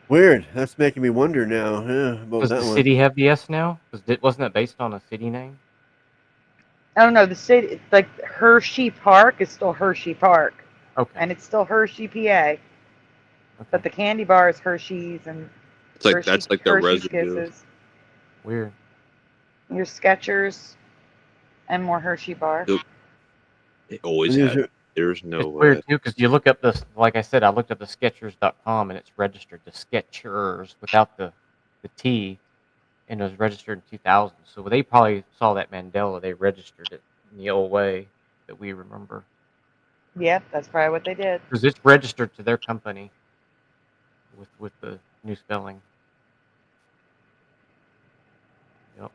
Weird. That's making me wonder now about Does that the one. city have the S now? Wasn't it based on a city name? Oh no, the city, like Hershey Park is still Hershey Park, Okay. and it's still Hershey, PA. But the candy bar is Hershey's and It's like Hershey, that's like the Hershey's residue. Kisses. Weird. Your Skechers and more Hershey bar. It always And these had. are- There's no It's way. weird too because you look up this. Like I said, I looked up the Skechers.com and it's registered to Skechers without the T, and it was registered in 2000. So they probably saw that Mandela. They registered it in the old way that we remember Yep, that's probably what they did. because it's registered to their company with the new spelling. Yep.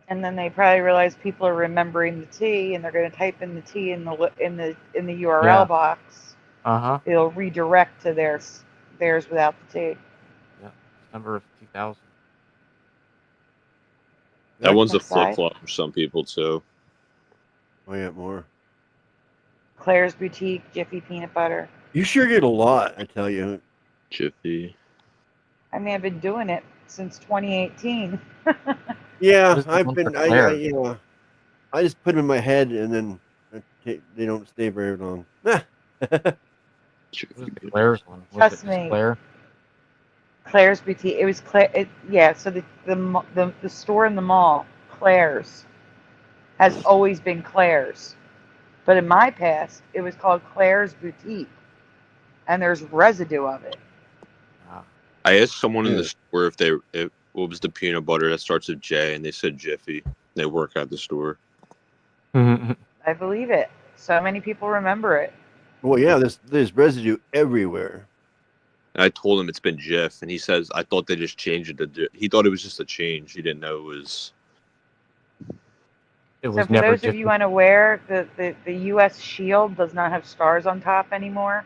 And then they probably realized people are remembering the T, and they're going to type in the T in the URL Yeah. box. Uh-huh. It'll redirect to theirs without the T. Yeah. December of 2000. That one's a Next slide. flip flop for some people too. Oh yeah, more. Claire's Boutique, Jiffy Peanut Butter. You sure get a lot, I tell you. Jiffy. I mean, I've been doing it since 2018. Yeah, What is the I've one been. for I Claire? you know, I just put them in my head, and then they don't stay very long. Jiffy. What was the Claire's one? Was Trust it just me. Claire? Claire's Boutique. It was Claire. Yeah. So the store in the mall, Claire's, has always been Claire's, but in my past, it was called Claire's Boutique, and there's residue of it. Ah. I asked someone in Yeah. the store if what was the peanut butter that starts with J, and they said Jiffy. They work at the store. I believe it. So many people remember it. Well, yeah, there's residue everywhere. And I told him it's been Jif, and he says I thought they just changed it to. He thought it was just a change. He didn't know it was. It So was for never those of just you unaware, the U.S. shield does not have stars on top anymore.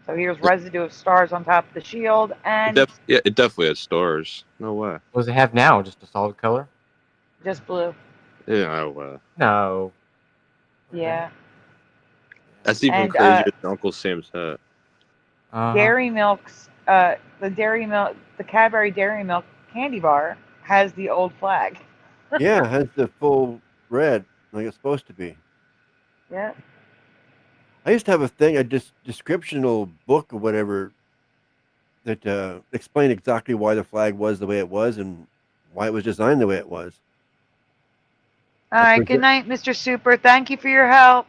So here's residue of stars on top of the shield, and It definitely had stars. No way. What does it have now? Just a solid color? just blue. Yeah, no way. No. Yeah. That's even And, crazier than Uncle Sam's hat. Uh-huh. Dairy Milk's the Cadbury Dairy Milk candy bar has the old flag. Yeah, it has the full red like it's supposed to be. Yeah. I used to have a thing, a descriptional book or whatever that explained exactly why the flag was the way it was and why it was designed the way it was. All right. Good night, Mr. Super. Thank you for your help.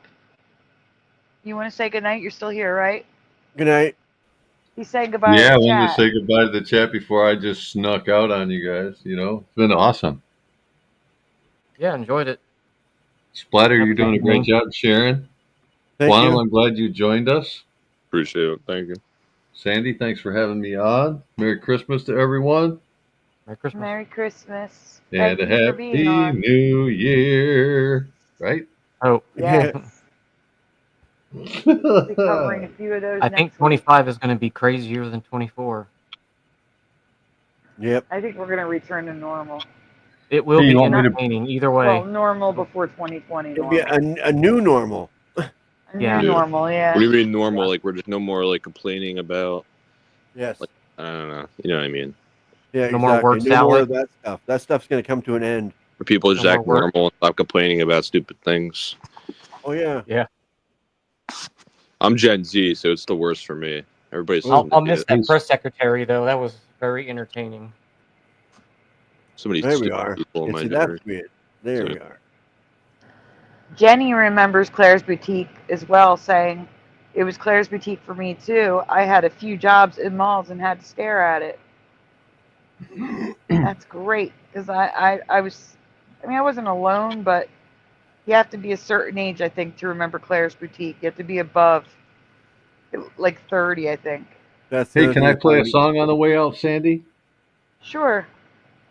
You want to say good night? You're still here, right? Good night. He's saying goodbye Yeah, to I the wanted to chat. say goodbye to the chat before I just snuck out on you guys. You know, it's been awesome. Yeah, enjoyed it. Splatter, you're doing a great job, Sharon. Thank Quantum, you. I'm glad you joined us. Appreciate it. Thank you. Sandy, thanks for having me on. Merry Christmas to everyone. Merry Christmas. Merry Christmas. And Thank a you for being happy on. new year. Right? Oh, Yes. We'll be covering a few of those I next think week. 25 is going to be crazier than 24. Yep. I think we're going to return to normal. It will Hey, you be want me to- entertaining either way. Well, normal before 2020 It'll be normal. a new normal. A Yeah. new normal, yeah. What do you mean normal? Like we're just no more like complaining about. Yes. Like, I don't know. You know what I mean? Yeah, No more exactly. word No more salad. of that stuff. That stuff's going to come to an end. Where people just No more act work. normal and stop complaining about stupid things. Oh, yeah. Yeah. I'm Gen Z, so it's the worst for me. Everybody's I'll miss that Yes. press secretary, though. That was very entertaining. so many There we stupid are. people in And my see, that's generation. weird. There So- we are. Jenny remembers Claire's Boutique as well, saying, it was Claire's Boutique for me too. I had a few jobs in malls and had to stare at it. That's great, because I wasn't alone, but you have to be a certain age, I think, to remember Claire's Boutique. You have to be above, like, 30, I think. That's Hey, can I play a song on the way out, Sandy? Sure.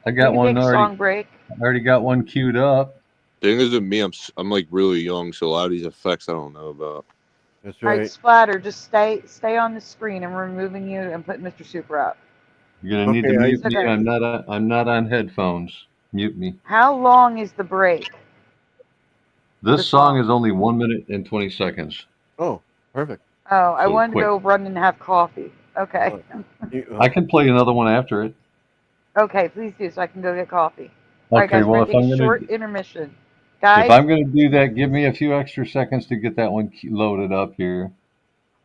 I got We can one take a already. song break. I already got one queued up. The thing is with me, I'm like really young, so a lot of these effects I don't know about. That's All right, right. Splatter, just stay on the screen, and we're removing you and putting Mr. Super up. You're gonna need Okay, to I- mute me. Okay. I'm not on headphones. Mute me. How long is the break? This The song song. is only 1 minute and 20 seconds. Oh, perfect. Oh, I So wanted quick. to go run and have coffee. Okay. I can play another one after it. Okay, please do, so I can go get coffee. All right, Okay, guys, we're well, going to take a short intermission. if Guys, I'm gonna do that, give me a few extra seconds to get that one loaded up here.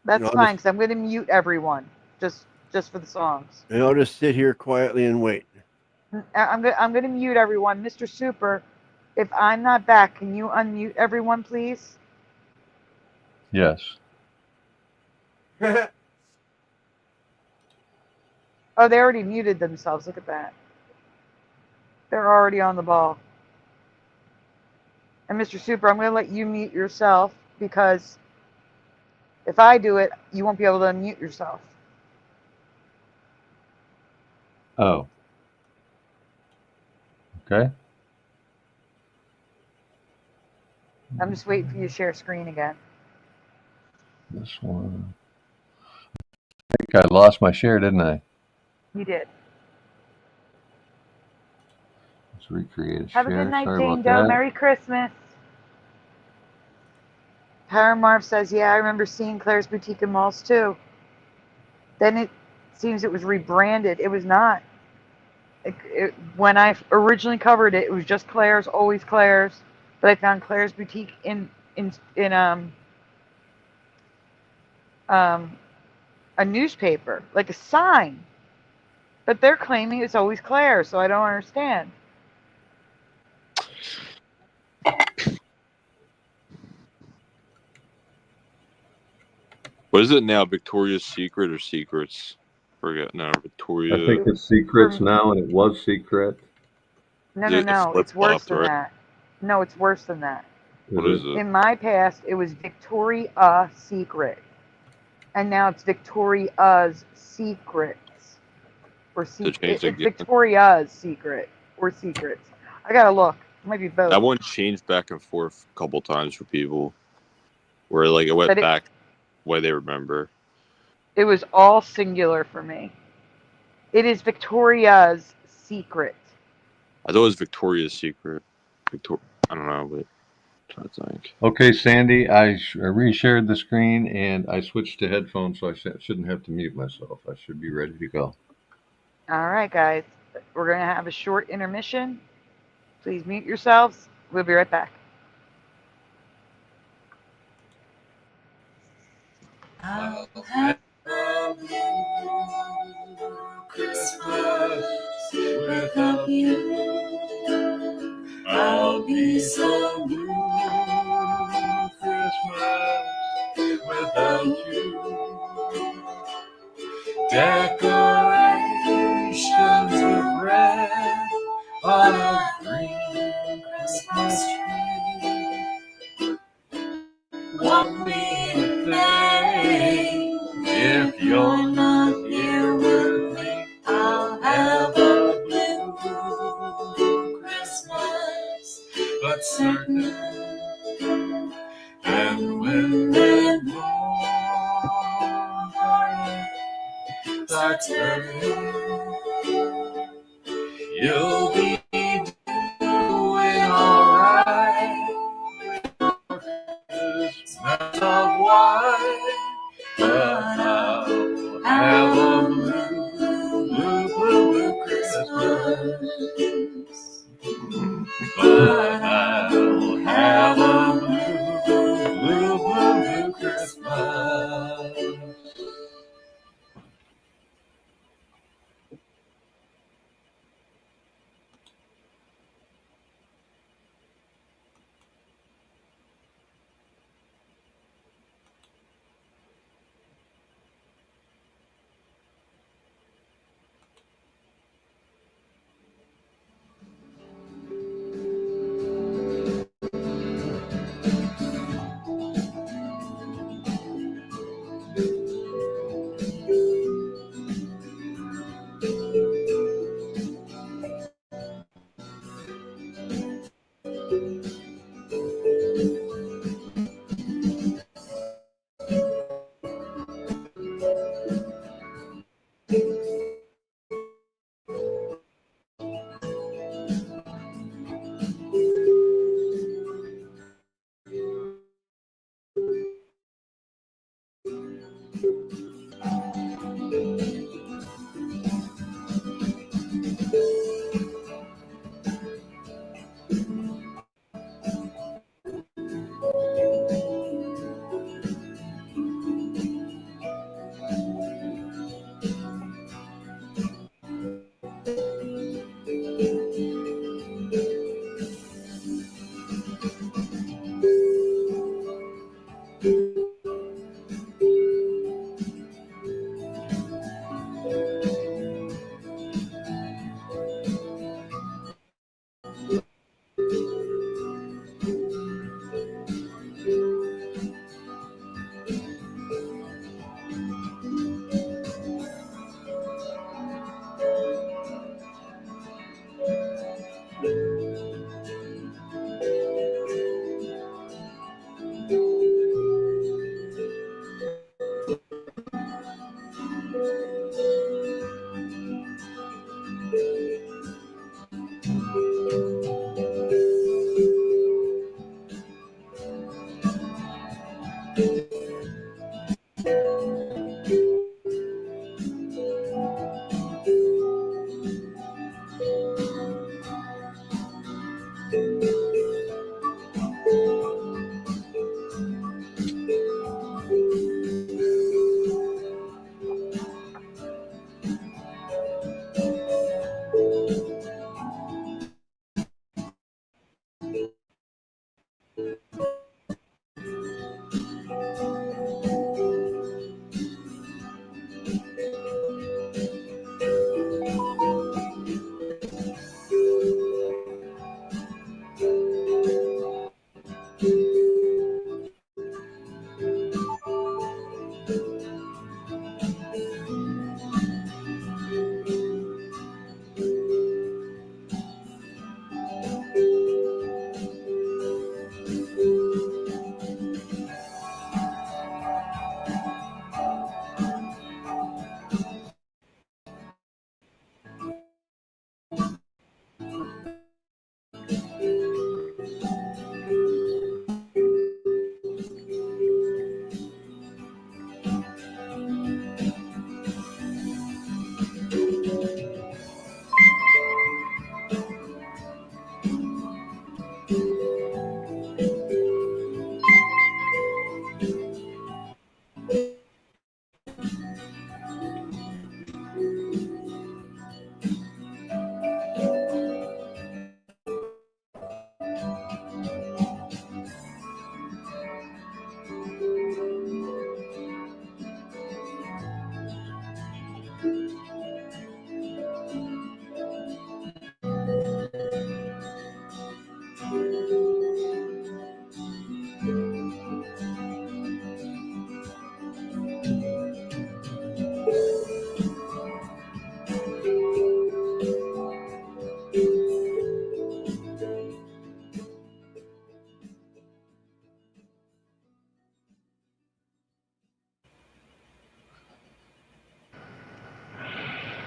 that's I'll fine, just- because I'm going to mute everyone, just for the songs. And I'll just sit here quietly and wait. I'm going to mute everyone. Mr. Super, if I'm not back, can you unmute everyone, please? Yes. Oh, they already muted themselves. Look at that. They're already on the ball. And Mr. Super, I'm going to let you mute yourself, because if I do it, you won't be able to unmute yourself. Oh. Okay. I'm just waiting for you to share screen again. This one. I think I lost my share, didn't I? You did. Let's recreate a Have a share. good night, Sorry Jane about Doe. that. Merry Christmas. Paramarv says, yeah, I remember seeing Claire's Boutique in malls too. Then it seems it was rebranded. It was not. When I originally covered it, it was just Claire's, always Claire's. But I found Claire's Boutique in a newspaper, like a sign. But they're claiming it's always Claire's, so I don't understand. What is it now? Victoria's Secret or Secrets? Forget now. Victoria. I think it's Secrets now, and it was Secret. No, It it's worse flip-flopped, than right? that. No, it's worse than that. What is it? In my past, it was Victoria Secret. And now it's Victoria's Secrets. Or changed it's again. Victoria's Secret. Or Secrets. I gotta look. It might be both. That one changed back and forth a couple times for people, where like it went But back the way they remember. It was all singular for me. It is Victoria's Secret. I thought it was Victoria's Secret. I don't know, but I'm trying to think. Okay, Sandy, I reshared the screen and I switched to headphones, so I shouldn't have to mute myself. I should be ready to go. All right, guys. We're going to have a short intermission. Please mute yourselves. We'll be right back. I'll have the blues without you. I'll be so blue. Christmas without you. Decorations of red on a green Christmas tree. Want me to think if you're not here with me, I'll have a blue Christmas, but certain. And when that morning starts early, you'll be doing alright. Christmas of white, but I'll have a blue, blue, blue, blue Christmas. But I'll have a blue, blue, blue, blue Christmas.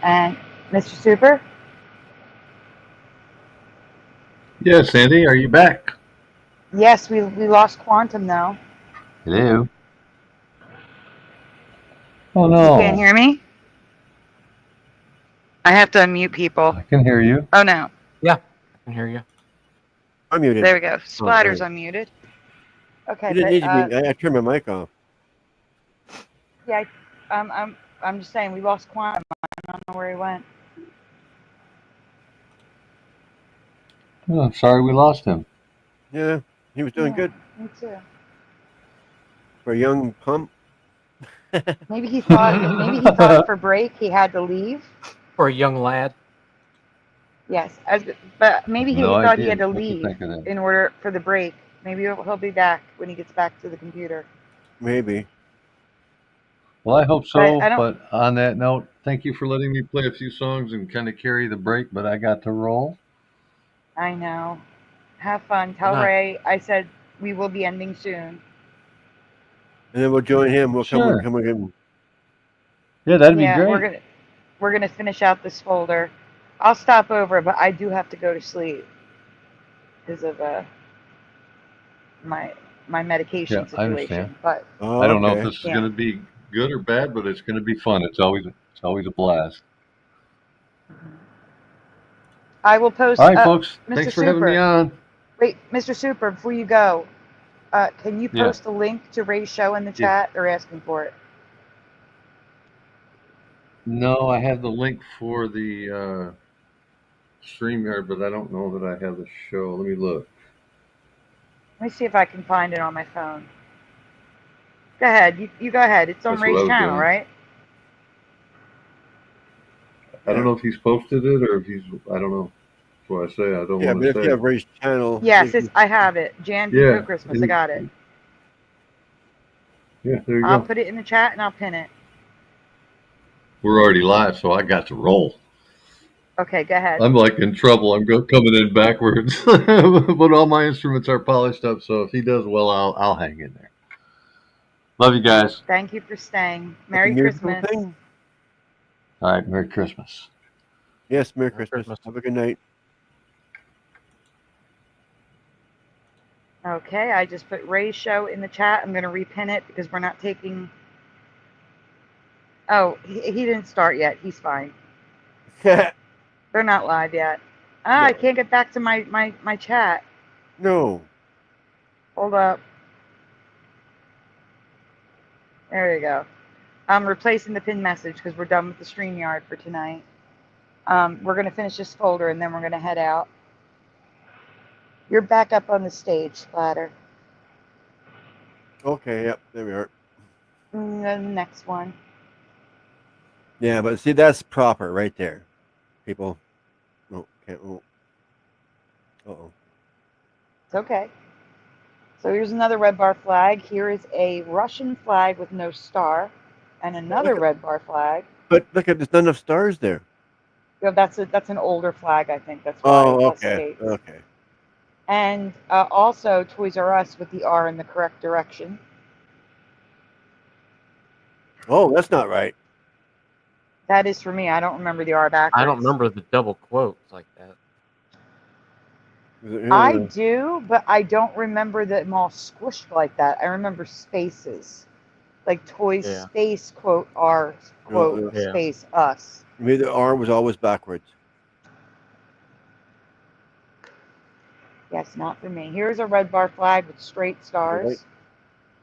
And Mr. Super? Yes, Sandy, are you back? Yes, we lost Quantum though. Hello. Oh You can't no, hear me? I have to unmute people. I can hear you. Oh no. Yeah, I can hear you. I'm muted. There we go. Splatter's right. unmuted. Okay, You didn't but need to be. I turned my mic off. yeah, I'm just saying we lost Quantum. I don't know where he went. Oh, I'm sorry we lost him. Yeah, he was doing Yeah, good me too. for a young pump. Maybe he thought for break he had to leave. For a young lad. Yes, but maybe he No thought he idea had to what to leave think of that. in order for the break. Maybe he'll be back when he gets back to the computer. Maybe. Well, I hope so. But I don't- But on that note, thank you for letting me play a few songs and kind of carry the break. But I got to roll. I know. Have fun. Tell Good night. Ray I said we will be ending soon. And then we'll join him. We'll Sure. come again. Yeah, that'd be Yeah, great. we're gonna finish out this folder. I'll stop over, but I do have to go to sleep because of my medication Yeah, I understand. situation. But Oh, I don't know if okay. this is Yeah. going to be good or bad, but it's going to be fun. It's always a blast. I will post. All right, folks. Mr. Thanks for having me Super. on. Wait, Mr. Super, before you go, can you Yeah. post a link to Ray's show in the chat or asking for it? No, I have the link for the Streamyard, but I don't know that I have the show. Let me look. Let me see if I can find it on my phone. Go ahead. You go ahead. It's on That's what I Ray's was channel, doing. right? I don't know if he's posted it or if he's. I don't know. That's what I say. I don't Yeah, want but to if say. you have Ray's channel. Yes, I have it. Jan Before Yeah. Christmas. I got it. Yeah, there you I'll go. put it in the chat and I'll pin it. We're already live, so I got to roll. Okay, go ahead. I'm like in trouble. I'm coming in backwards, but all my instruments are polished up. So if he does well, I'll hang in there. Love you guys. Thank you for staying. Like a Merry musical Christmas. thing? All right, Merry Christmas. Yes, Merry Merry Christmas. Christmas. Have a good night. Okay, I just put Ray's show in the chat. I'm going to repin it because we're not taking. Oh, he didn't start yet. He's fine. They're not live yet. I can't get back to my chat. No. Hold up. There you go. I'm replacing the pin message because we're done with the Streamyard for tonight. We're going to finish this folder and then we're going to head out. You're back up on the stage, Splatter. Okay, yep, there we are. The next one. Yeah, but see, that's proper right there. People. Oh, can't. Oh. Uh-oh. It's okay. So here's another red bar flag. Here is a Russian flag with no star, and another red bar flag. But look at there's not enough stars there. Yeah, that's an older flag, I think. That's why. Oh, less okay. states. Okay. And also Toys R Us with the R in the correct direction. Oh, that's not right. That is for me. I don't remember the R backwards. I don't remember the double quotes like that. I do, but I don't remember them all squished like that. I remember spaces. Like Toys Space quote R quote space us. Maybe the R was always backwards. Yes, not for me. Here's a red bar flag with straight stars.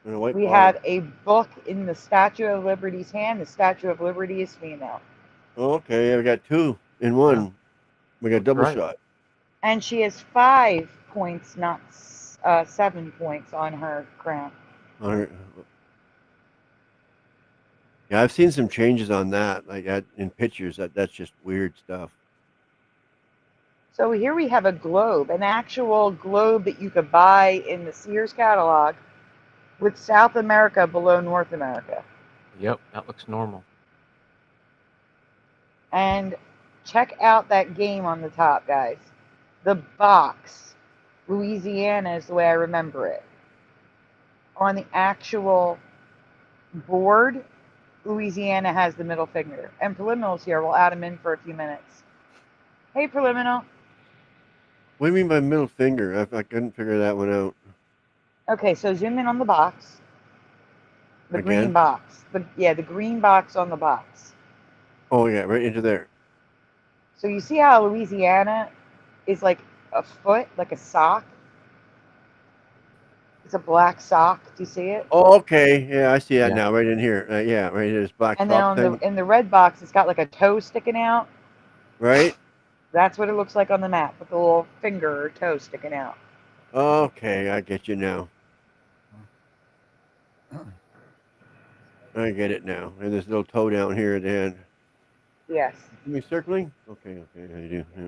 We have a book in the Statue of Liberty's hand. The Statue of Liberty is female. Okay, we got two in one. Yeah. We got double shot. And she has 5 points, not 7 points on her crown. Yeah, I've seen some changes on that, like in pictures. That's just weird stuff. So here we have a globe, an actual globe that you could buy in the Sears catalog with South America below North America. Yep, that looks normal. And check out that game on the top, guys. The box. Louisiana is the way I remember it. On the actual board, Louisiana has the middle finger. And Preliminal's here. We'll add him in for a few minutes. Hey, Preliminal. What do you mean by middle finger? I couldn't figure that one out. Okay, so zoom in on the box. The Again? green box. The green box on the box. Oh yeah, right into there. So you see how Louisiana is like a foot, like a sock? It's a black sock. Do you see it? Oh, okay. Yeah, I see that Yeah. now. Right in here. Yeah, right in this black And then top on thing. in the red box, it's got like a toe sticking out. Right? That's what it looks like on the map, with the little finger or toe sticking out. Okay, I get you now. I get it now. And this little toe down here at the end. Yes. Are we circling? Okay, I do. Yeah.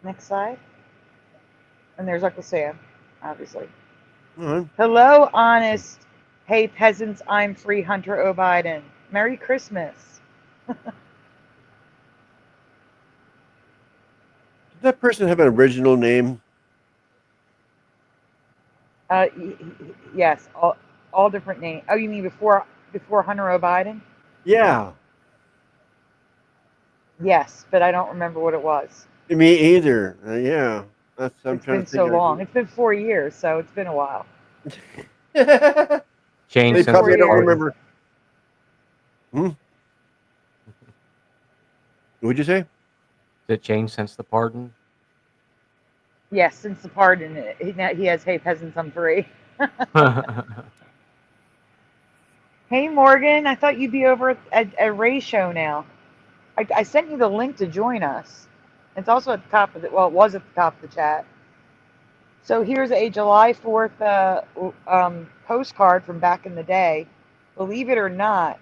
Next slide. And there's Uncle Sam, obviously. Come on. Hello, honest. Hey, peasants, I'm free, Hunter O. Biden. Merry Christmas. Did that person have an original name? Yes, all different names. Oh, you mean before Hunter O. Biden? Yeah. Yes, but I don't remember what it was. Me either. Yeah. I'm It's trying been to so think. long. It's been 4 years, so it's been a while. Change They since probably the don't pardon. remember. What'd you say? Did it change since the pardon? Yes, since the pardon, he has Hey Peasants, I'm free. Hey, Morgan, I thought you'd be over at Ray's show now. I sent you the link to join us. It's also at the top of it was at the top of the chat. So here's a July 4th postcard from back in the day. Believe it or not,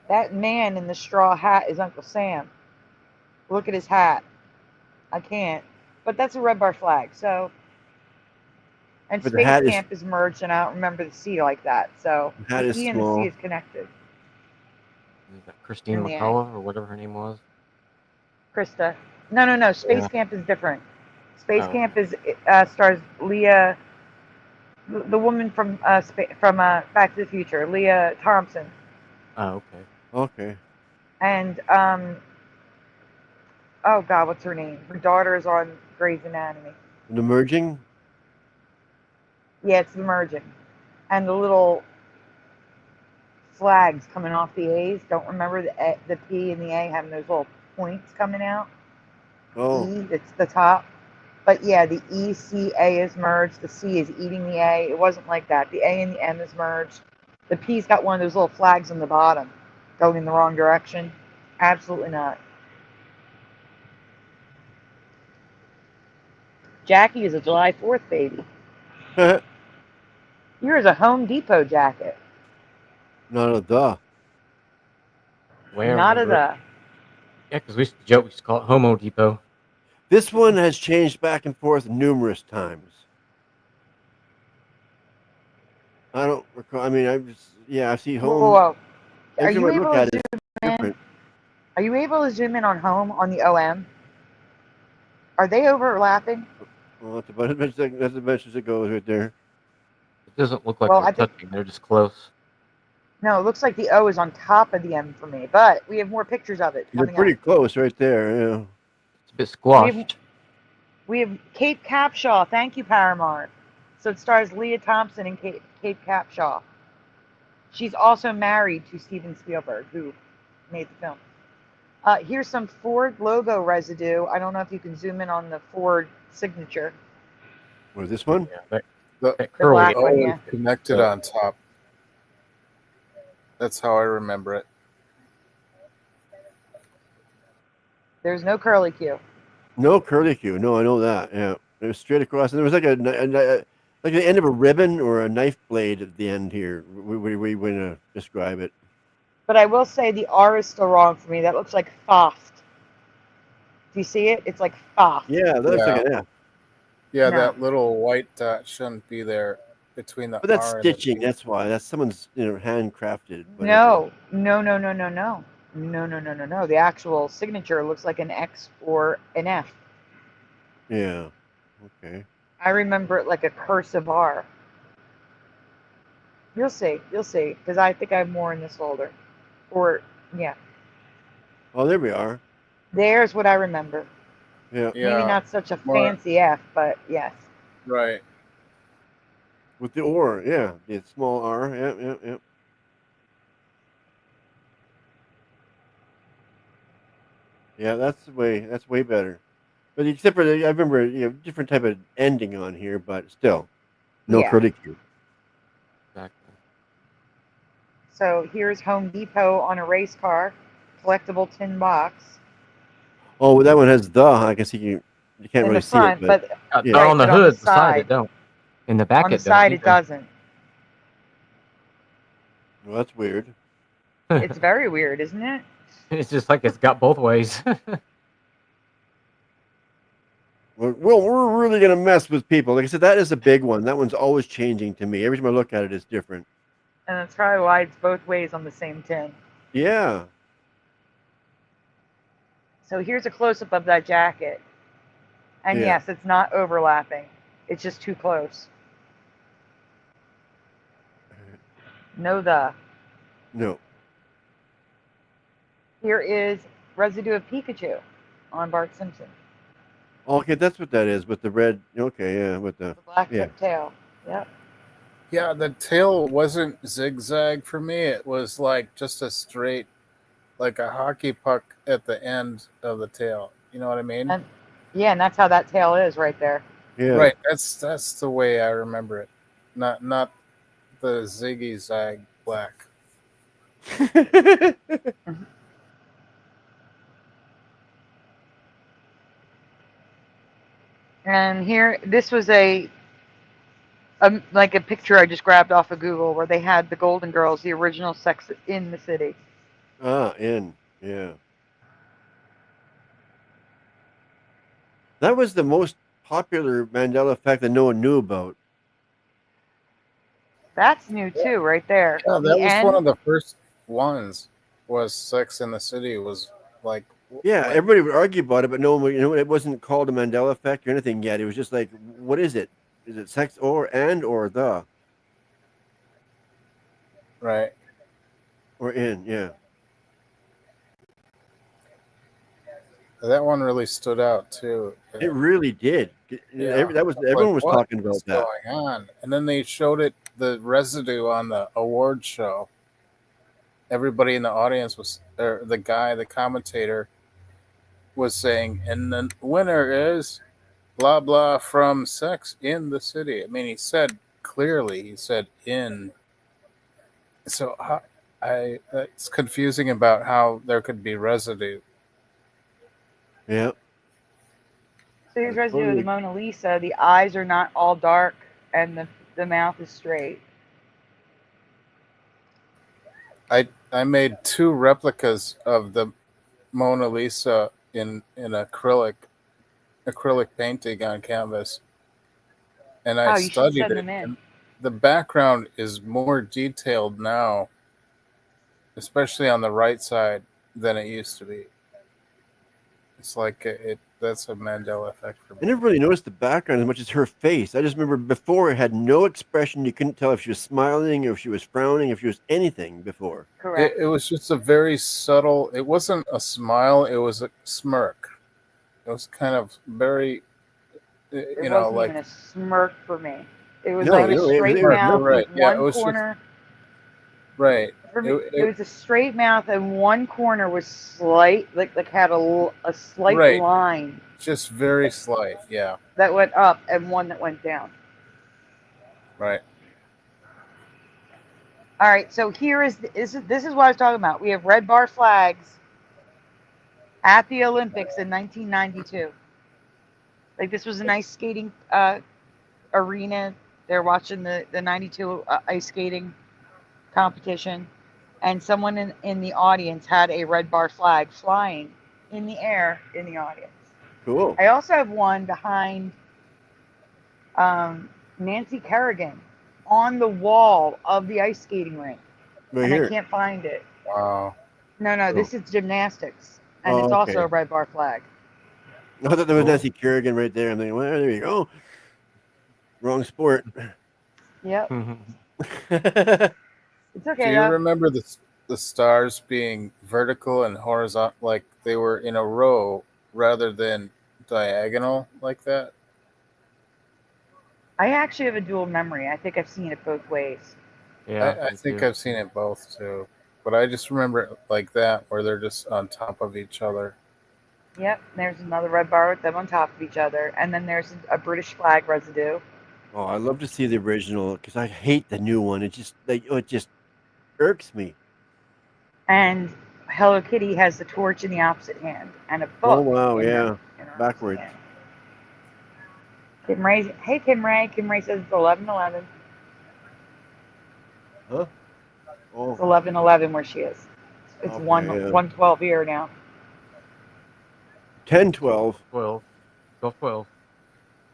that man in the straw hat is Uncle Sam. Look at his hat. I can't. But that's a red bar flag. So, and But the Space hat is- Camp is merged, and I don't remember the C like that. So The hat the is E and the small. C is connected. Is that Christine In the McCullough or whatever her name was? Krista. No. Space Yeah. Camp is different. Space Oh. Camp is stars Leah, the woman from Back to the Future, Leah Thompson, Oh, okay. Okay. and oh God, what's her name? Her daughter is on Grey's Anatomy. The merging? Yeah, it's the merging, and the little flags coming off the A's. Don't remember the P and the A having those little points coming out. Oh. E, it's the top. But yeah, the ECA is merged. The C is eating the A. It wasn't like that. The A and the M is merged. The P's got one of those little flags on the bottom going in the wrong direction. Absolutely not. Jackie is a July 4th baby. Yours a Home Depot jacket. Not a duh. Where? Not a remember it. Yeah, because we used to joke, we used to call it Homo Depot. This one has changed back and forth numerous times. I don't recall. I mean, I see home. Whoa. Are Every you time I able look to at it, zoom it's in? different. Are you able to zoom in on Home on the OM? Are they overlapping? Well, that's about as much as it goes right there. It doesn't look like Well, they're I think- touching, they're just close. No, it looks like the O is on top of the M for me, but we have more pictures of it They're coming pretty up. close right there. Yeah. It's a bit squashed. We have Kate Capshaw. Thank you, Paramount. So it stars Leah Thompson and Kate Capshaw. She's also married to Steven Spielberg, who made the film. Here's some Ford logo residue. I don't know if you can zoom in on the Ford signature. Or this one? Yeah, The that curly black O one, is yeah. connected Oh. on top. That's how I remember it. There's no curly Q. No curlicue. No, I know that. Yeah, it was straight across, and there was like like the end of a ribbon or a knife blade at the end here. We want to describe it. But I will say the R is still wrong for me. That looks like Foft. Do you see it? It's like Foft. Yeah, that looks like Yeah. an F. Yeah, No. that little white dot shouldn't be there between the But that's R and the stitching. P. That's why. That's someone's handcrafted. whatever. No. The actual signature looks like an X or an F. Yeah. Okay. I remember it like a cursive R. You'll see. You'll see. Because I think I have more in this folder. Or, yeah. Oh, there we are. There's what I remember. Yeah. Yeah. Maybe not such a more- fancy F, but yes. Right. With the or, yeah, the small r. Yep, yep, yep. Yeah, that's way better. But except for I remember different type of ending on here, but still, no Yeah. curly Q. Exactly. So here's Home Depot on a race car, collectible tin box Oh, well, that one has the. I guess you can't in really the front, see it, but but Yeah. Not on the Right, but on the hood, the side side. it don't. In the back on the it side don't. it doesn't. well, that's weird. It's very weird, isn't it? It's just like it's got both ways. Well, we're really gonna mess with people. Like I said, that is a big one. That one's always changing to me. Every time I look at it, it's different. And that's probably why it's both ways on the same tin. Yeah. So here's a close-up of that jacket. And Yeah. yes, it's not overlapping. It's just too close. No the. No. Here is residue of Pikachu on Bart Simpson. Okay, that's what that is with the red. Okay, yeah, with the. The black Yeah. tip tail. Yep. Yeah, the tail wasn't zigzag for me. It was like just a straight, like a hockey puck at the end of the tail. You know what I mean? And yeah, and that's how that tail is right there. Yeah. Right. That's the way I remember it. Not the ziggy zag black. And here, this was like a picture I just grabbed off of Google where they had the Golden Girls, the original Sex in the City. Yeah. That was the most popular Mandela effect that no one knew about. That's new too, right there. Yeah, The that was end, one of the first ones. Was Sex in the City was like Yeah, like, everybody would argue about it, but no one would, it wasn't called a Mandela effect or anything yet. It was just like, what is it? Is it sex or the right. or in? Yeah. That one really stood out too. It really did. Yeah. Everyone was What talking about is that. going on? And then they showed it the residue on the award show. Everybody in the audience the commentator was saying, and the winner is blah blah from Sex in the City. I mean, he said clearly, he said in. So it's confusing about how there could be residue. Yeah. so here's residue of Totally. the Mona Lisa. The eyes are not all dark and the mouth is straight. I made 2 replicas of the Mona Lisa in acrylic painting on canvas, and I You should studied send it. them in. And the background is more detailed now, especially on the right side, than it used to be. It's like that's a Mandela effect for I me. never really noticed the background as much as her face. I just remember before it had no expression. You couldn't tell if she was smiling or if she was frowning, if she was anything before. Correct. It was just a very subtle. It wasn't a smile. It was a smirk. It was kind of very, It you know, wasn't like even a smirk for me. It was No, like a no, it straight was mouth right. with Yeah, it one was just- corner. right. For me, It- it was a straight mouth and one corner was slight, like had a slight Right. line Just very slight. Yeah. that went up and one that went down. Right. All right, so here this is what I was talking about. We have red bar flags at the Olympics in 1992. Like this was an ice skating arena. They're watching the 92 ice skating competition, and someone in the audience had a red bar flag flying in the air in the audience. Cool. I also have one behind Nancy Kerrigan on the wall of the ice skating rink, Right and here. I can't find it. Wow. No, this is gymnastics, and it's Oh, also okay. a red bar flag. I thought there was Cool. Nancy Kerrigan right there. I'm thinking, well, there you go. Wrong sport. Yep. It's Do okay you though. remember the stars being vertical and horizontal, like they were in a row rather than diagonal like that? I actually have a dual memory. I think I've seen it both ways. Yeah, I me think too. I've seen it both too, but I just remember it like that, where they're just on top of each other. Yep, there's another red bar with them on top of each other, and then there's a British flag residue. Oh, I love to see the original because I hate the new one. It just irks me. And Hello Kitty has the torch in the opposite hand and a Oh book wow, in yeah, in her opposite backwards. hand. Kim Ray, hey Kim Ray. Kim Ray says it's 11:11. Huh? It's Oh, 11:11 where she is. It's okay, 1:12 here now. 10:12. 12. 12.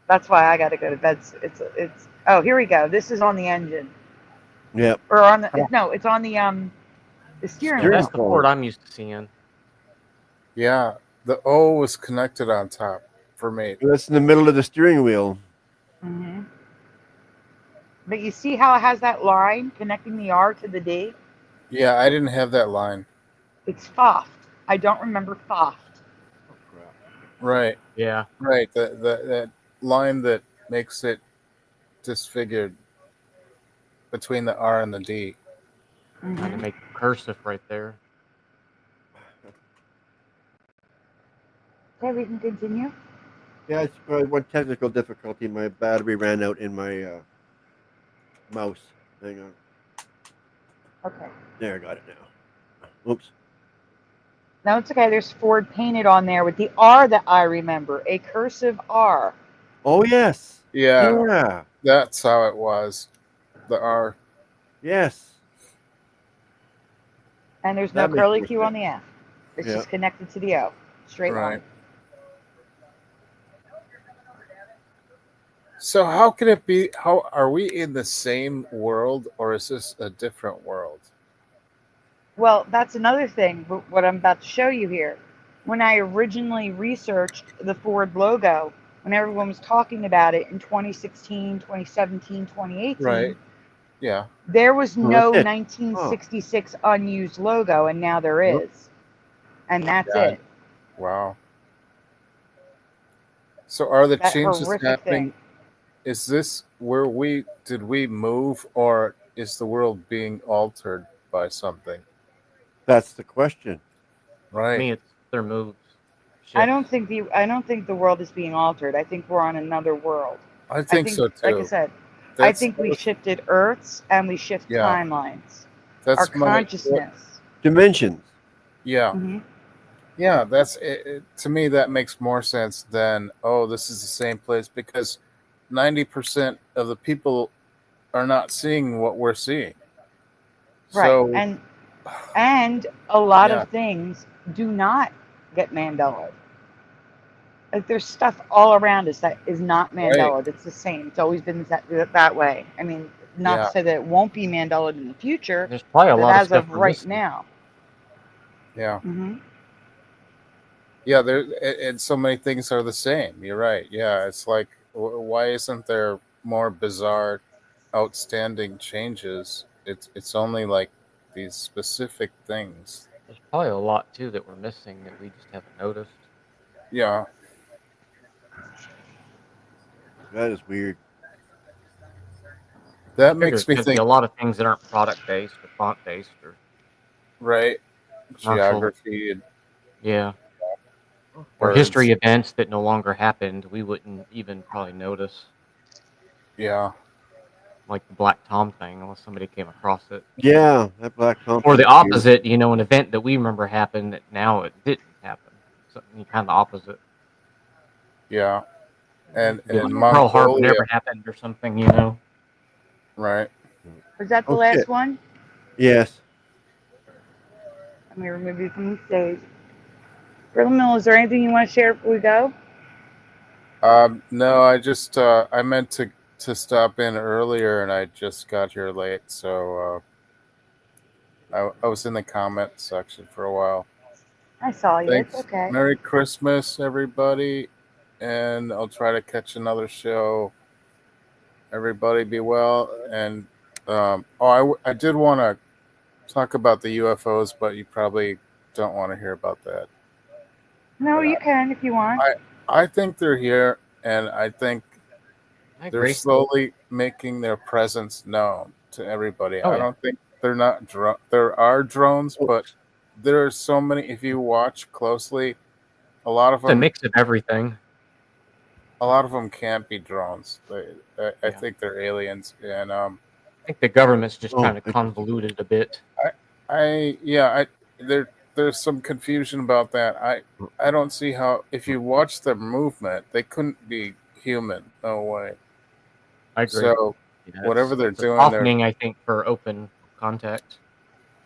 That's why I got to go to bed. It's. Oh, here we go. This is on the engine, Yep. or on the no, it's on the steering Yeah, Steering that's wheel. the column. port I'm used to seeing. Yeah, the O was connected on top for me. That's in the middle of the steering wheel. Hmm. But you see how it has that line connecting the R to the D? Yeah, I didn't have that line. It's Foft. I don't remember Foft. Oh crap. Right, Yeah. right. That line that makes it disfigured between the R and the D. Trying to Mm-hmm. make cursive right there. Okay, we can continue. Yeah, it's probably one technical difficulty. My battery ran out in my mouse. Hang on. Okay. There, I got it now. Oops. No, it's okay. There's Ford painted on there with the R that I remember, a cursive R. Oh yes. Yeah, Yeah. that's how it was. The R. Yes. And there's no That makes curly more Q on sense. the F. It's Yeah. just connected to the O. Straight Right. line. So how can it be? How are we in the same world, or is this a different world? Well, that's another thing, what I'm about to show you here. When I originally researched the Ford logo, when everyone was talking about it in 2016, 2017, 2018, Right. Yeah. there was Oh, no that's it. 1966 unused logo, and now there Nope. is. And that's Yeah. it. Wow. So are the That changes horrific happening? thing. Is this where did we move, or is the world being altered by something? That's the question. To Right. me, it's their moves. I Shifts. don't think the world is being altered. I think we're on another world. I I think think, so like I too. said, I That's think we shifted Earths and we shift Yeah. timelines. Our that's my consciousness. Dimensions. yeah. Hmm. Yeah, that's it. To me, that makes more sense than, oh, this is the same place, because 90% of the people are not seeing what we're seeing. Right. So And a lot yeah, of things do not get Mandela. Like there's stuff all around us that is not right. Mandela. It's the same. It's always been that way. I mean, not to Yeah, say that it won't be Mandela in the future, There's probably a but lot of as stuff of we're right missing. now. yeah, Hmm. yeah. There and so many things are the same. You're right. Yeah, it's like, why isn't there more bizarre, outstanding changes? It's only like these specific things. There's probably a lot too that we're missing that we just haven't noticed. Yeah, That is weird. that I figure makes it's me going to be think. a lot of things that aren't product based or font based or Right, commercial. geography and Yeah. Or birds. history events that no longer happened. We wouldn't even probably notice. Yeah, Like the Black Tom thing, unless somebody came across it. Yeah, that black Tom Or thing the is weird. opposite, an event that we remember happened that now it didn't happen. Something kind of the opposite. yeah, and Yeah, in Pearl Harbor Mongolia, never happened or something. right? Was that the Oh last shit. one? Yes. Let me remove you from the stage. Brother Mill, is there anything you want to share before we go? No, I just I meant to stop in earlier, and I just got here late, so I was in the comment section for a while. I saw you. It's Thanks. okay. Merry Christmas, everybody, and I'll try to catch another show. Everybody be well, and I did want to talk about the UFOs, but you probably don't want to hear about that. No, you can if you want. I think they're here, and I think I they're agree. slowly making their presence known to everybody. Oh, I yeah. don't think they're not there are drones, but there are so many. If you watch closely, a lot of It's a them, mix of everything. can't be drones. I Yeah. think they're aliens, and I think the government's just Oh, kind of interesting. convoluted a bit. there's some confusion about that. I don't see how, if you watch their movement, they couldn't be human. No way. I agree. So Yeah, whatever they're it's a doing, softening, I think, for open contact.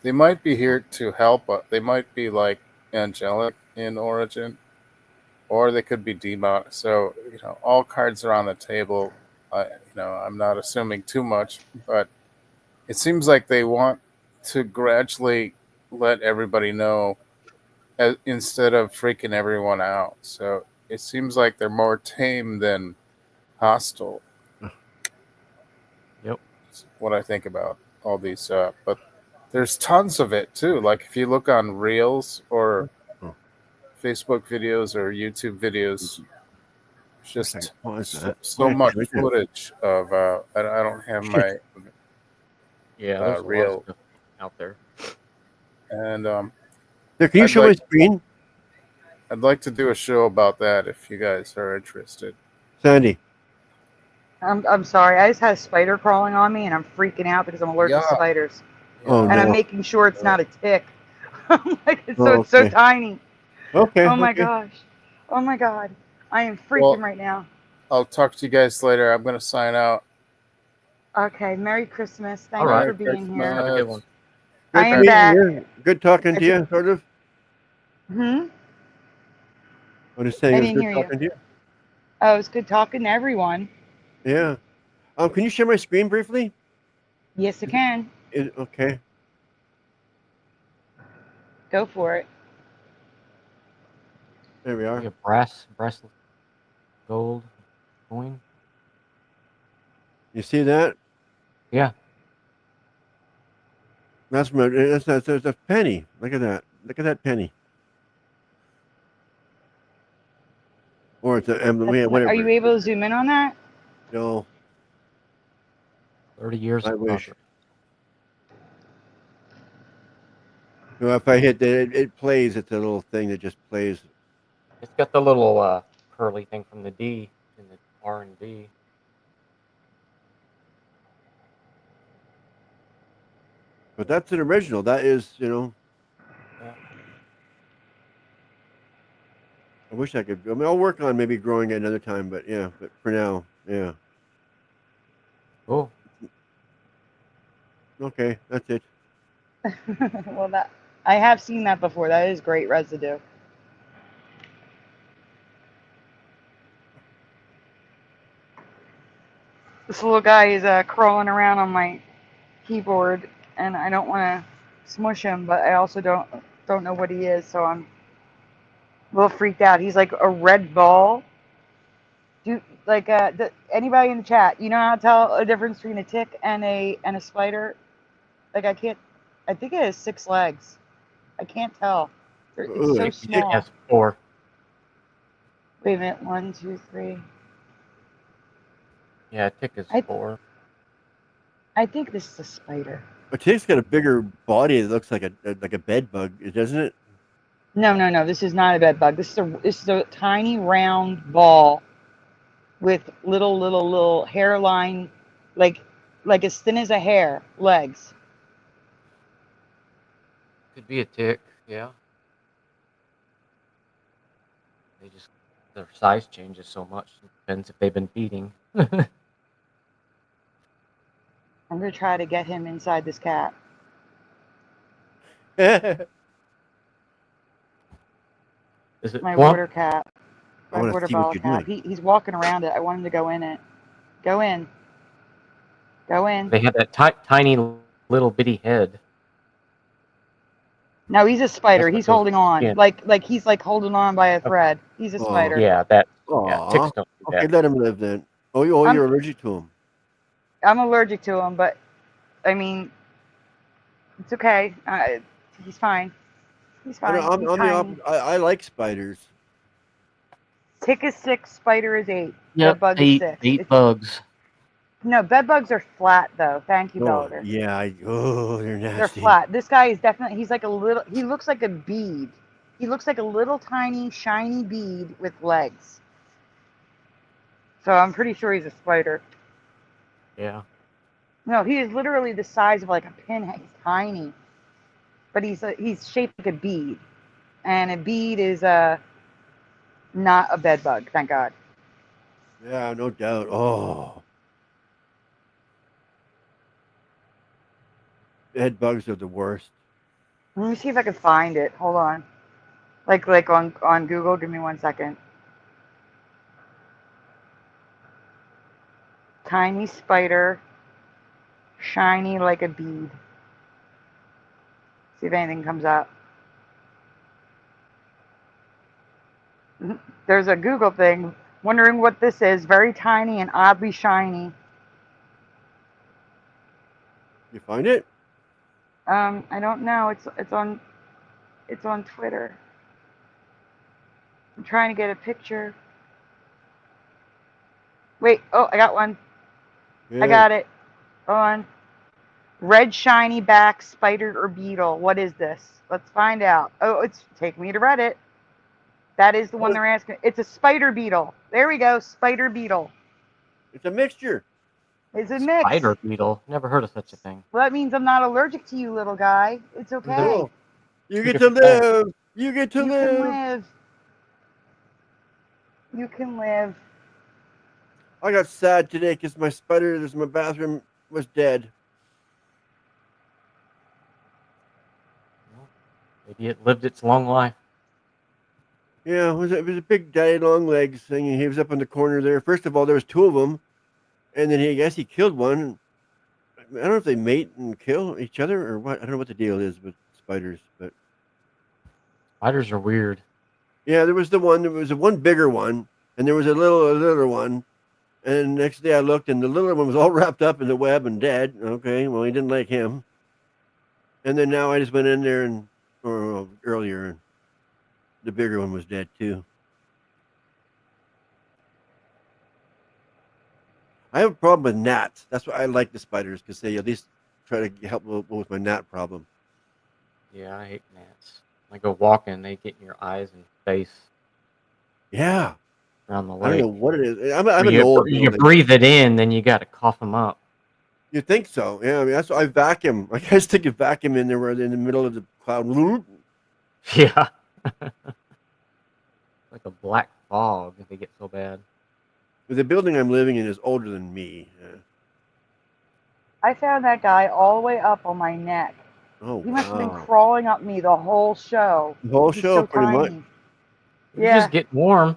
they might be here to help, but they might be like angelic in origin, or they could be demon. So all cards are on the table. I'm not assuming too much, but it seems like they want to gradually let everybody know, instead of freaking everyone out. So it seems like they're more tame than hostile. Yep. That's what I think about all these. But there's tons of it too. Like if you look on Reels or Facebook videos or YouTube videos, just so much footage of. I don't have my there's a lot reel of stuff out there. And Can you show my screen? I'd like to do a show about that if you guys are interested. Sandy. I'm sorry. I just had a spider crawling on me, and I'm freaking out because I'm allergic to spiders. Oh, and no. I'm making sure it's not a tick. It's Oh, so okay. tiny. Okay. Oh my okay. gosh. Oh my God. I am freaking right now. I'll talk to you guys later. I'm going to sign out. Okay. Merry Christmas. Thank All you right. for being here. Have a good one. I am back. Good talking to you, sort of. Hmm? I'm just saying I it was didn't good hear you. talking to you. Oh, it's good talking to everyone. Yeah. Can you share my screen briefly? Yes, I can. Okay. Go for it. There we are. Like a brass gold coin. You see that? Yeah. That's a penny. Look at that. Look at that penny. Or it's an emblem. Yeah, whatever. Are you able to zoom in on that? No. 30 years. I of wish. progress. No, if I hit that, it plays. It's a little thing that just plays. It's got the little curly thing from the D in the R and D. But that's an original. That is, Yeah. I wish I could. I mean, I'll work on maybe growing it another time. But yeah, but for now, yeah. Cool. Okay, that's it. Well, I have seen that before. That is great residue. This little guy is crawling around on my keyboard, and I don't want to smush him, but I also don't know what he is, so I'm a little freaked out. He's like a red ball. Anybody in the chat, you know how to tell a difference between a tick and a spider? Like I think it has 6 legs. I can't tell. It's so small. It has 4. Wait a minute. 1, 2, 3. Yeah, a tick is 4. I think this is a spider. A tick's got a bigger body. That looks like a bed bug, doesn't it? No. This is not a bed bug. This is a tiny round ball with little hairline, like as thin as a hair, legs. Could be a tick. Yeah. Their size changes so much. It depends if they've been feeding. I'm gonna try to get him inside this cat. Is it My plump? water cat. I My wanna water see what bottle you're cat. He's walking around it. I want him to go in it. Go in. Go in. They have that tiny little bitty head. No, he's a spider. That's He's what holding on. skin. Like he's like holding on by a thread. He's a Oh. spider. Yeah, that. Yeah, Aw. ticks don't do Okay, that. let him live then. Oh, you're allergic to him. I'm allergic to him, but I mean, it's okay. He's fine. He's I fine. know, He's I'm the tiny. opposite. I like spiders. Tick is 6, spider is 8. Yep, Bed bug is 6. eight bugs. No, bed bugs are flat though. Thank you, Oh, Bellator. yeah. They're They're nasty. flat. This guy is definitely, he's like a little, he looks like a bead. He looks like a little tiny, shiny bead with legs. So I'm pretty sure he's a spider. Yeah. No, he is literally the size of like a pinhead. He's tiny. But he's shaped like a bead. And a bead is not a bed bug, thank God. Yeah, no doubt. Oh. Bed bugs are the worst. Let me see if I can find it. Hold on. Like on Google. Give me 1 second. Tiny spider, shiny like a bead. See if anything comes up. There's a Google thing. Wondering what this is. Very tiny and oddly shiny. You find it? I don't know. It's on Twitter. I'm trying to get a picture. Wait. Oh, I got one. Yeah. I got it. Hold on. Red shiny back spider or beetle. What is this? Let's find out. Oh, it's take me to Reddit. That is the one they're asking. It's a spider beetle. There we go. Spider beetle. It's a mixture. It's a mix. Spider beetle. Never heard of such a thing. Well, that means I'm not allergic to you, little guy. It's okay. No. You Two get to different things. live. You get to You live. can live. You can live. I got sad today because my spider that's in my bathroom was dead. Maybe it lived its long life. Yeah, it was a big daddy long legs thing, and he was up in the corner there. First of all, there was 2 of them, and then I guess he killed one. I don't know if they mate and kill each other or what. I don't know what the deal is with spiders, but Spiders are weird. yeah, there was the one bigger one, and there was a littler one. And the next day I looked, and the littler one was all wrapped up in the web and dead. Okay, well, he didn't like him. And then now I just went in there earlier, and the bigger one was dead too. I have a problem with gnats. That's why I like the spiders, because they at least try to help with my gnat problem. Yeah, I hate gnats. I go walking, they get in your eyes and face Yeah, around the I don't leg. know what it is. I'm an You, old. you breathe it in, then you got to cough them up. You think so? Yeah, I mean that's why I vacuum. I guess stick a vacuum in there where they're in the middle of the cloud. Yeah. Like a black fog if they get so bad. The building I'm living in is older than me. Yeah. I found that guy all the way up on my neck. Oh, He must have been wow. crawling up me the whole show. The whole He's show, so pretty much. tiny. You Yeah. just get warm.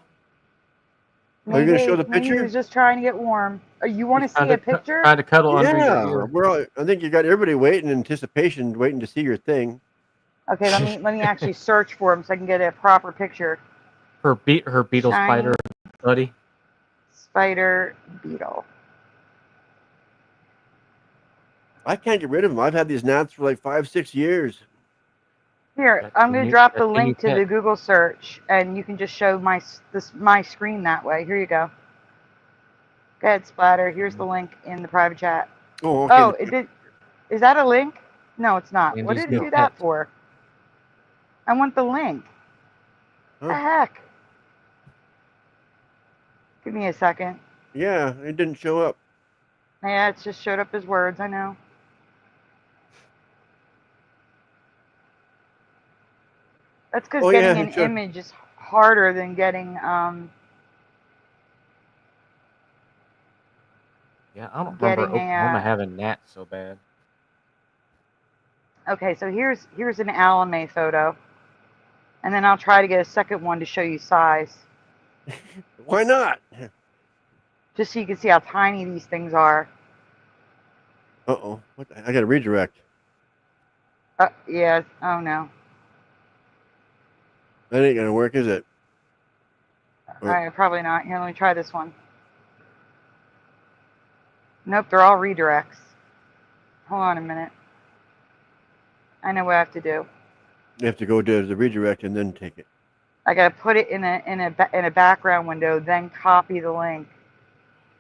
Are you going to show Maybe the he picture? was just trying to get warm. You want to see a picture? Try to cuddle under Yeah, your ear. I think you got everybody waiting in anticipation, waiting to see your thing. Okay, let me actually search for him so I can get a proper picture. Her beetle Shiny. spider buddy. Spider beetle. I can't get rid of them. I've had these gnats for like 5-6 years. Here, That's I'm the going to new- drop that's the the link new to the pet. Google search, and you can just show my screen that way. Here you go. Go ahead, Splatter. Here's the link in the private chat. Oh, okay. Oh, it did. Is that a link? No, it's not. And What these did it new do that pets. for? I want the link. Huh? The heck? Give me a second. Yeah, it didn't show up. Yeah, it just showed up as words. I know. That's because Oh, getting yeah, an sure. image is harder than getting Yeah, I don't remember getting Oklahoma a. having gnats so bad. Okay, so here's an anime photo, and then I'll try to get a second one to show you size, Why not? just so you can see how tiny these things are. Uh-oh. I got to redirect. Yeah. Oh no. That ain't going to work, is it? All right, probably not. Here, let me try this one. Nope, they're all redirects. Hold on a minute. I know what I have to do. You have to go to the redirect and then take it. I gotta put it in a background window, then copy the link.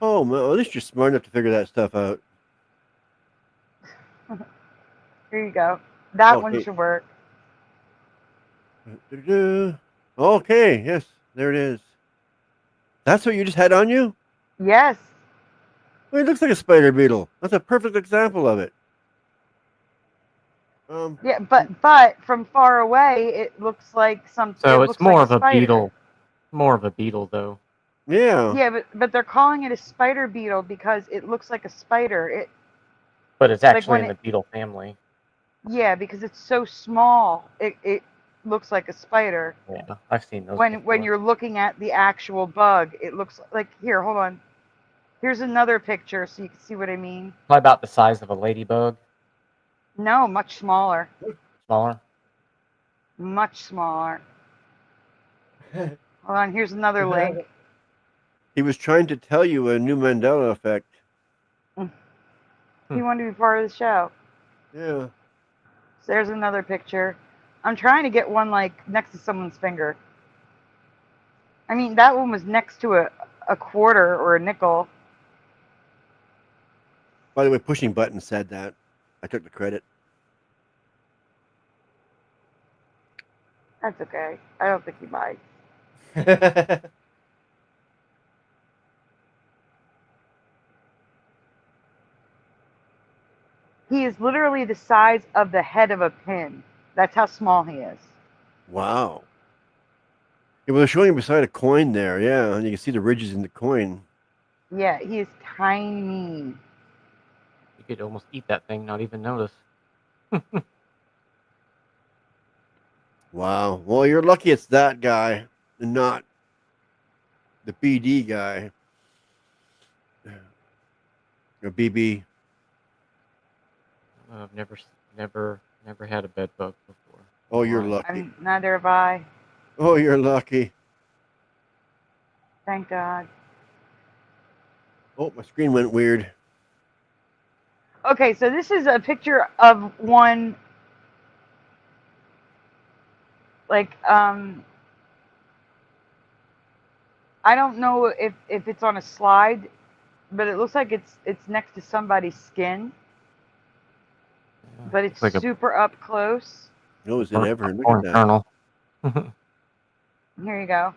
Oh, well, at least you're smart enough to figure that stuff out. Here you go. That one Okay. should work. Okay, yes, there it is. That's what you just had on you? Yes. Well, it looks like a spider beetle. That's a perfect example of it. Yeah, but from far away, it looks like something. So it it's looks more like of a spider. beetle. More of a beetle, though. Yeah. Yeah, but they're calling it a spider beetle because it looks like a spider. But it's Like actually when in the it- beetle family. Yeah, because it's so small. It looks like a spider. Yeah, I've seen those. When before. you're looking at the actual bug, it looks like here. Hold on. Here's another picture so you can see what I mean. Probably about the size of a ladybug. No, much smaller. Smaller. Much smaller. Hold on. Here's another link. He was trying to tell you a new Mandela effect. You want to be part of the show? Yeah. So there's another picture. I'm trying to get one like next to someone's finger. I mean, that one was next to a quarter or a nickel. By the way, Pushing Button said that. I took the credit. That's okay. I don't think he might. He is literally the size of the head of a pin. That's how small he is. Wow. Yeah, well, they're showing him beside a coin there, yeah, and you can see the ridges in the coin. Yeah, he is tiny. You could almost eat that thing, not even notice. Wow. Well, you're lucky it's that guy and not the BD guy. Or BB. I've never had a bed bug before. Oh, you're Wow. lucky. Neither have I. Oh, you're lucky. Thank God. Oh, my screen went weird. Okay, so this is a picture of one, like, I don't know if it's on a slide, but it looks like it's next to somebody's skin, Yeah, but it's like a super up close. No, is it ever? Look popcorn at that. kernel. Here you go.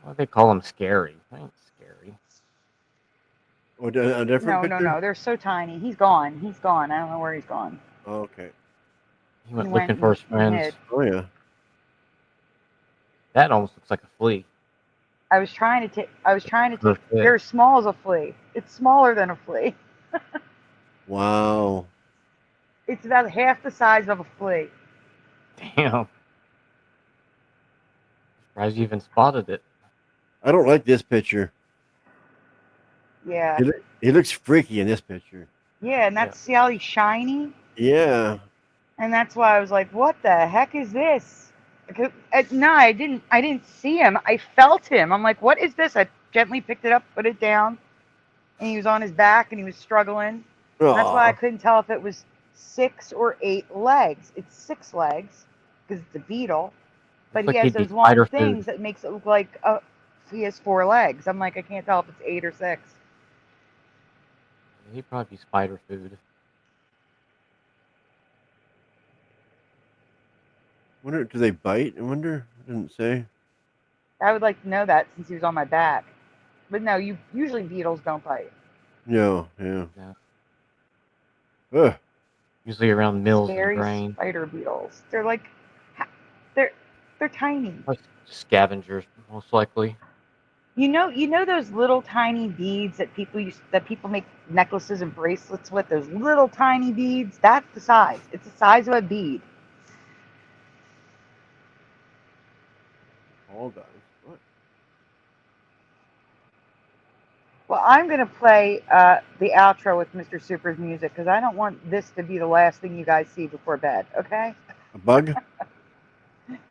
Why do they call them scary? They ain't scary. Oh, a different picture? No. They're so tiny. He's gone. He's gone. I don't know where he's gone. Oh, okay. He went He looking went for his and friends. hid. Oh, yeah. That almost looks like a flea. I was trying to take. Or a They're as small as a flea. It's smaller than a flea. Wow. It's about half the size of a flea. Damn. Surprised you even spotted it. I don't like this picture. Yeah. He looks freaky in this picture. Yeah, and that's see how he's shiny? Yeah. And that's why I was like, what the heck is this? No, I didn't see him. I felt him. I'm like, what is this? I gently picked it up, put it down, and he was on his back and he was struggling. And that's why I couldn't tell if it was 6 or 8 legs. It's 6 legs because it's a beetle. But Looks he like has he'd be those long spider things food. that makes it look like he has 4 legs. I'm like, I can't tell if it's 8 or 6. He'd probably be spider food. Wonder, do they bite? I wonder. It didn't say. I would like to know that since he was on my back. But no, usually beetles don't bite. No, yeah. Yeah. Ugh. Usually around mills Scary and grain. spider beetles. They're like, they're tiny. Like scavengers, most likely. You know those little tiny beads that people make necklaces and bracelets with. Those little tiny beads. That's the size. It's the size of a bead. All guys. What? Well, I'm gonna play the outro with Mr. Super's music because I don't want this to be the last thing you guys see before bed. Okay? A bug?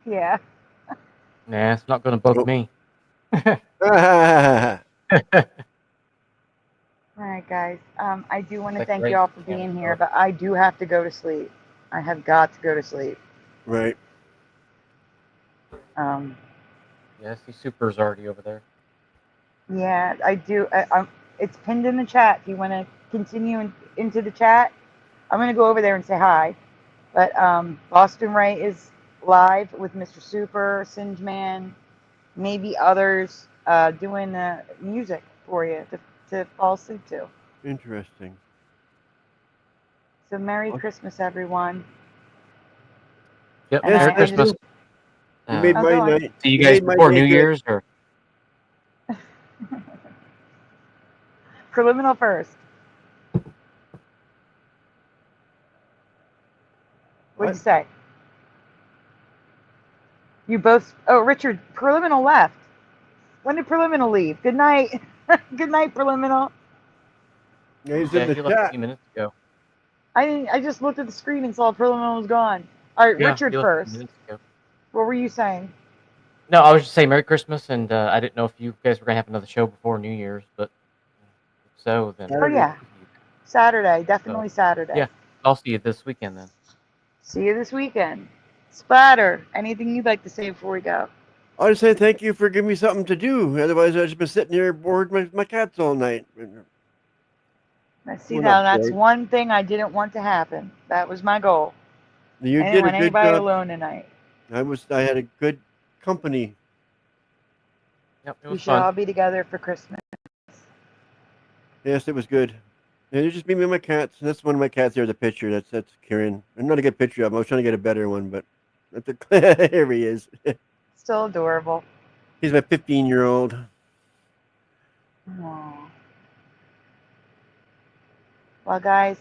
Yeah. Nah, it's not going to bug Oh. me. All right, guys. I do want to Like thank great. you all for Yeah, being here, sure. but I do have to go to sleep. I have got to go to sleep. Right. Yeah, I see Super's already over there. Yeah, I do. It's pinned in the chat. If you want to continue into the chat, I'm going to go over there and say hi. But Boston Ray is live with Mr. Super, Singe Man, maybe others doing music for you to fall asleep to. Interesting. So Merry Christmas, everyone. Yep. And Merry Yes, thank Christmas. you. You made Oh, my go on. night. See you You guys made my before day New good. Year's, or Preliminal first. What'd you say? You both. Oh, Richard, Preliminal left. When did Preliminal leave? Good night. Good night, Preliminal. Yeah, he's yeah, in the he left a chat. few minutes ago. I just looked at the screen and saw Preliminal was gone. All right, Yeah, Richard he left a few first. minutes ago. What were you saying? No, I was just saying Merry Christmas, and I didn't know if you guys were gonna have another show before New Year's, but if so, then Oh yeah, Saturday, definitely Saturday. yeah, I'll see you this weekend then. See you this weekend. Splatter, anything you'd like to say before we go? I'll just say thank you for giving me something to do. Otherwise, I've just been sitting here bored with my cats all night. I see We're now. not That's bored. one thing I didn't want to happen. That was my goal. You I didn't did a want good anybody job. alone tonight. I had a good company. Yep, it We was should fun. all be together for Christmas. Yes, it was good. And it just me and my cats. That's one of my cats there, the picture. That's Kieran. I'm not a good picture of him. I was trying to get a better one, but here he is. Still adorable. He's my 15-year-old. Aww. Well, guys,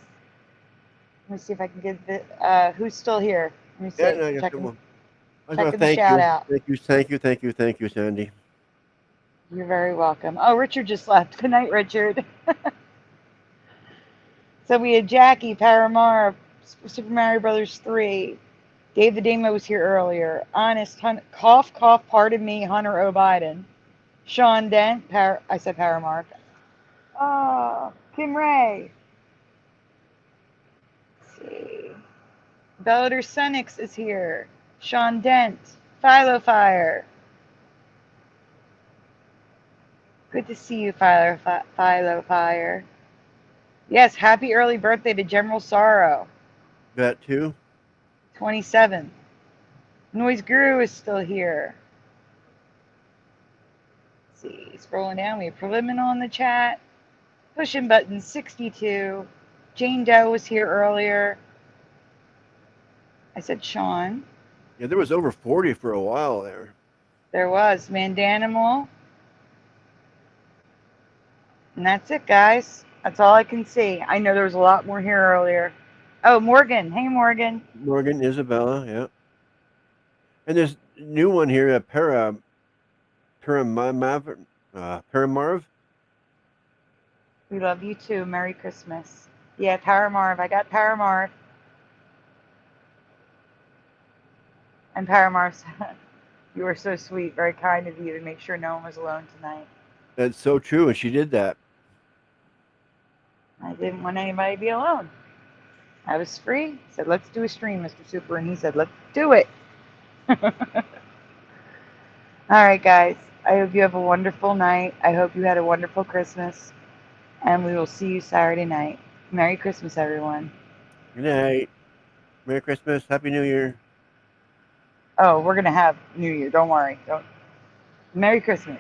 let me see if I can get the. Who's still here? Let me see. Yeah, no, I got Checking, someone. I just want to checking the thank shout you. out. Thank you, Sandy. You're very welcome. Oh, Richard just left. Good night, Richard. So we had Jackie, Paramar, Super Mario Brothers 3. Dave the Demo was here earlier. Honest, cough, cough, pardon me, Hunter O'Biden. Sean Dent, I said Paramar. Kim Ray. Let's see. Bellator Sunix is here. Sean Dent. Philo Fire. Good to see you, Philo Fire. Yes, happy early birthday to General Sorrow. That too. 27. Noise Guru is still here. Let's see, scrolling down, we have Preliminal in the chat. Pushing button 62. Jane Doe was here earlier. I said Sean. Yeah, there was over 40 for a while there. There was Mandanimal. And that's it, guys. That's all I can see. I know there was a lot more here earlier. Oh, Morgan. Hey, Morgan. Morgan, Isabella, yeah. And there's a new one here, Paramarv. We love you too. Merry Christmas. Yeah, Paramarv. I got Paramarv. And Paramarv said, you were so sweet. Very kind of you to make sure no one was alone tonight. That's so true, and she did that. I didn't want anybody to be alone. I was free. Said, let's do a stream, Mr. Super. And he said, let's do it. All right, guys. I hope you have a wonderful night. I hope you had a wonderful Christmas. And we will see you Saturday night. Merry Christmas, everyone. Good night. Merry Christmas. Happy New Year. Oh, we're going to have New Year. Don't worry. Merry Christmas.